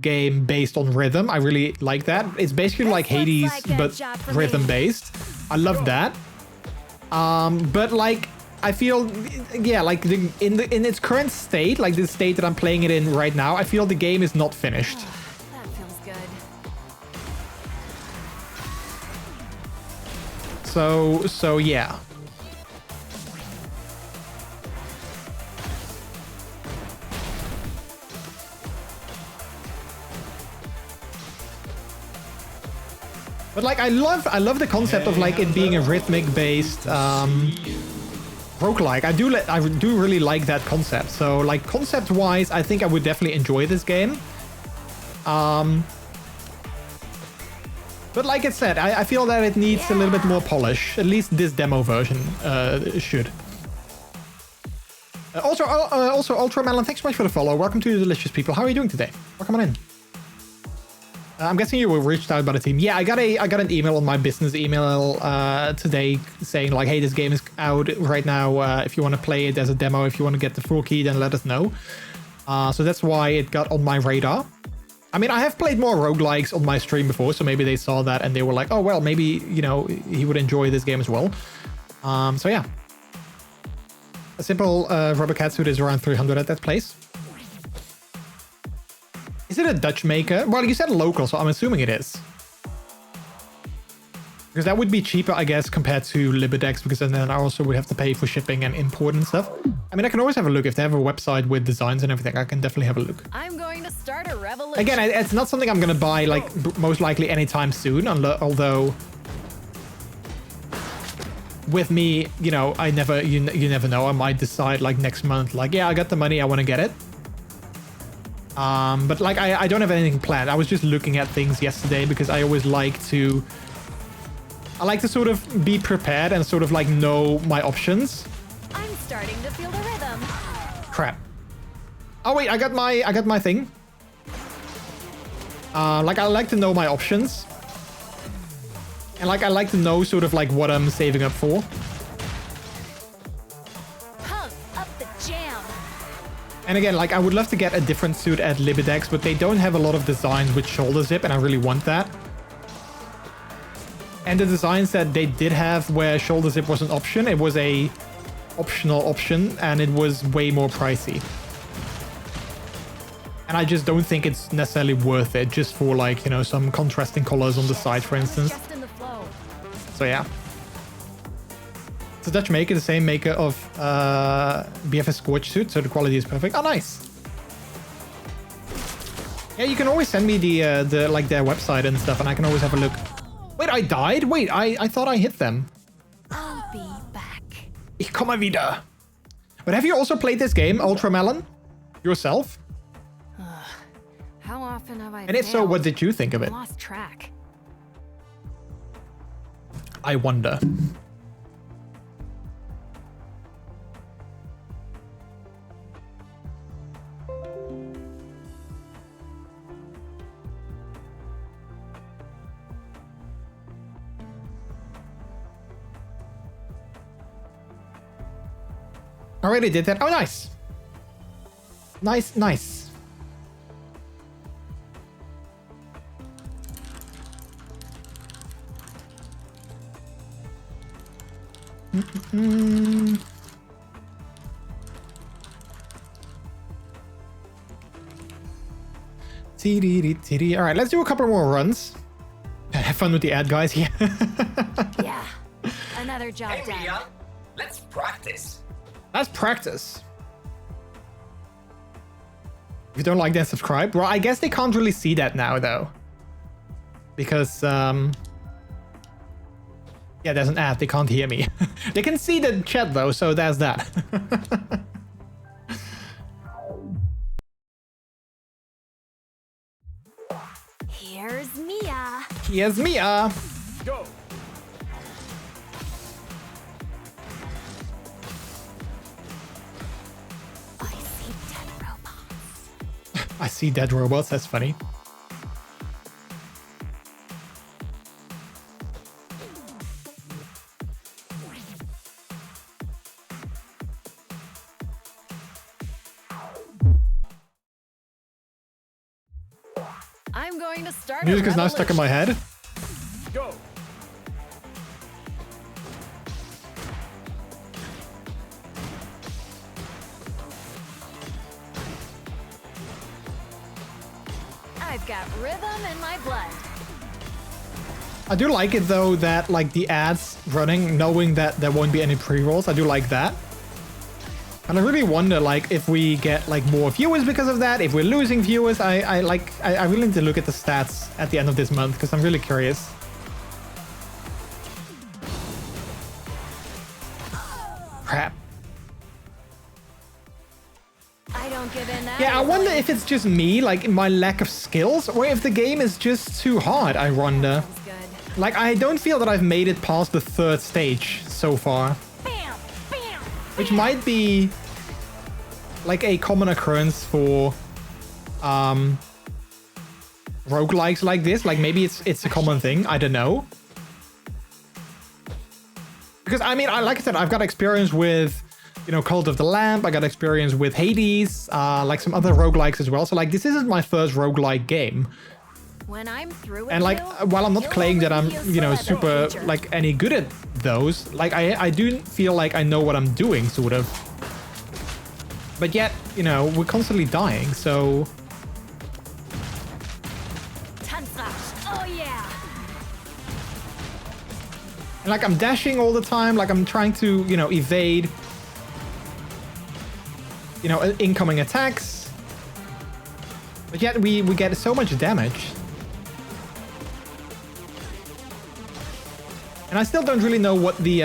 game based on rhythm. I really like that. It's basically like Hades, but rhythm based. I love that. But like I feel, yeah, like in its current state, like the state that I'm playing it in right now, I feel the game is not finished. That feels good. So yeah. But like I love the concept of like it being a rhythmic based roguelike. I do really like that concept. So like concept wise, I think I would definitely enjoy this game. But like I said, I feel that it needs a little bit more polish. At least this demo version should. Also Ultramelon, thanks so much for the follow. Welcome to the Delicious people. How are you doing today? Welcome on in. I'm guessing you were reached out by the team. Yeah, I got an email on my business email today saying like, hey, this game is out right now. If you want to play it as a demo, if you want to get the full key, then let us know. So that's why it got on my radar. I mean, I have played more roguelikes on my stream before, so maybe they saw that and they were like, oh, well, maybe, you know, he would enjoy this game as well. So yeah. A simple rubber cat suit is around 300 at that place. Is it a Dutch maker? Well, you said local, so I'm assuming it is. Because that would be cheaper, I guess, compared to Libidex, because then I also would have to pay for shipping and import and stuff. I mean, I can always have a look. If they have a website with designs and everything, I can definitely have a look. I'm going to start a revolution. Again, it's not something I'm going to buy, like, most likely anytime soon, although with me, you know, you never know. I might decide, like, next month, like, yeah, I got the money, I want to get it. But like I don't have anything planned. I was just looking at things yesterday because I always like to sort of be prepared and sort of like know my options. I'm starting to feel the rhythm. Crap. Oh wait, I got my thing. Like I like to know my options. And like I like to know sort of like what I'm saving up for. And again, like I would love to get a different suit at Libidex, but they don't have a lot of designs with shoulder zip, and I really want that. And the designs that they did have where shoulder zip was an option, it was a optional option, and it was way more pricey. And I just don't think it's necessarily worth it just for like, you know, some contrasting colors on the side, for instance. Just in the flow. So yeah. It's a Dutch maker, the same maker of BFS Scorch suit, so the quality is perfect. Oh, nice. Yeah, you can always send me the like their website and stuff, and I can always have a look. Wait, I died? Wait, I thought I hit them. I'll be back. Ich komme wieder. But have you also played this game, Ultramelon? Yourself? How often have I And if so, what did you think of it? lost track. I wonder. Already did that. Oh, nice. Nice, nice. All right, let's do a couple more runs. Have fun with the ad, guys. Yeah. Yeah. Another job Hey, done. Mia, let's practice. Let's practice. If you don't like, then subscribe. Well, I guess they can't really see that now, though. Because, yeah, there's an ad. They can't hear me. They can see the chat, though, so there's that. Here's Mia. Here's Mia. Go. I see dead robots. I see dead robots. That's funny. I'm going to start. Music a is now stuck in my head. Go. I've got rhythm in my blood. I do like it, though, that, like, the ads running, knowing that there won't be any pre-rolls. I do like that. And I really wonder, like, if we get, like, more viewers because of that, if we're losing viewers. I really need to look at the stats at the end of this month, because I'm really curious. Crap. I don't give in that. Yeah, I wonder easily. if it's just me, like, my lack of skills, or if the game is just too hard, I wonder. Sounds good. Like, I don't feel that I've made it past the 3rd stage so far. Bam, bam. Which might be like a common occurrence for roguelikes like this. Like maybe it's a common thing. I don't know. Because I mean, like I said, I've got experience with, you know, Cult of the Lamb. I got experience with Hades, like some other roguelikes as well. So like this isn't my first roguelike game. When I'm through with And like, you, while I'm not you'll claiming that I'm, only be you know, useful super as a teacher. like any good at those, like I do feel like I know what I'm doing, sort of. But yet, you know, we're constantly dying, so Tanzrash. Oh yeah. and like I'm dashing all the time, like I'm trying to, you know, evade, you know, incoming attacks. But yet we get so much damage. And I still don't really know what the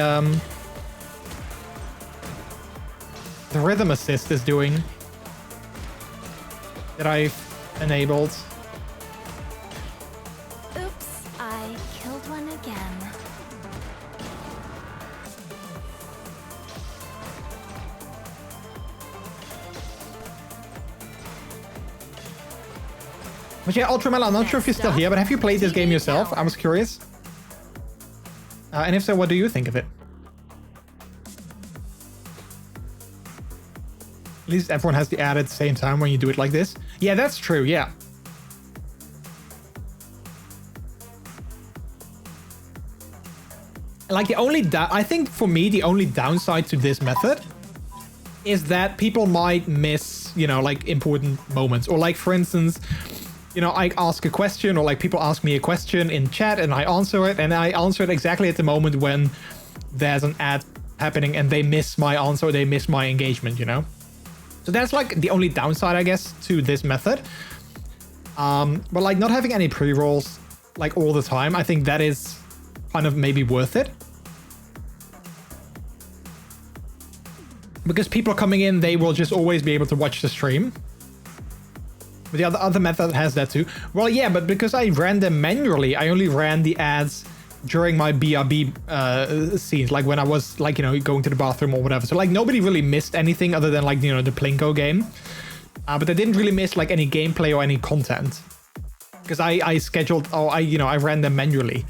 rhythm assist is doing that I've enabled. Oops, I killed one again. But yeah, Ultramel, I'm not sure if you're still here, but have you played this game yourself? I was curious. And if so, what do you think of it? At least everyone has the ad at the same time when you do it like this. Yeah, that's true, yeah. Like the only I think for me, the only downside to this method is that people might miss, you know, like important moments. Or like, for instance, you know, I ask a question, or like people ask me a question in chat and I answer it, and I answer it exactly at the moment when there's an ad happening and they miss my answer, or they miss my engagement, you know? So that's like the only downside, I guess, to this method. But like not having any pre-rolls like all the time, I think that is kind of maybe worth it. Because people coming in, they will just always be able to watch the stream. But the other method has that too. Well, yeah, but because I ran them manually, I only ran the ads during my BRB scenes, like when I was like, you know, going to the bathroom or whatever. So like nobody really missed anything other than like, you know, the Plinko game. But they didn't really miss like any gameplay or any content. Because I scheduled, or I ran them manually.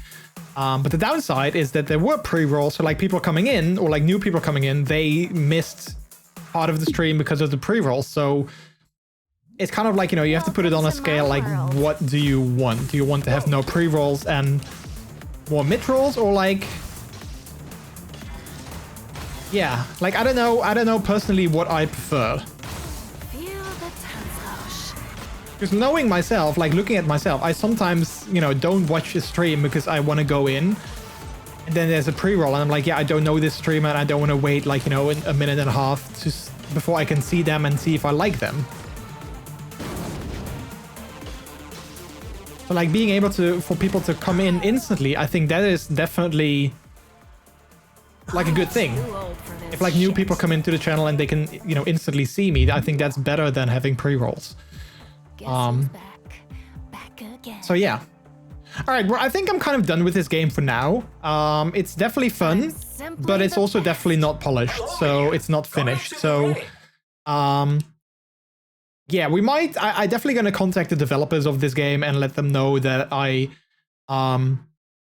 But the downside is that there were pre-rolls, so like people coming in, or like new people coming in, they missed part of the stream because of the pre-rolls. So it's kind of like, you know, you have to put it on a scale, like what do you want? Do you want to have no pre-rolls and more mid-rolls, or like, yeah, like I don't know personally what I prefer. Because knowing myself, like looking at myself, I sometimes, you know, don't watch a stream because I want to go in. And then there's a pre-roll and I'm like, yeah, I don't know this streamer and I don't want to wait like, you know, a minute and a half before I can see them and see if I like them. So like being able for people to come in instantly, I think that is definitely like a good thing. If like new people come into the channel and they can, you know, instantly see me, I think that's better than having pre-rolls. So yeah. All right, well, I think I'm kind of done with this game for now. It's definitely fun, but it's also definitely not polished, so it's not finished. So, yeah, we might. I definitely gonna contact the developers of this game and let them know that I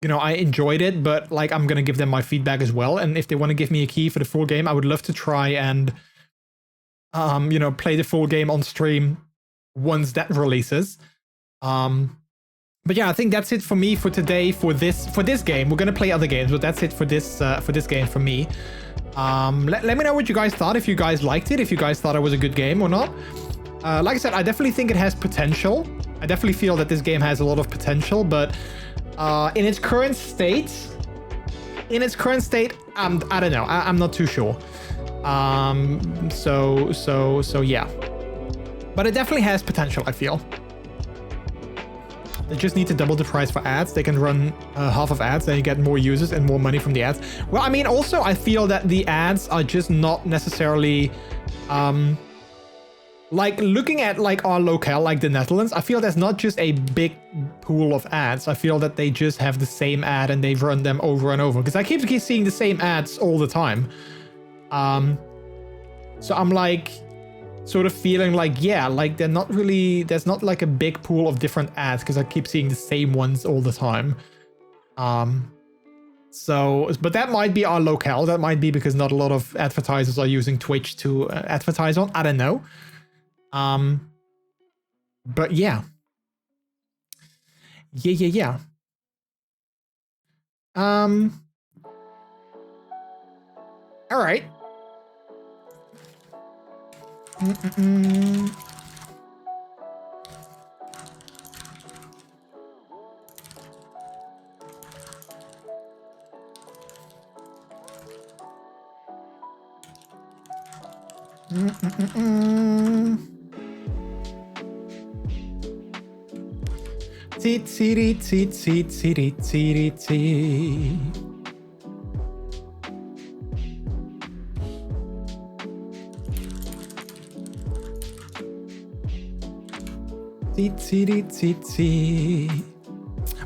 enjoyed it, but like I'm gonna give them my feedback as well. And if they want to give me a key for the full game, I would love to try and play the full game on stream once that releases. But yeah, I think that's it for me for today for this game. We're gonna play other games, but that's it for this game for me. Let me know what you guys thought, if you guys liked it, if you guys thought it was a good game or not. Like I said, I definitely think it has potential. I definitely feel that this game has a lot of potential, but in its current state, I don't know. I'm not too sure. So yeah. But it definitely has potential, I feel. They just need to double the price for ads. They can run half of ads, then you get more users and more money from the ads. Well, I mean, also, I feel that the ads are just not necessarily... like, looking at, like, our locale, like the Netherlands, I feel there's not just a big pool of ads. I feel that they just have the same ad and they run them over and over. Because I keep seeing the same ads all the time. So I'm, like... sort of feeling like, yeah, like they're not really, there's not like a big pool of different ads because I keep seeing the same ones all the time. So, but that might be our locale. That might be because not a lot of advertisers are using Twitch to advertise on. I don't know. But yeah. Yeah. All right.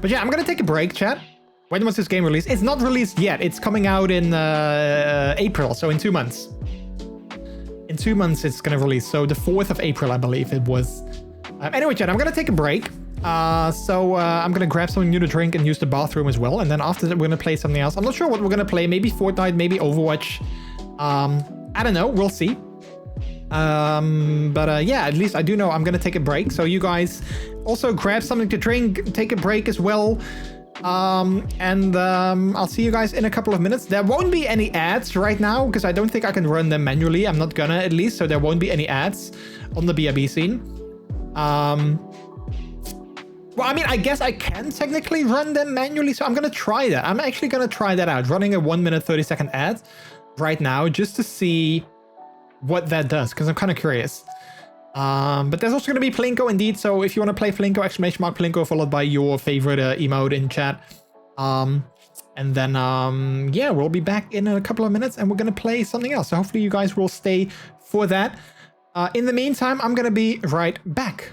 But yeah, I'm gonna take a break, chat. When was this game released? It's not released yet. It's coming out in April, so in 2 months. In 2 months, it's gonna release. So the 4th of April, I believe it was. Anyway, chat, I'm gonna take a break. I'm gonna grab something new to drink and use the bathroom as well. And then after that, we're gonna play something else. I'm not sure what we're gonna play. Maybe Fortnite, maybe Overwatch. I don't know. We'll see. Yeah, at least I do know I'm gonna take a break. So you guys also grab something to drink, take a break as well. I'll see you guys in a couple of minutes. There won't be any ads right now because I don't think I can run them manually. I'm not gonna, at least, so there won't be any ads on the BRB scene. Well, I mean, I guess I can technically run them manually, so I'm gonna try that. I'm actually gonna try that out, running a 1 minute 30-second ad right now just to see what that does, because I'm kind of curious. But there's also going to be Plinko indeed, so if you want to play Plinko, exclamation mark Plinko followed by your favorite emote in chat. And then, yeah, we'll be back in a couple of minutes and we're going to play something else. So hopefully you guys will stay for that. In the meantime, I'm going to be right back.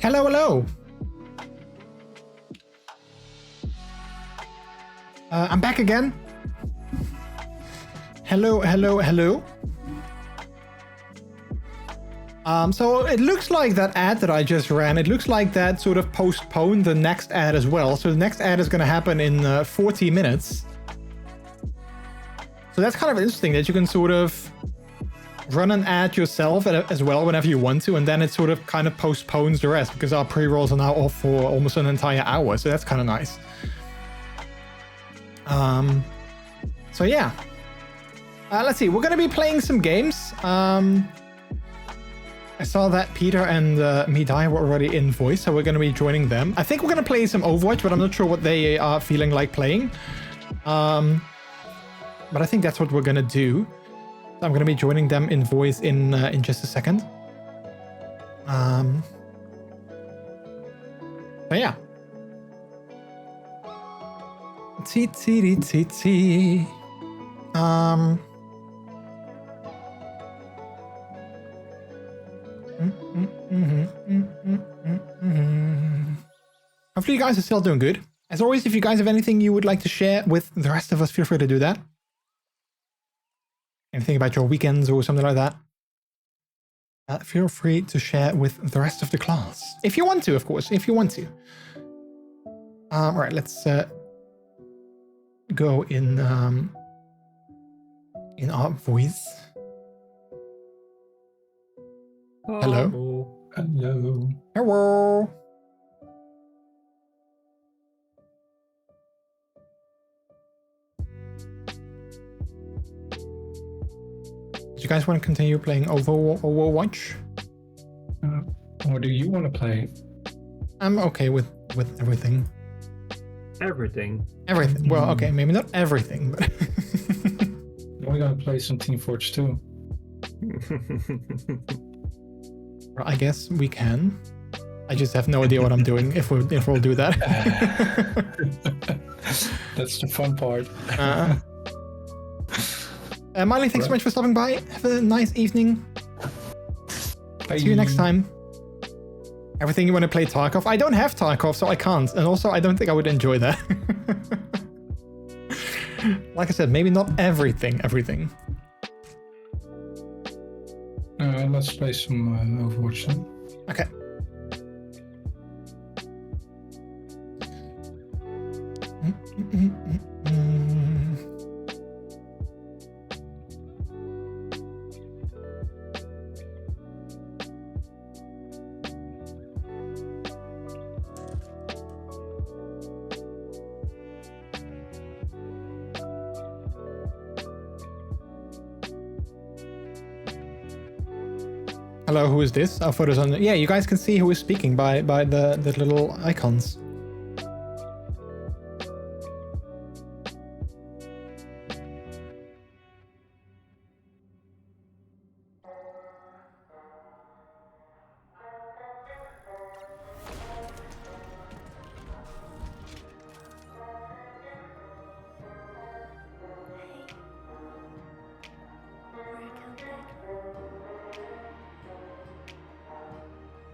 Hello, hello. I'm back again. Hello, hello, hello. So it looks like that ad that I just ran, it looks like that sort of postponed the next ad as well. So the next ad is going to happen in 40 minutes. So that's kind of interesting that you can sort of run an ad yourself as well whenever you want to, and then it sort of kind of postpones the rest because our pre-rolls are now off for almost an entire hour. So that's kind of nice. So yeah. Let's see, we're going to be playing some games. I saw that Peter and Midai were already in voice, so we're going to be joining them. I think we're going to play some Overwatch, but I'm not sure what they are feeling like playing. But I think that's what we're going to do. So I'm going to be joining them in voice in just a second. So yeah. T. Hopefully you guys are still doing good. As always, if you guys have anything you would like to share with the rest of us, feel free to do that. Anything about your weekends or something like that. Feel free to share with the rest of the class. If you want to, of course, if you want to. All right, let's go in our voice. Hello. Hello. Hello. Do you guys want to continue playing Overwatch? Or do you want to play? I'm okay with everything. Everything. Everything. Well, okay, maybe not everything, but We're gonna play some Team Fortress 2. Well, I guess we can. I just have no idea what I'm doing if we'll do that. That's the fun part. Miley, thanks so much for stopping by. Have a nice evening. Bye. See you next time. Everything you want to play Tarkov? I don't have Tarkov, so I can't. And also, I don't think I would enjoy that. Like I said, maybe not everything. Let's play some Overwatch then. Okay. Hello, who is this? Our photos on. Yeah, you guys can see who is speaking by the little icons.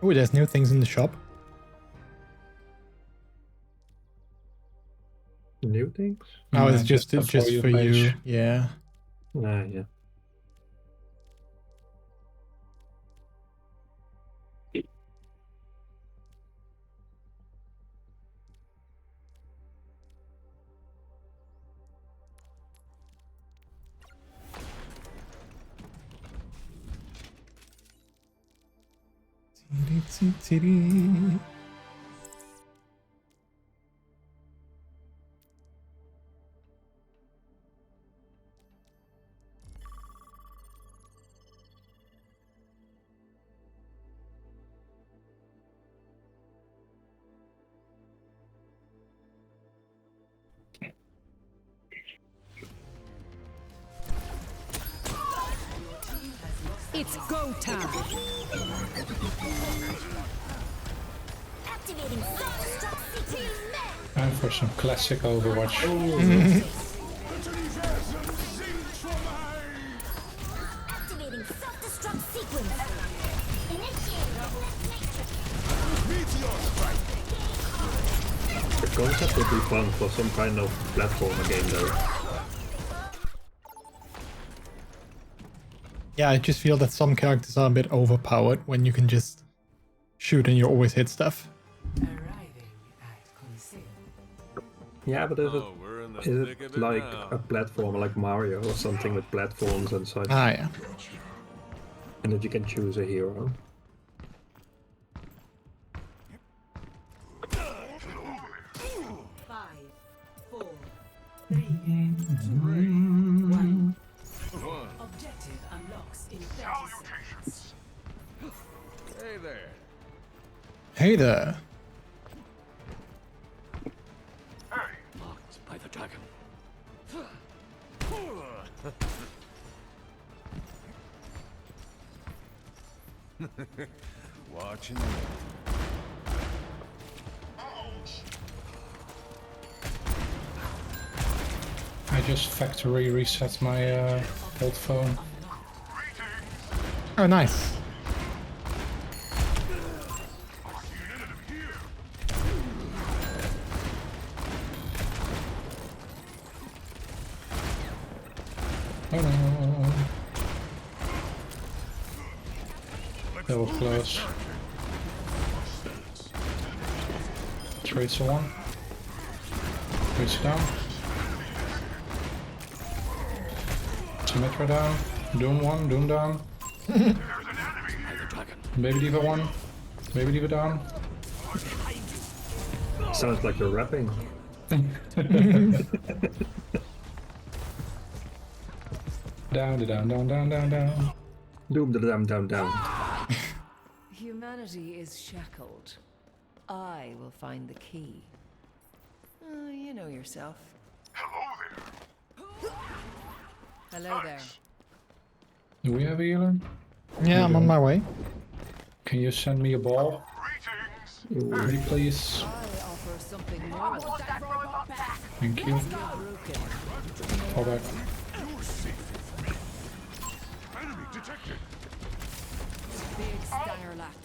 Oh, there's new things in the shop. New things? Oh, it's just the For You for you. page. Yeah. Yeah. It's go time. Activating self-destruct team. Time for some classic Overwatch. Activating self-destruct sequence. Initiate. The concept would be fun for some kind of platformer game though. Yeah, I just feel that some characters are a bit overpowered when you can just shoot and you always hit stuff. Yeah, but is it like a platformer like Mario or something with platforms and such? Ah, yeah. And that you can choose a hero. Objective unlocks in 30 seconds. Hey there. Hey there. Marked by the dragon. Watching. I just factory reset my old phone. Oh, nice. Oh no. That was close. Tracer one. Tracer down. Symmetra down. Doom one, Doom down. Baby Diva one. Baby Diva down. Sounds like you're rapping. Down, down, down, down, down, down. Doom da dam down down. Humanity is shackled. I will find the key. You know yourself. Hello there. Do we have a healer? Yeah, I'm on my way. Can you send me a ball? Pretty please. I offer something more. Thank you. Fall back. Enemy detected. Big Stangerlat.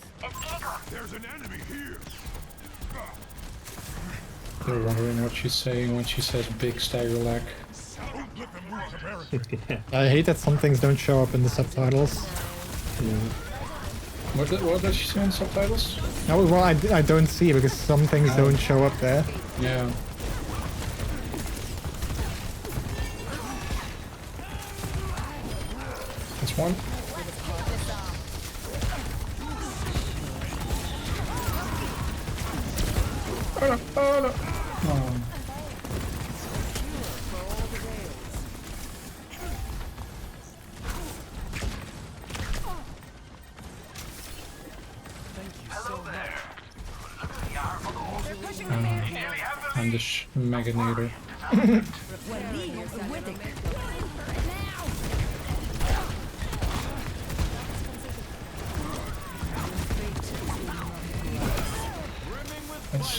There's an enemy here. You're wondering what she's saying when she says big stagger lag. Don't let them lose America. I hate that some things don't show up in the subtitles. What does she say in subtitles? Oh, well, I don't see because some things don't show up there. Yeah. That's one. Oh no, oh no. Oh. I'm the Meganator. Let's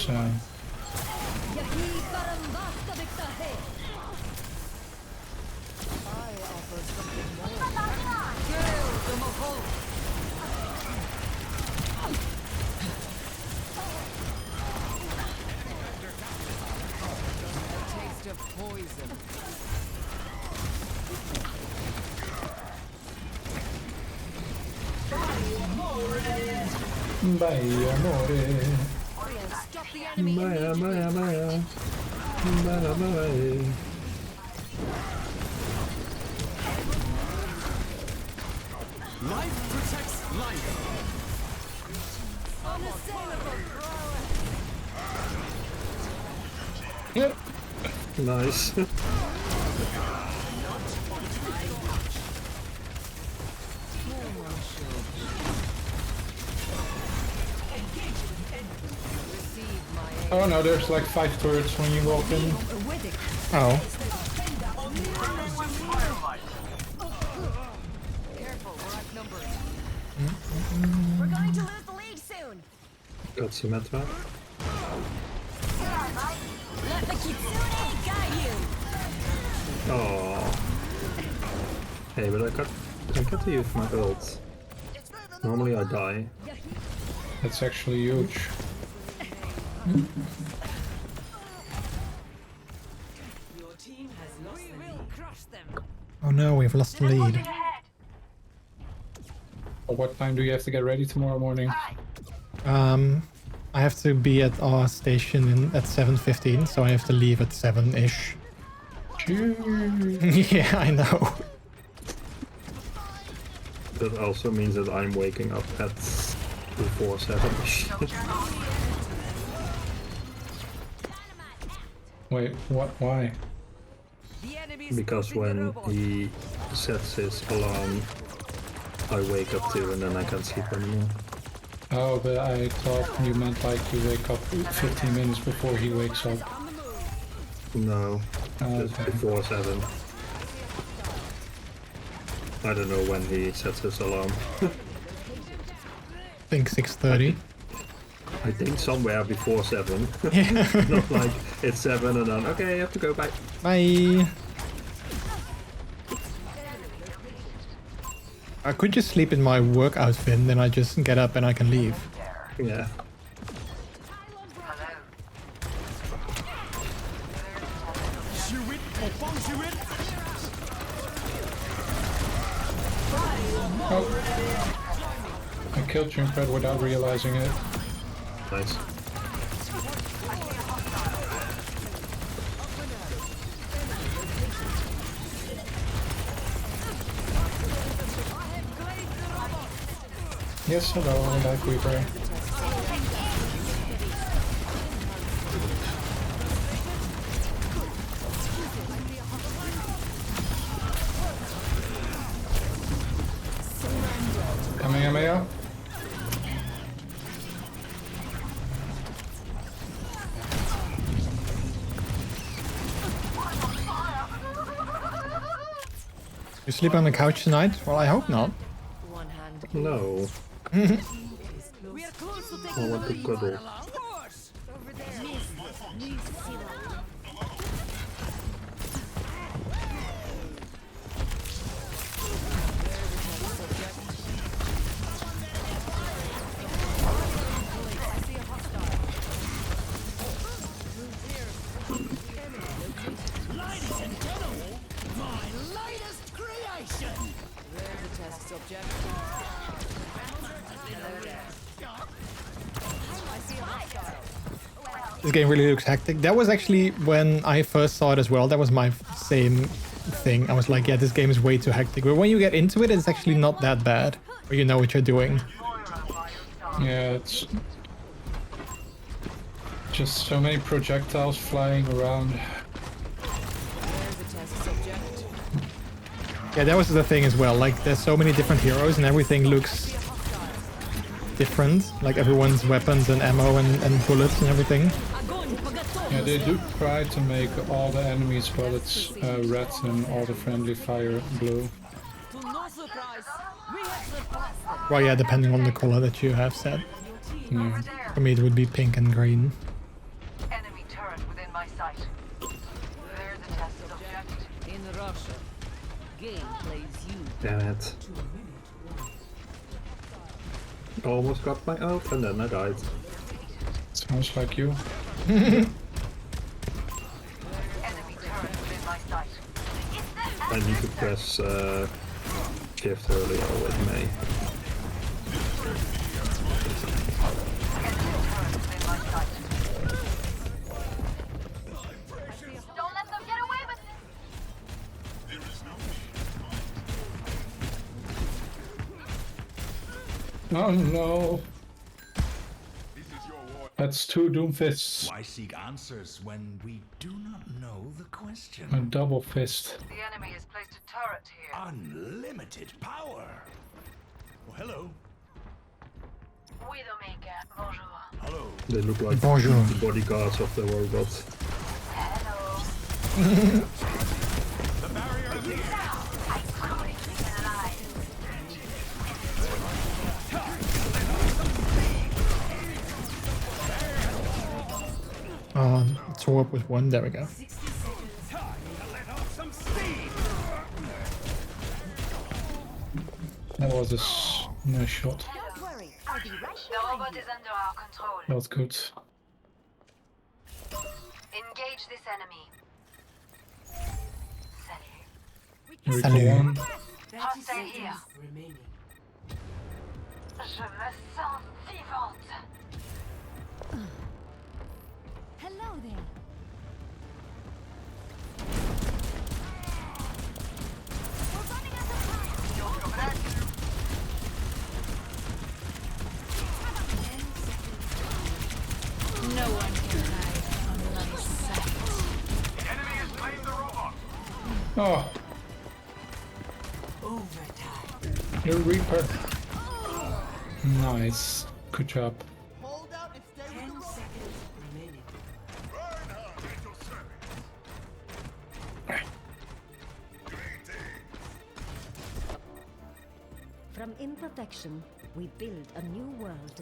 Taste of poison. bye amore. Stop the enemy. Maya, Maya, Maya. Maya, Maya. Life protects life. Yeah. Nice. Oh no, there's like 5 turrets when you walk in. Oh. Careful, we're outnumbered. We're going to lose the lead soon. Got Symmetra. Let the Kitsune guide you. Oh. Hey, but I got to use my ult. Normally I die. That's actually huge. Oh no, we've lost the lead. What time do you have to get ready tomorrow morning? I have to be at our station at 7:15, so I have to leave at 7-ish. Yeah, I know. That also means that I'm waking up at before 7-ish. Wait, what? Why? Because when he sets his alarm, I wake up too and then I can't sleep anymore. Oh, but I thought you meant like you wake up 15 minutes before he wakes up. No, just Okay. before 7. I don't know when he sets his alarm. I think 6:30. I think somewhere before 7. Not like it's 7 and then, okay, I have to go back. Bye. I could just sleep in my work outfit and then I just get up and I can leave. Yeah. Oh. I killed Junkrat without realizing it. Nice. Yes, hello, Light Weaver. Coming, Amaya. You sleep on the couch tonight? Well, I hope not. No. I want to cuddle. This game really looks hectic. That was actually when I first saw it as well. That was my same thing. I was like, yeah, this game is way too hectic. But when you get into it, it's actually not that bad. Or you know what you're doing. Yeah, it's just so many projectiles flying around. Yeah, that was the thing as well. Like, there's so many different heroes and everything looks different. Like, everyone's weapons and ammo and bullets and everything. Yeah, they do try to make all the enemies' bullets red and all the friendly fire blue. Well, yeah, depending on the color that you have set. Yeah. For me, it would be pink and green. Enemy turret within my sight. There's a test subject. In Russia, game plays you. Damn it. Almost got my ult and then I died. Sounds like you. Enemy turret within my sight. I need to press shift earlier with me. Don't let them get away with it. Oh no. That's two Doomfists. Why seek answers when we do not know the question? A double fist. The enemy has placed a turret here. Unlimited power. Well, hello. Widowmaker, bonjour. Hello. They look like Bonjour. the bodyguards of the robot. Hello. The barrier is here. I'm coming to get alive. Tore up with one. There we go. That was a nice shot. Don't worry, I'll be right The robot is under our control. Not good. Engage this enemy. Here we Salut. go on. Hostile here. Je me sens vivante. Hello there. No one can hide from my sight. Oh, the Reaper. Nice. Good job. From imperfection, we build a new world.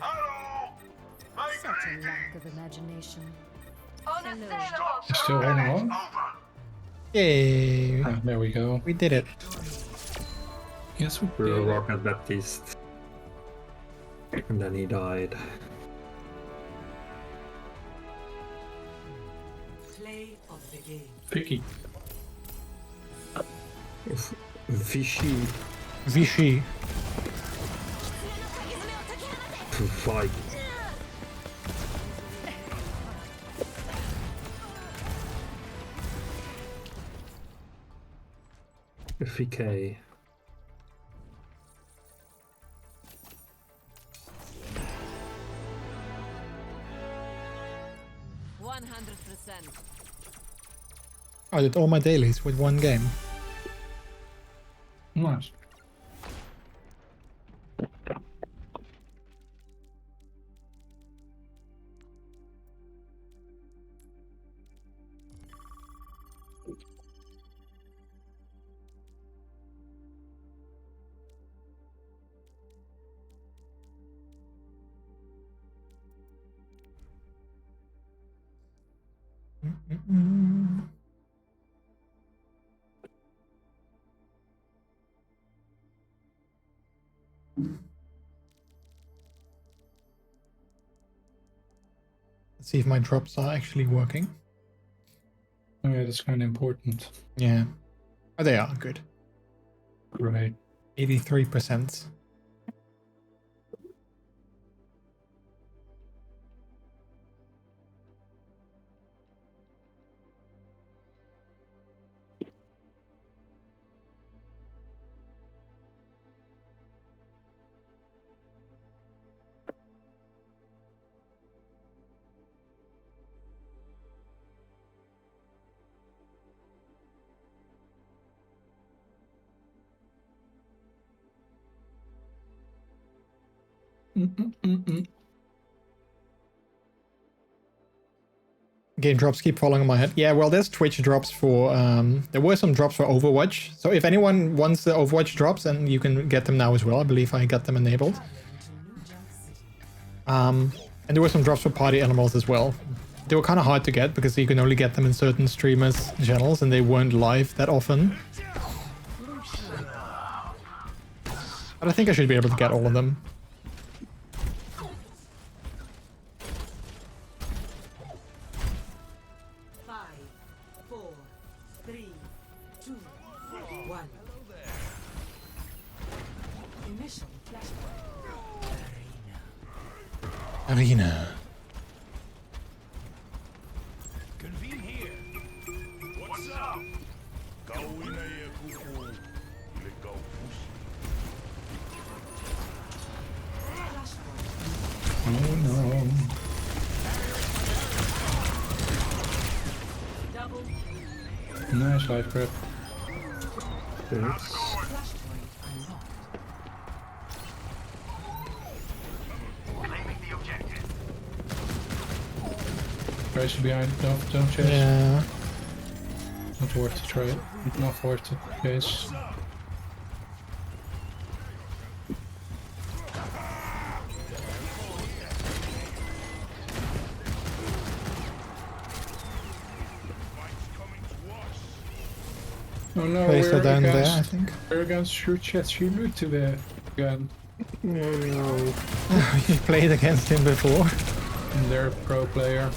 Such a lack of imagination. Unassailable. Still holding on? Yay! Ah, there we go. We did it. Yes, we We were did. walking at Baptiste. And then he died. Play of the game. Vicky. Vichy. Vichy. Fight. VK. 100%. I did all my dailies with one game. Nice. Let's see if my drops are actually working. Oh yeah, that's kind of important. Yeah. Oh, they are good. Great. 83%. Game drops keep falling on my head. Yeah, well, there's Twitch drops for... there were some drops for Overwatch. So if anyone wants the Overwatch drops, then you can get them now as well. I believe I got them enabled. And there were some drops for Party Animals as well. They were kind of hard to get because you can only get them in certain streamers' channels and they weren't live that often. But I think I should be able to get all of them. Arena. Convene here. What's up? Go in here, cuckoo. Let go. Oh no. Nice life grab. Thanks. Tracer behind, don't chase. Yeah. Not worth to try it. Not worth to chase. Oh no, Tracer down there, I think. We're against shoot chest, you loot to the gun. no. You played against him before. They're a pro player.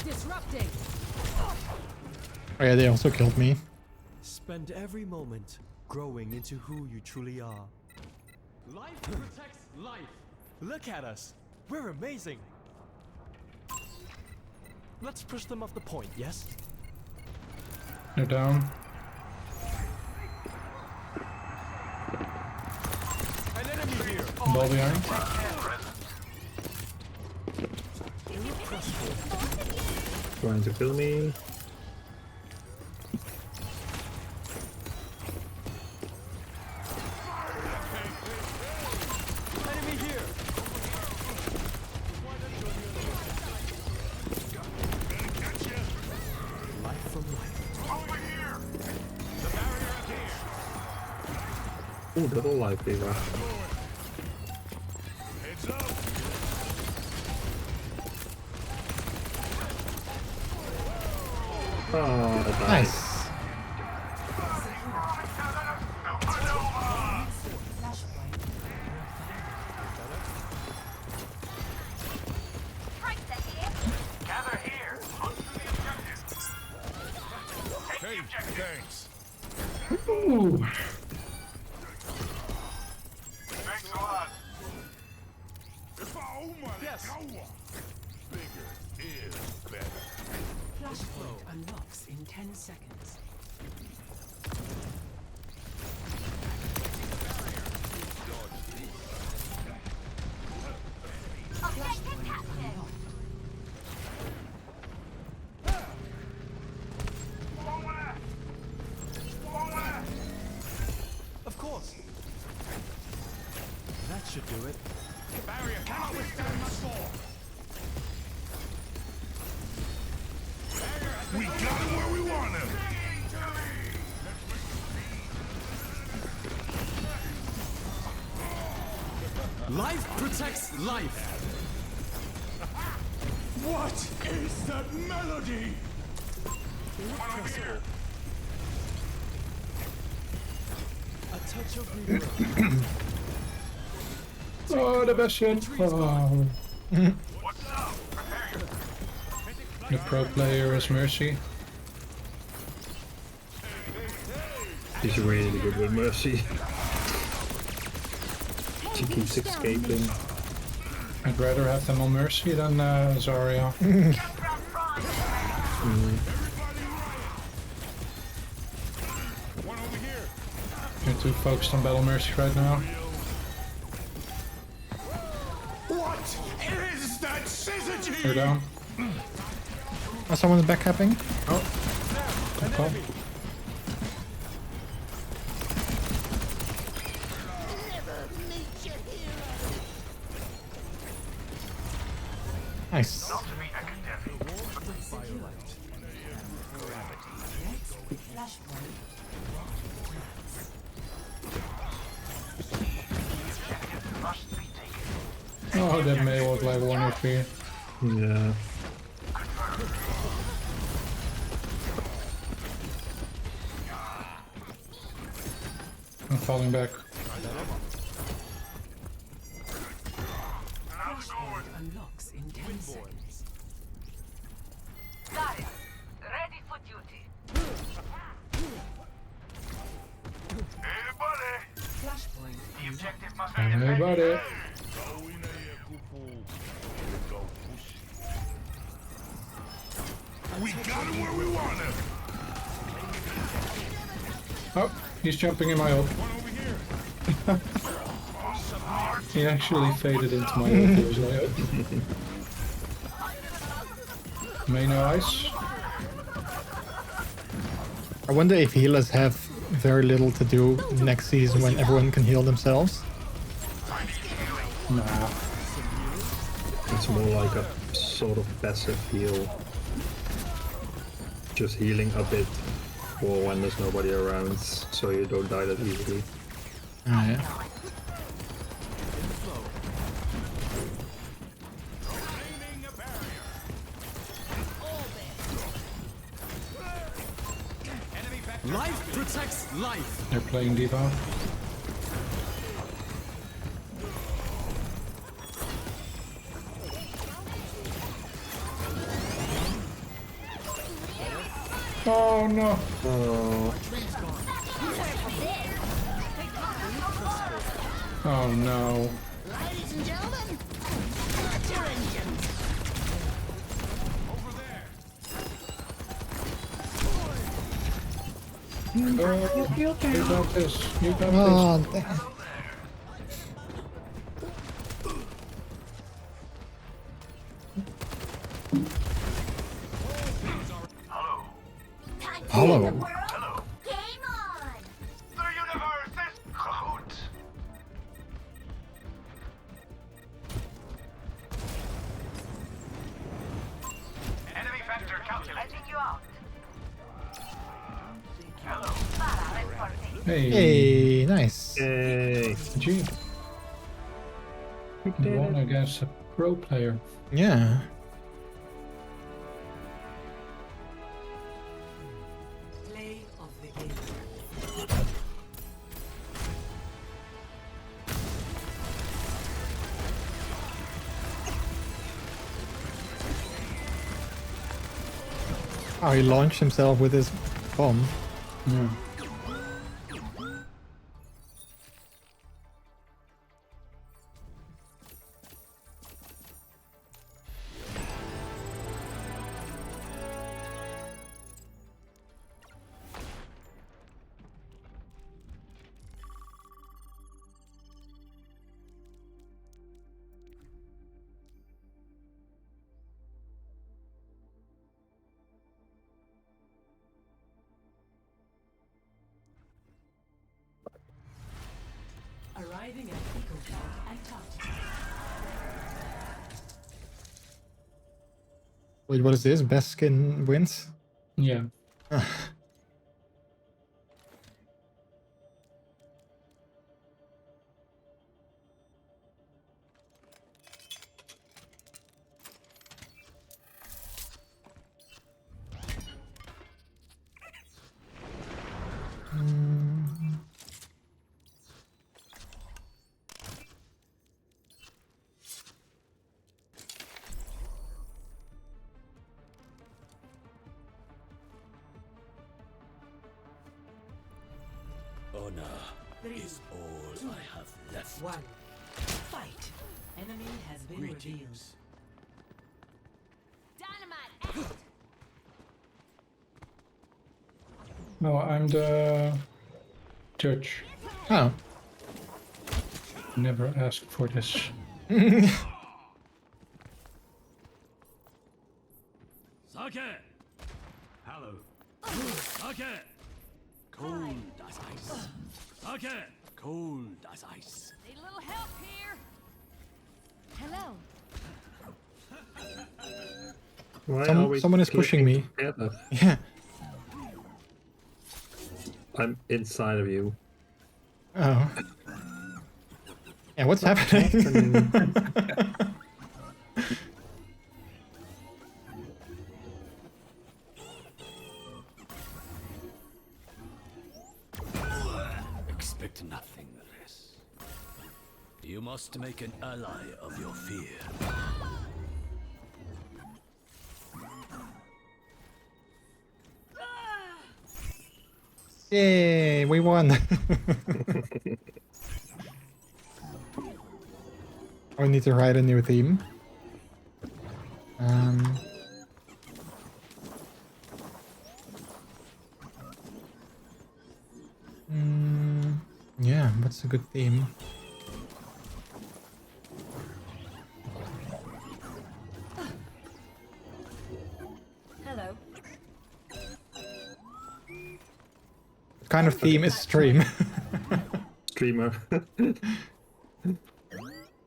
Disrupting. Oh yeah, they also killed me. Spend every moment growing into who you truly are. Life protects life. Look at us. We're amazing. Let's push them off the point, yes? They're down. An enemy here. Ball behind. Trying to kill me. Enemy here. Life from life. Over here. The barrier is here. Ooh, double life fever. Heads up. Oh, I died. Nice. Gather here. Take the objective. Thanks. Ooh. Thanks a lot. Yes. Bigger is better. Flashpoint unlocks in 10 seconds. Of course. That should do it. The barrier cannot withstand much more. We got him where we want him. Life protects life. What is that melody? Impossible. A touch of reverb. Oh, the best shit. Oh. What's up? The pro player is Mercy. He's really good with Mercy. She keeps escaping. I'd rather have them on Mercy than Zarya. You're too focused on Battle Mercy right now. What is that syzygy? You're down. Oh, someone's backcapping. Oh. Good call. Nice. Oh, that may look like 1 or 3. Yeah. I'm falling back. Unlocks in 10 seconds. Zarya, ready for duty. Flashpoint. The objective must Everybody. We got him where we want him. Oh, he's jumping in my ult. He actually faded into my ult. He was like, oh. May no ice. I wonder if healers have very little to do next season when everyone can heal themselves. Nah. It's more like a sort of passive heal. Just healing a bit for when there's nobody around, so you don't die that easily. Oh yeah. Life protects life. They're playing Diva. Oh no! Oh no! Ladies and gentlemen, start your engines. You got this. You got Oh, this. Hello. Game on. The universe is kahoot. Enemy vector calculated. Edging you out. Hello. Hey. Hey, nice. Yay. Gee. You won against a pro player. Yeah. Play of the game. Oh, he launched himself with his bomb. Yeah. Arriving at Ecoplant Antarctica. Wait, what is this? Best skin wins? Yeah. Honor is all I have left. One. Fight. Enemy has been revealed. Dynamite! No, I'm the judge. Oh. Never asked for this. Sake! Hello. Sake! Cold as ice. Sake! Cold as ice. Need a little help here. Hello. Why are we Someone is pushing me. together? Yeah. I'm inside of you. Oh. Yeah, what's happening? Expect nothing less. You must make an ally of your fear. Yay, we won. I need to write a new theme. Yeah, what's a good theme? Hello. What kind of theme is stream? Streamer.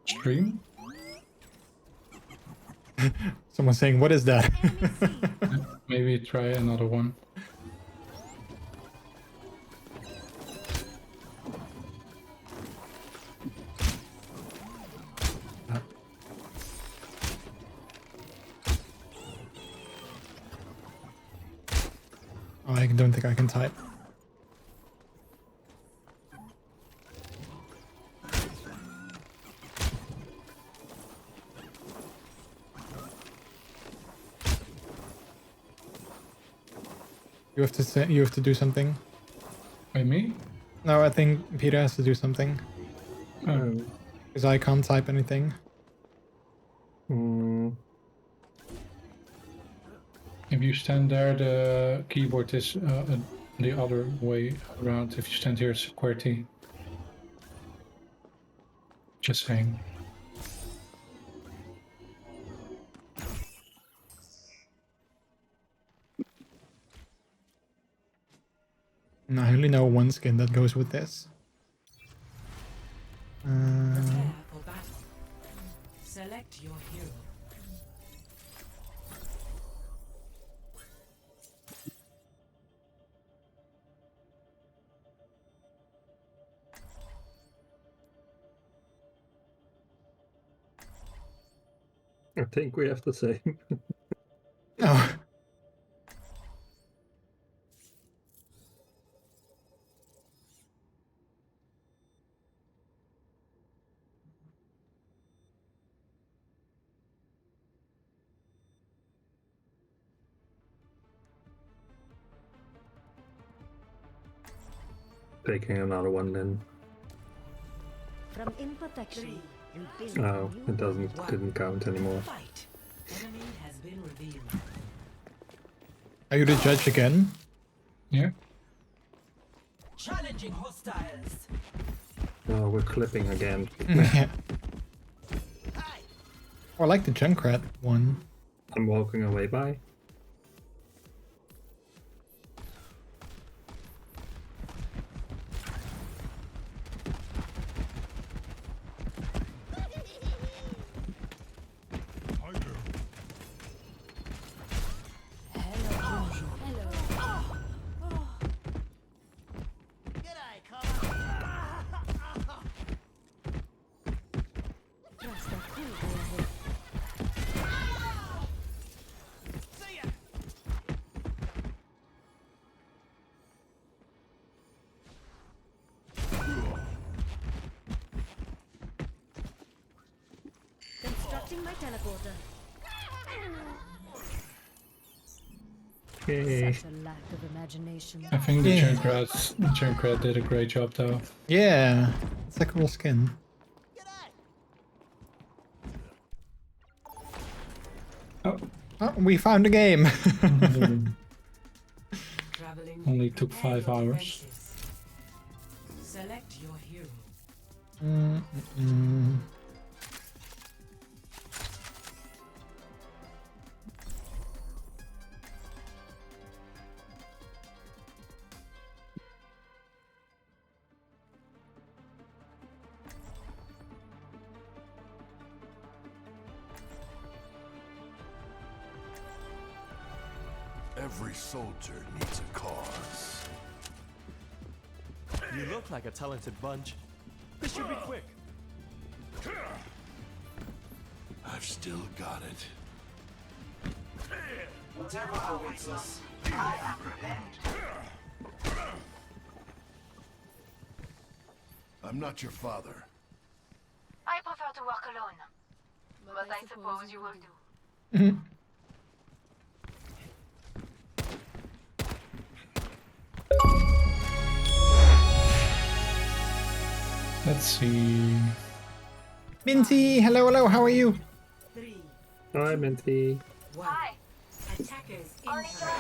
Stream? Someone's saying, what is that? Maybe try another one. Oh, I don't think I can type. You have to say, you have to do something. By me? No, I think Peter has to do something. Oh. Because I can't type anything. If you stand there, the keyboard is the other way around. If you stand here, it's QWERTY. Just saying. And I only know one skin that goes with this. Prepare for battle. Select your hero. I think we have the same. Oh. Taking another one then. From imperfection, we build Oh, a new it didn't count anymore. Fight. Enemy has been revealed. Are you the judge again? Yeah. Challenging hostiles. Oh, we're clipping again. Yeah. Oh, I like the Junkrat one. I'm walking away by. Constructing my teleporter. Yay. Such a lack of imagination. I think the Yeah. Junkrat did a great job though. Yeah, it's a cool skin. Oh. Oh, we found a game. Traveling. Only took 5 hours. Select your hero. Every soldier needs a cause. You look like a talented bunch. This should be quick. I've still got it. Whatever awaits us. I am prepared. I'm not your father. I prefer to walk alone. But I suppose you will do. Let's see. Minty, hello, hello, how are you? 3, Hi, Minty. 1. Hi. Attackers On incoming. each other.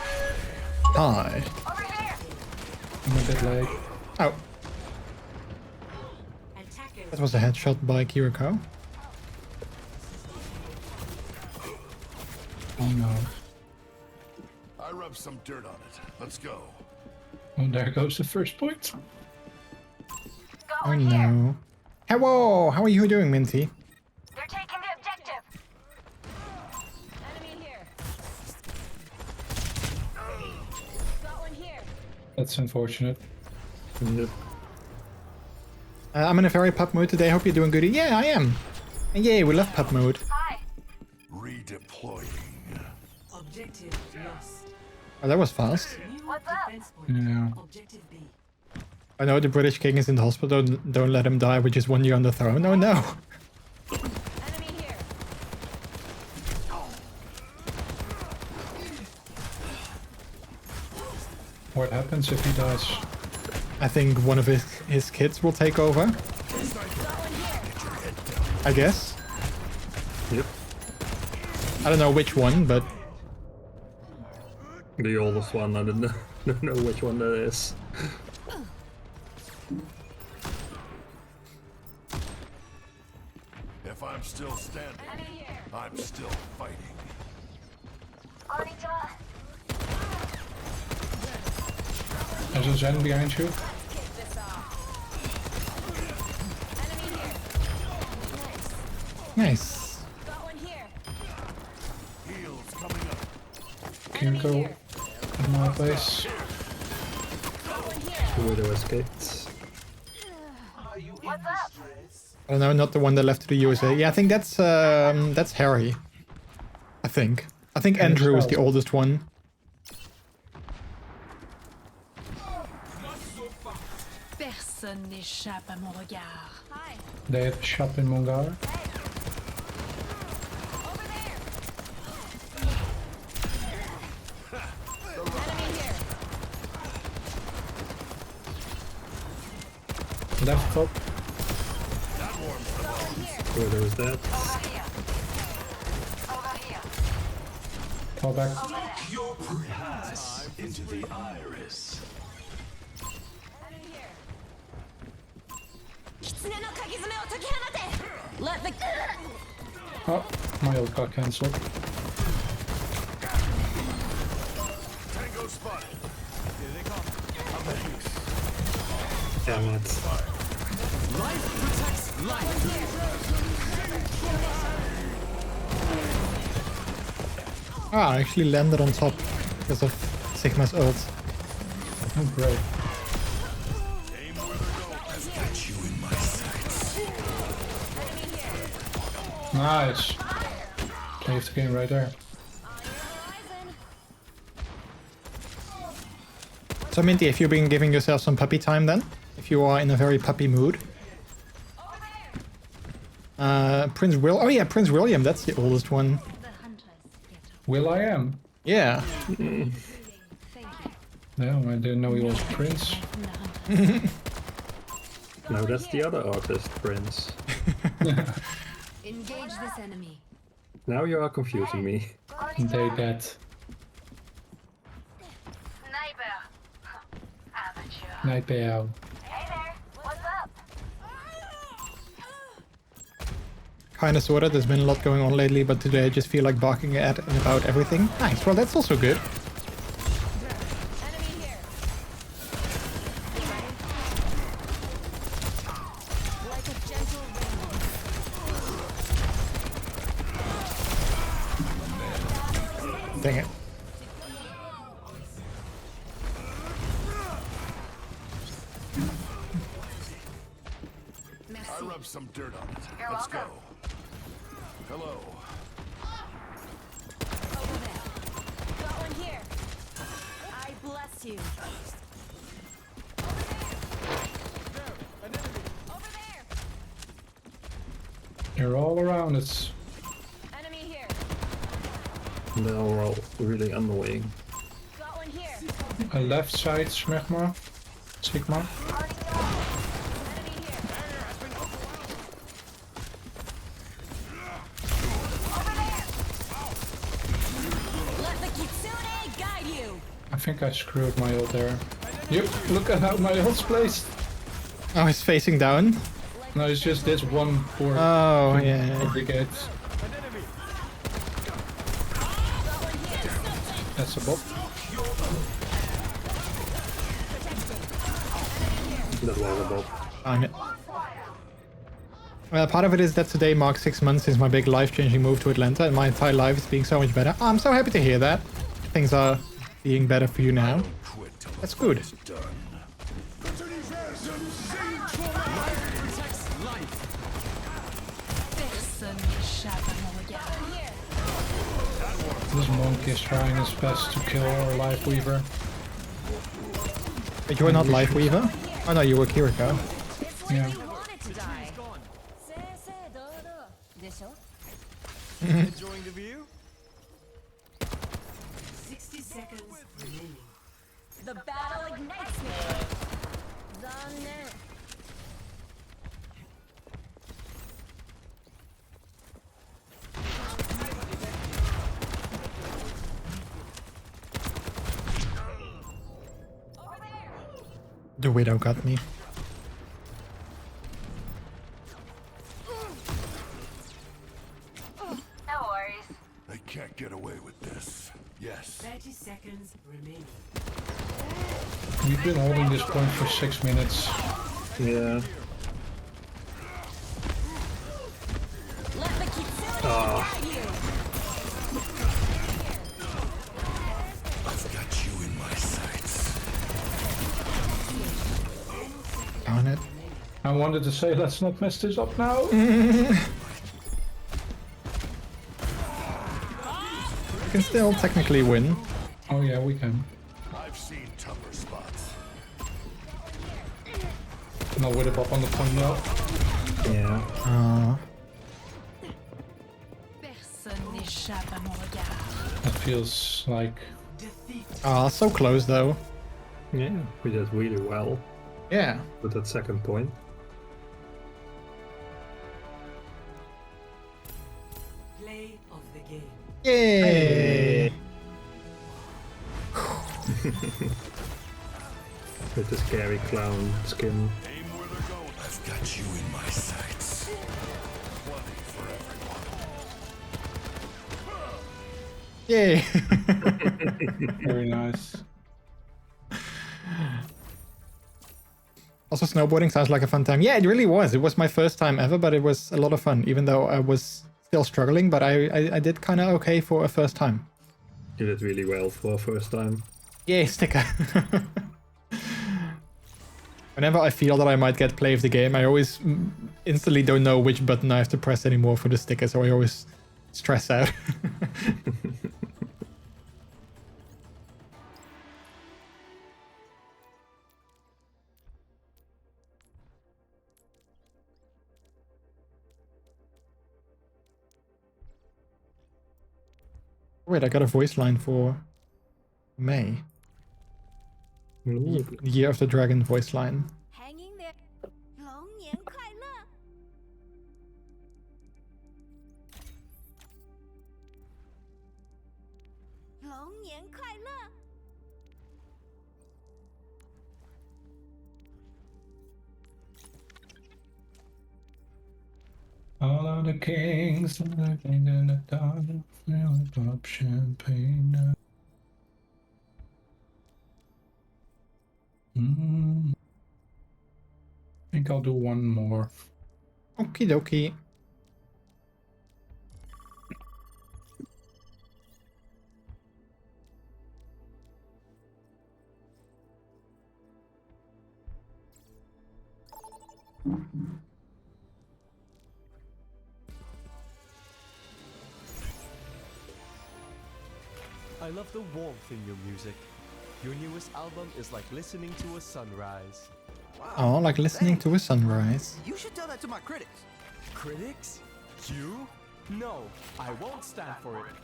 Hi. Over here. I'm a bit late. Oh, Attackers. that was a headshot by Kiriko. Oh no. I rubbed some dirt on it. Let's go. Oh, there goes the first point. Oh Going here. no. Hello, how are you doing, Minty? They're taking the objective. Enemy here. Got one here. That's unfortunate. Yep. I'm in a very pub mood today. Hope you're doing good. Yeah, I am. And yay, we love pub mode. Hi. Redeploying. Objective lost. Oh, that was fast. New What's up? defense point. Yeah. Objective B. I know the British king is in the hospital. Don't let him die with just 1 year on the throne. Oh no. Enemy here. What happens if he dies? I think one of his kids will take over. I guess. Yep. I don't know which one, but The oldest one, I don't know which one that is. If I'm still standing, I'm still fighting. There's a Zen behind you. nice. Heels coming up. Can you go in my place? The widow escaped. I don't know, not the one that left to the USA. Yeah, I think that's Harry. I think Andrew is the oldest one. Personne n'échappe à mon regard. They have a shop in Mongar. Left top. Widow is dead. Fall back. Your pass into the iris. Let the Oh, my ult got cancelled. Tango spotted. Here they come. Damn it. Life protects life. Ah, I actually landed on top because of Sigma's ult. Oh, great. Aim where they go. I've got you in my sights. Nice. Saved the game right there. So Minty, if you've been giving yourself some puppy time then? If you are in a very puppy mood. Prince William, that's the oldest one. Will I am? Yeah. No, I didn't know he was a prince. No, that's the other artist, Prince. engage this enemy. Now you are confusing me. They dead. Night bay out. Kinda sorta, there's been a lot going on lately, but today I just feel like barking at and about everything. Nice, well that's also good. Dang it. I rubbed some dirt on it. Let's go. Hello. Over there. Got one here. I bless you. Over there. They're all around us. Enemy here. They're all really annoying. Got one here. A left side, Sigma. Sigma. I think I screwed my ult there. Yep, look at how my ult's placed. Oh, he's facing down? No, it's just this one poor brigade. That's a bot. That was a bot. Darn it. Well, part of it is that today marks 6 months since my big life-changing move to Atlanta, and my entire life is being so much better. I'm so happy to hear that. Things are being better for you now. That's good. This monk is trying his best to kill our Life Weaver. But you were not Life Weaver? Oh no, you were Kiriko. Yeah. Enjoying the view? 60 seconds remaining. The battle ignites me. The widow got me. No worries. They can't get away with this. Yes. 30 seconds remaining. We've been holding this point for 6 minutes. Yeah. I've got you in my sights. Darn it. I wanted to say, let's not mess this up now. You can still technically win. Oh yeah, we can. I've seen tougher spots. No with a pop on the point now. Yeah. That feels like... So close though. Yeah, we did really well Yeah. with that second point. Play of the game. Yay! With the scary clown skin. Aim where they're going. I've got you in my sights. Plenty for everyone. Yay! Very nice. Also, snowboarding sounds like a fun time. Yeah, it really was. It was my first time ever, but it was a lot of fun, even though I was still struggling, but I did kind of okay for a first time. You did really well for a first time. Yay, sticker! Whenever I feel that I might get play of the game, I always instantly don't know which button I have to press anymore for the sticker, so I always stress out. Wait, I got a voice line for May. Ooh. Year of the Dragon voice line. Hanging there. 龙年快乐. All of the kings living in the dark, feeling pop champagne. I think I'll do one more. Okie dokie. I love the warmth in your music. Your newest album is like listening to a sunrise. Oh, like listening to a sunrise. You should tell that to my critics. Critics? You? No, I won't stand for it.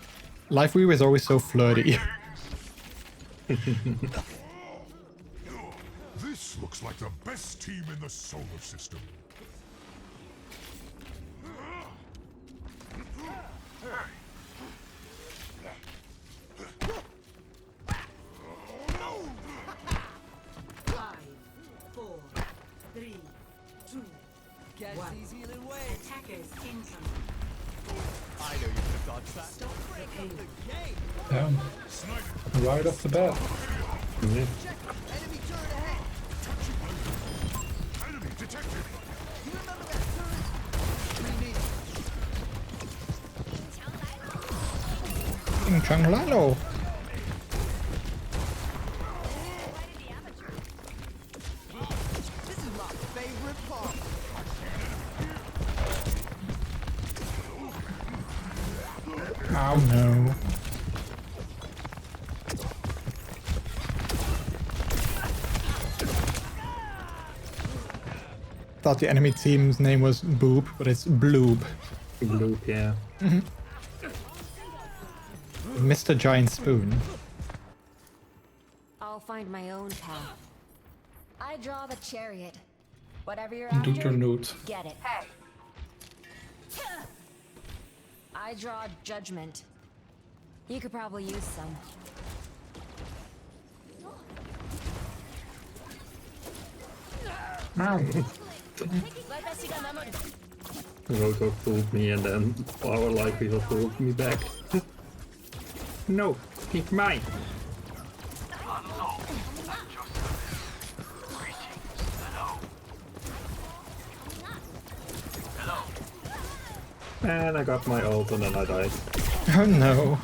Live View is always so flirty. This looks like the best team in the solar system. Attackers incoming. I know you could have dodged that. Don't break up the game. Damn. Right off the bat. Yeah. Enemy turret ahead. Enemy detected. You remember that turret? We need it. Ching Chang Lalo. This is my favorite part. Oh no. Thought the enemy team's name was Boob, but it's Bloob. Blue, yeah. Mr. Giant Spoon. I'll find my own path. I draw the chariot. Whatever you're Doet er after, niet. get it. Hey, I draw judgment. You could probably use some. Roto pulled me and then Power Light Wheel pulled me back. No, it's mine. And I got my ult and then I died. Oh no.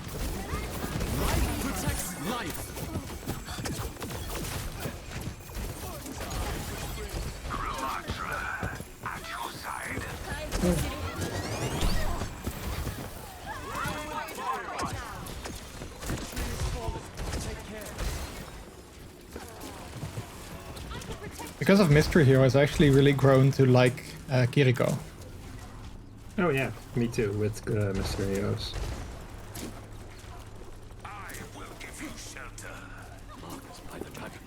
Life protects life. Because of Mystery Heroes, I actually really grown to like Kiriko. Oh yeah, me too, with Mr. Heroes. I will give you shelter. Marked by the dragon.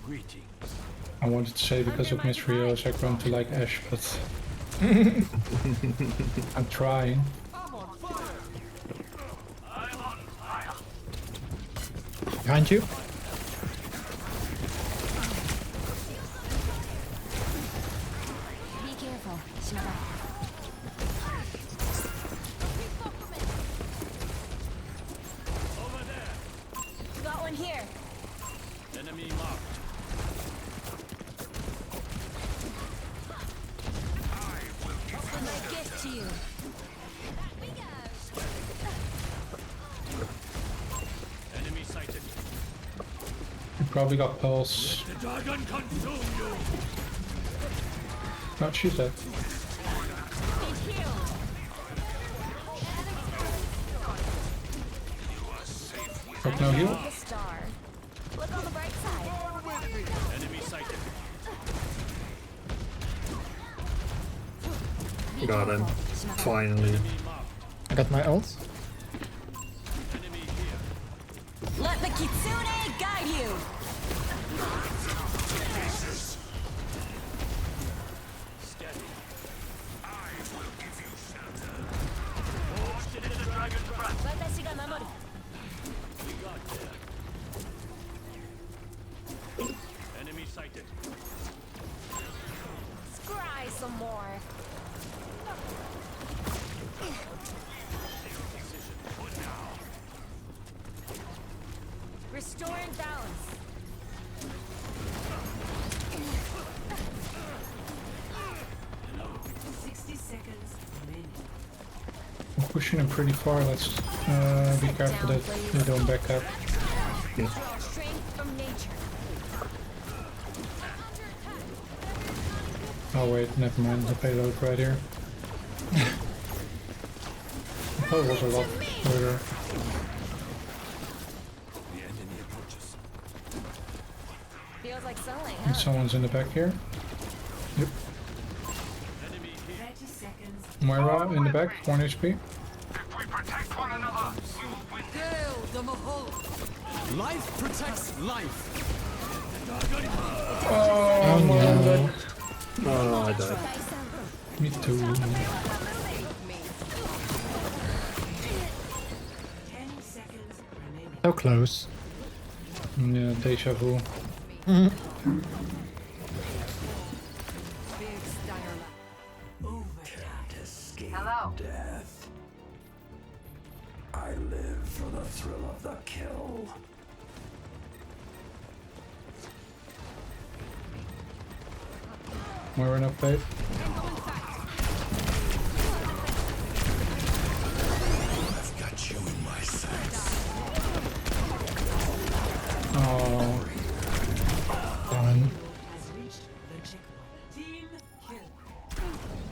Greetings. I wanted to say because of Mystery Heroes I've grown to like Ash, but I'm trying. Behind you? Be careful, Shimada. Got one here. Enemy marked. My gift to you. Enemy sighted. You probably got Pulse. The dragon consume you. Oh, she's dead. Got no heal? The star. Look on the bright side. Enemy sighted. Got him. Finally. I got my ult. Enemy here. Let the Kitsune guide you. Steady. I will give you shelter. Forced into the dragon's breath. We got there. Enemy sighted. Scry some more. Restoring balance. I'm pushing him pretty far. Let's be careful that they don't back up. Yeah. Draw strength from nature. Oh wait, never mind. The payload right here. That was a lot further. The enemy approaches. Feels like sewing, And huh? someone's in the back here. Yep. Enemy here. Moira in the back, 1 HP. If we protect one another, we will win. Life protects life. Oh no. Oh, I died. Me too. So close. Yeah, deja vu. hello. Death. I live for the thrill of the kill. Moira in update. I've got you in my sights. Oh, Done.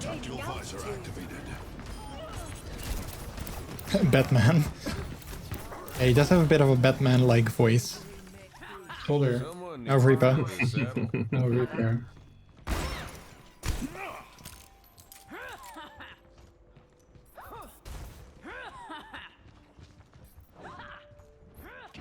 Tactical visor activated. Batman. Yeah, he does have a bit of a Batman-like voice. shoulder. No Reaper. No Reaper.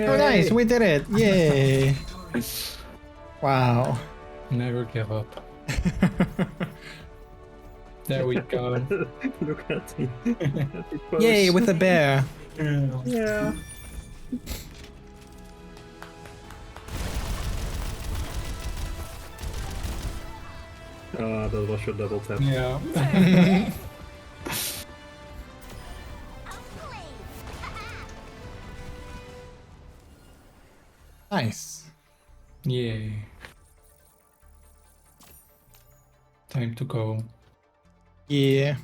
Oh, nice, we did it! Yay! Wow. Never give up. There we go. Look at me. Yay, with the bear! Yeah. That was your double tap. Yeah. Nice. Yay. Time to go. Yeah.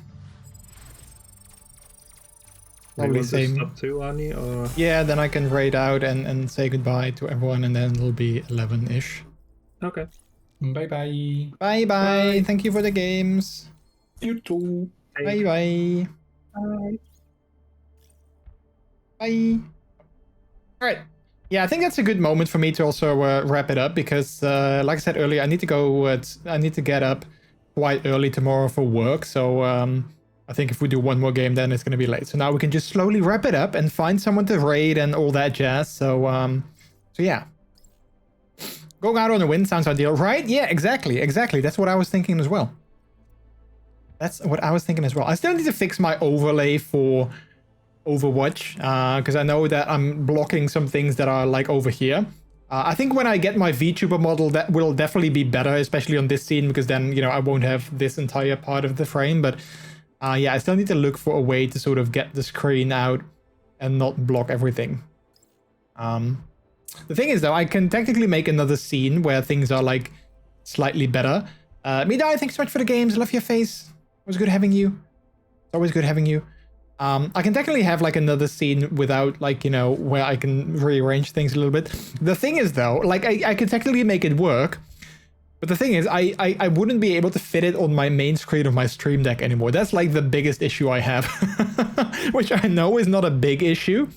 Probably same. Up to Ani, or Yeah, then I can raid out and say goodbye to everyone, and then it'll be 11-ish. okay. Bye bye. Bye bye. Thank you for the games. You too. Bye bye. Bye. Bye. All right. Yeah, I think that's a good moment for me to also wrap it up because, like I said earlier, I need to go. I need to get up quite early tomorrow for work. So I think if we do one more game, then it's going to be late. So now we can just slowly wrap it up and find someone to raid and all that jazz. So yeah. Going out on a win sounds ideal, right? Yeah, exactly. That's what I was thinking as well. I still need to fix my overlay for Overwatch because I know that I'm blocking some things that are like over here. I think when I get my VTuber model, that will definitely be better, especially on this scene, because then, you know, I won't have this entire part of the frame. But yeah, I still need to look for a way to sort of get the screen out and not block everything. The thing is, though, I can technically make another scene where things are like slightly better. Midai, thanks so much for the games. Love your face. It was good having you. It's always good having you. I can technically have like another scene without, like, you know, where I can rearrange things a little bit. The thing is, though, like I can technically make it work. But the thing is, I wouldn't be able to fit it on my main screen of my Stream Deck anymore. That's like the biggest issue I have. Which I know is not a big issue.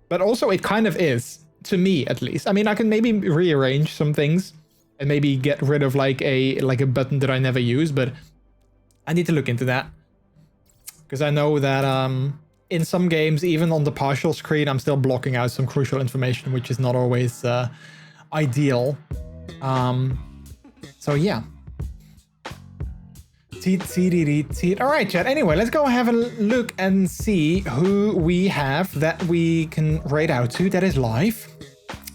But also it kind of is. To me, at least. I mean, I can maybe rearrange some things and maybe get rid of like a button that I never use, but I need to look into that. Because I know that in some games, even on the partial screen, I'm still blocking out some crucial information, which is not always ideal. So yeah. Alright, chat. Anyway, let's go have a look and see who we have that we can raid out to, that is live,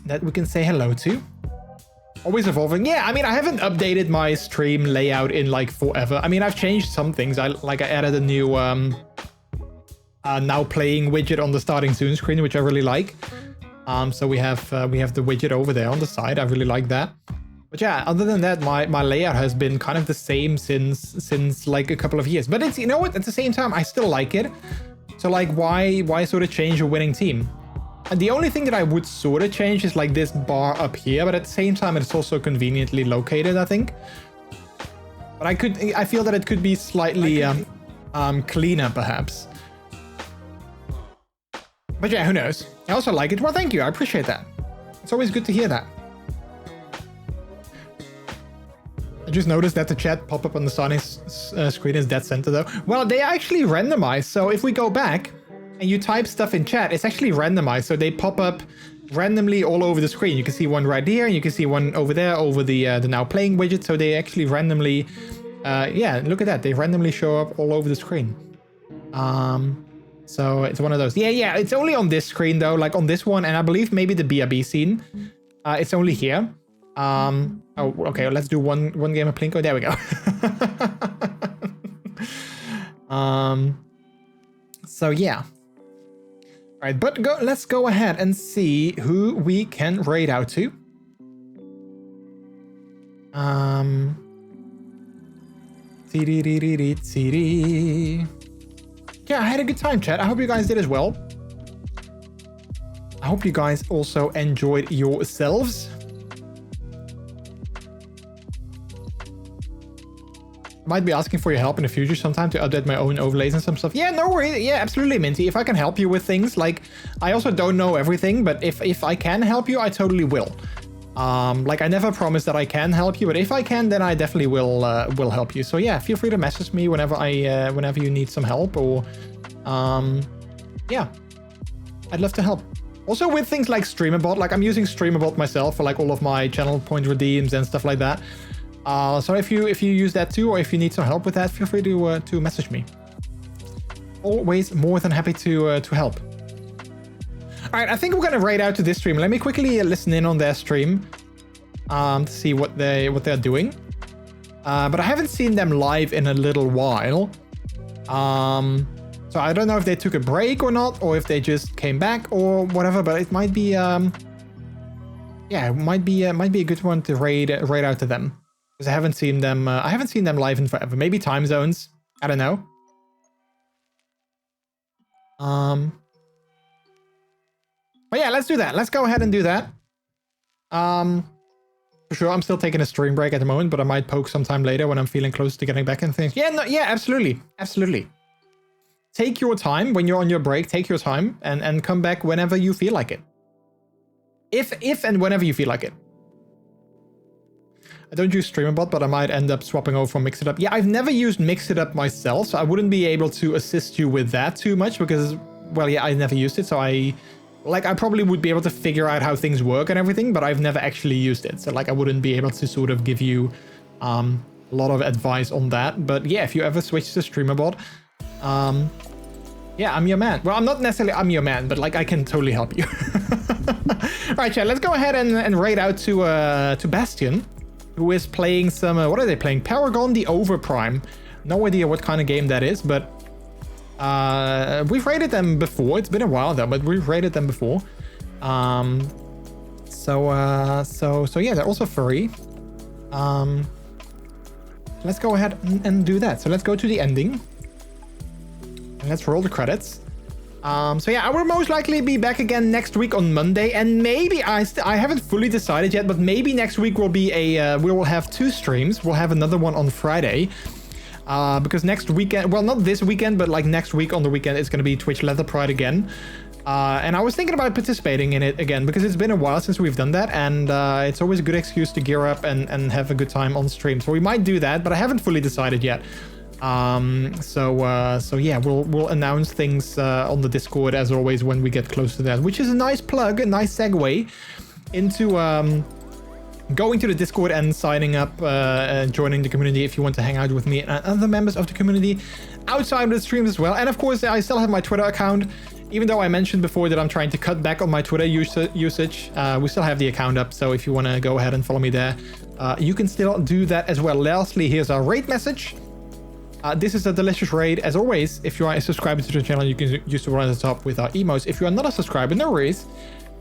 that we can say hello to. Always evolving. Yeah, I mean, I haven't updated my stream layout in like forever. I mean, I've changed some things. I added a new now playing widget on the starting soon screen, which I really like. So we have the widget over there on the side. I really like that. But yeah, other than that, my layout has been kind of the same since like a couple of years. But it's, you know what, at the same time, I still like it. So like, why sort of change a winning team? And the only thing that I would sort of change is like this bar up here, but at the same time, it's also conveniently located, I think. But I feel that it could be slightly cleaner, perhaps. But yeah, who knows? I also like it. Well, thank you. I appreciate that. It's always good to hear that. I just noticed that the chat pop-up on the starting screen is dead center, though. Well, they actually randomized. So if we go back and you type stuff in chat, it's actually randomized. So they pop up randomly all over the screen. You can see one right here, and you can see one over there over the now playing widget. So they actually randomly, yeah, look at that. They randomly show up all over the screen. So it's one of those. Yeah, it's only on this screen, though, like on this one, and I believe maybe the BRB scene. It's only here. Oh, okay, let's do one game of Plinko. There we go. So yeah. All right, but let's go ahead and see who we can raid out to. Yeah, I had a good time, chat. I hope you guys did as well. I hope you guys also enjoyed yourselves. Might be asking for your help in the future sometime to update my own overlays and some stuff. Yeah, no worries. Yeah, absolutely, Minty. If I can help you with things, like, I also don't know everything, but if I can help you, I totally will. Like, I never promise that I can help you, but if I can, then I definitely will help you. So yeah, feel free to message me whenever whenever you need some help, or yeah, I'd love to help. Also with things like StreamerBot, like I'm using StreamerBot myself for like all of my channel point redeems and stuff like that. So if you use that too, or if you need some help with that, feel free to message me. Always more than happy to help. All right, I think we're gonna raid out to this stream. Let me quickly listen in on their stream to see what they're doing. But I haven't seen them live in a little while. So I don't know if they took a break or not, or if they just came back or whatever. But it might be, yeah, it might be a good one to raid out to them, because I haven't seen them. I haven't seen them live in forever. Maybe time zones. I don't know. But yeah, let's do that. Let's go ahead and do that. For sure, I'm still taking a stream break at the moment, but I might poke sometime later when I'm feeling close to getting back and things. Yeah, no, yeah, absolutely, absolutely. Take your time when you're on your break. Take your time and come back whenever you feel like it. If and whenever you feel like it. I don't use StreamerBot, but I might end up swapping over from MixItUp. Yeah, I've never used MixItUp myself, so I wouldn't be able to assist you with that too much because, well, yeah, I never used it, so I probably would be able to figure out how things work and everything, but I've never actually used it. So like I wouldn't be able to sort of give you a lot of advice on that. But yeah, if you ever switch to StreamerBot, yeah, I'm your man. Well, I'm not necessarily I'm your man, but like I can totally help you. All right, chat, let's go ahead and raid out to Bastion, who is playing some, what are they playing? Paragon the Overprime. No idea what kind of game that is, but we've raided them before. It's been a while though, but we've raided them before. So yeah, they're also free. Let's go ahead and do that. So let's go to the ending. And let's roll the credits. So yeah, I will most likely be back again next week on Monday, and maybe I haven't fully decided yet, but maybe next week will be we will have 2 streams. We'll have another one on Friday. Because next weekend, well, not this weekend, but like next week on the weekend, it's going to be Twitch Leather Pride again. And I was thinking about participating in it again, because it's been a while since we've done that, and it's always a good excuse to gear up and have a good time on stream. So we might do that, but I haven't fully decided yet. So yeah, we'll announce things on the Discord as always when we get close to that, which is a nice plug, a nice segue into going to the Discord and signing up and joining the community if you want to hang out with me and other members of the community outside of the streams as well. And of course, I still have my Twitter account, even though I mentioned before that I'm trying to cut back on my Twitter usage. We still have the account up, so if you want to go ahead and follow me there, you can still do that as well. Lastly, here's our raid message. This is a delicious raid. As always, if you are a subscriber to the channel, you can use the one at the top with our emotes. If you are not a subscriber, no worries.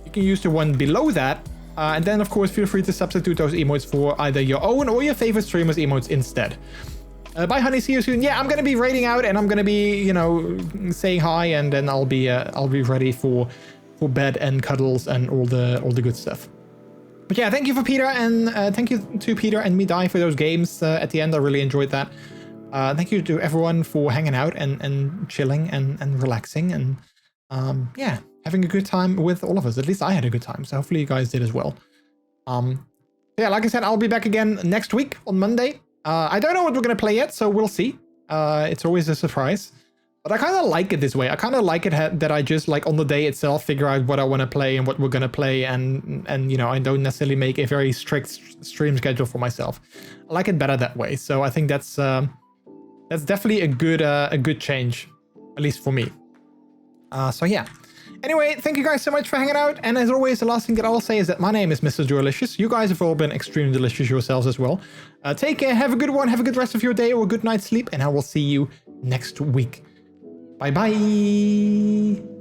You can use the one below that. And then, of course, feel free to substitute those emotes for either your own or your favorite streamer's emotes instead. Bye, honey. See you soon. Yeah, I'm going to be raiding out, and I'm going to be, you know, saying hi, and then I'll be ready for bed and cuddles and all the good stuff. But yeah, thank you for Peter, and thank you to Peter and me dying for those games at the end. I really enjoyed that. Thank you to everyone for hanging out and chilling and relaxing and yeah, having a good time with all of us. At least I had a good time, so hopefully you guys did as well. Yeah, like I said, I'll be back again next week on Monday. I don't know what we're gonna play yet, so we'll see. It's always a surprise, but I kind of like it this way. I kind of like it that I just like on the day itself figure out what I want to play and what we're gonna play, and you know, I don't necessarily make a very strict stream schedule for myself. I like it better that way. So I think that's definitely a good change, at least for me. So yeah. Anyway, thank you guys so much for hanging out. And as always, the last thing that I'll say is that my name is MrJordilicious. You guys have all been extremely delicious yourselves as well. Take care, have a good one, have a good rest of your day or a good night's sleep, and I will see you next week. Bye-bye.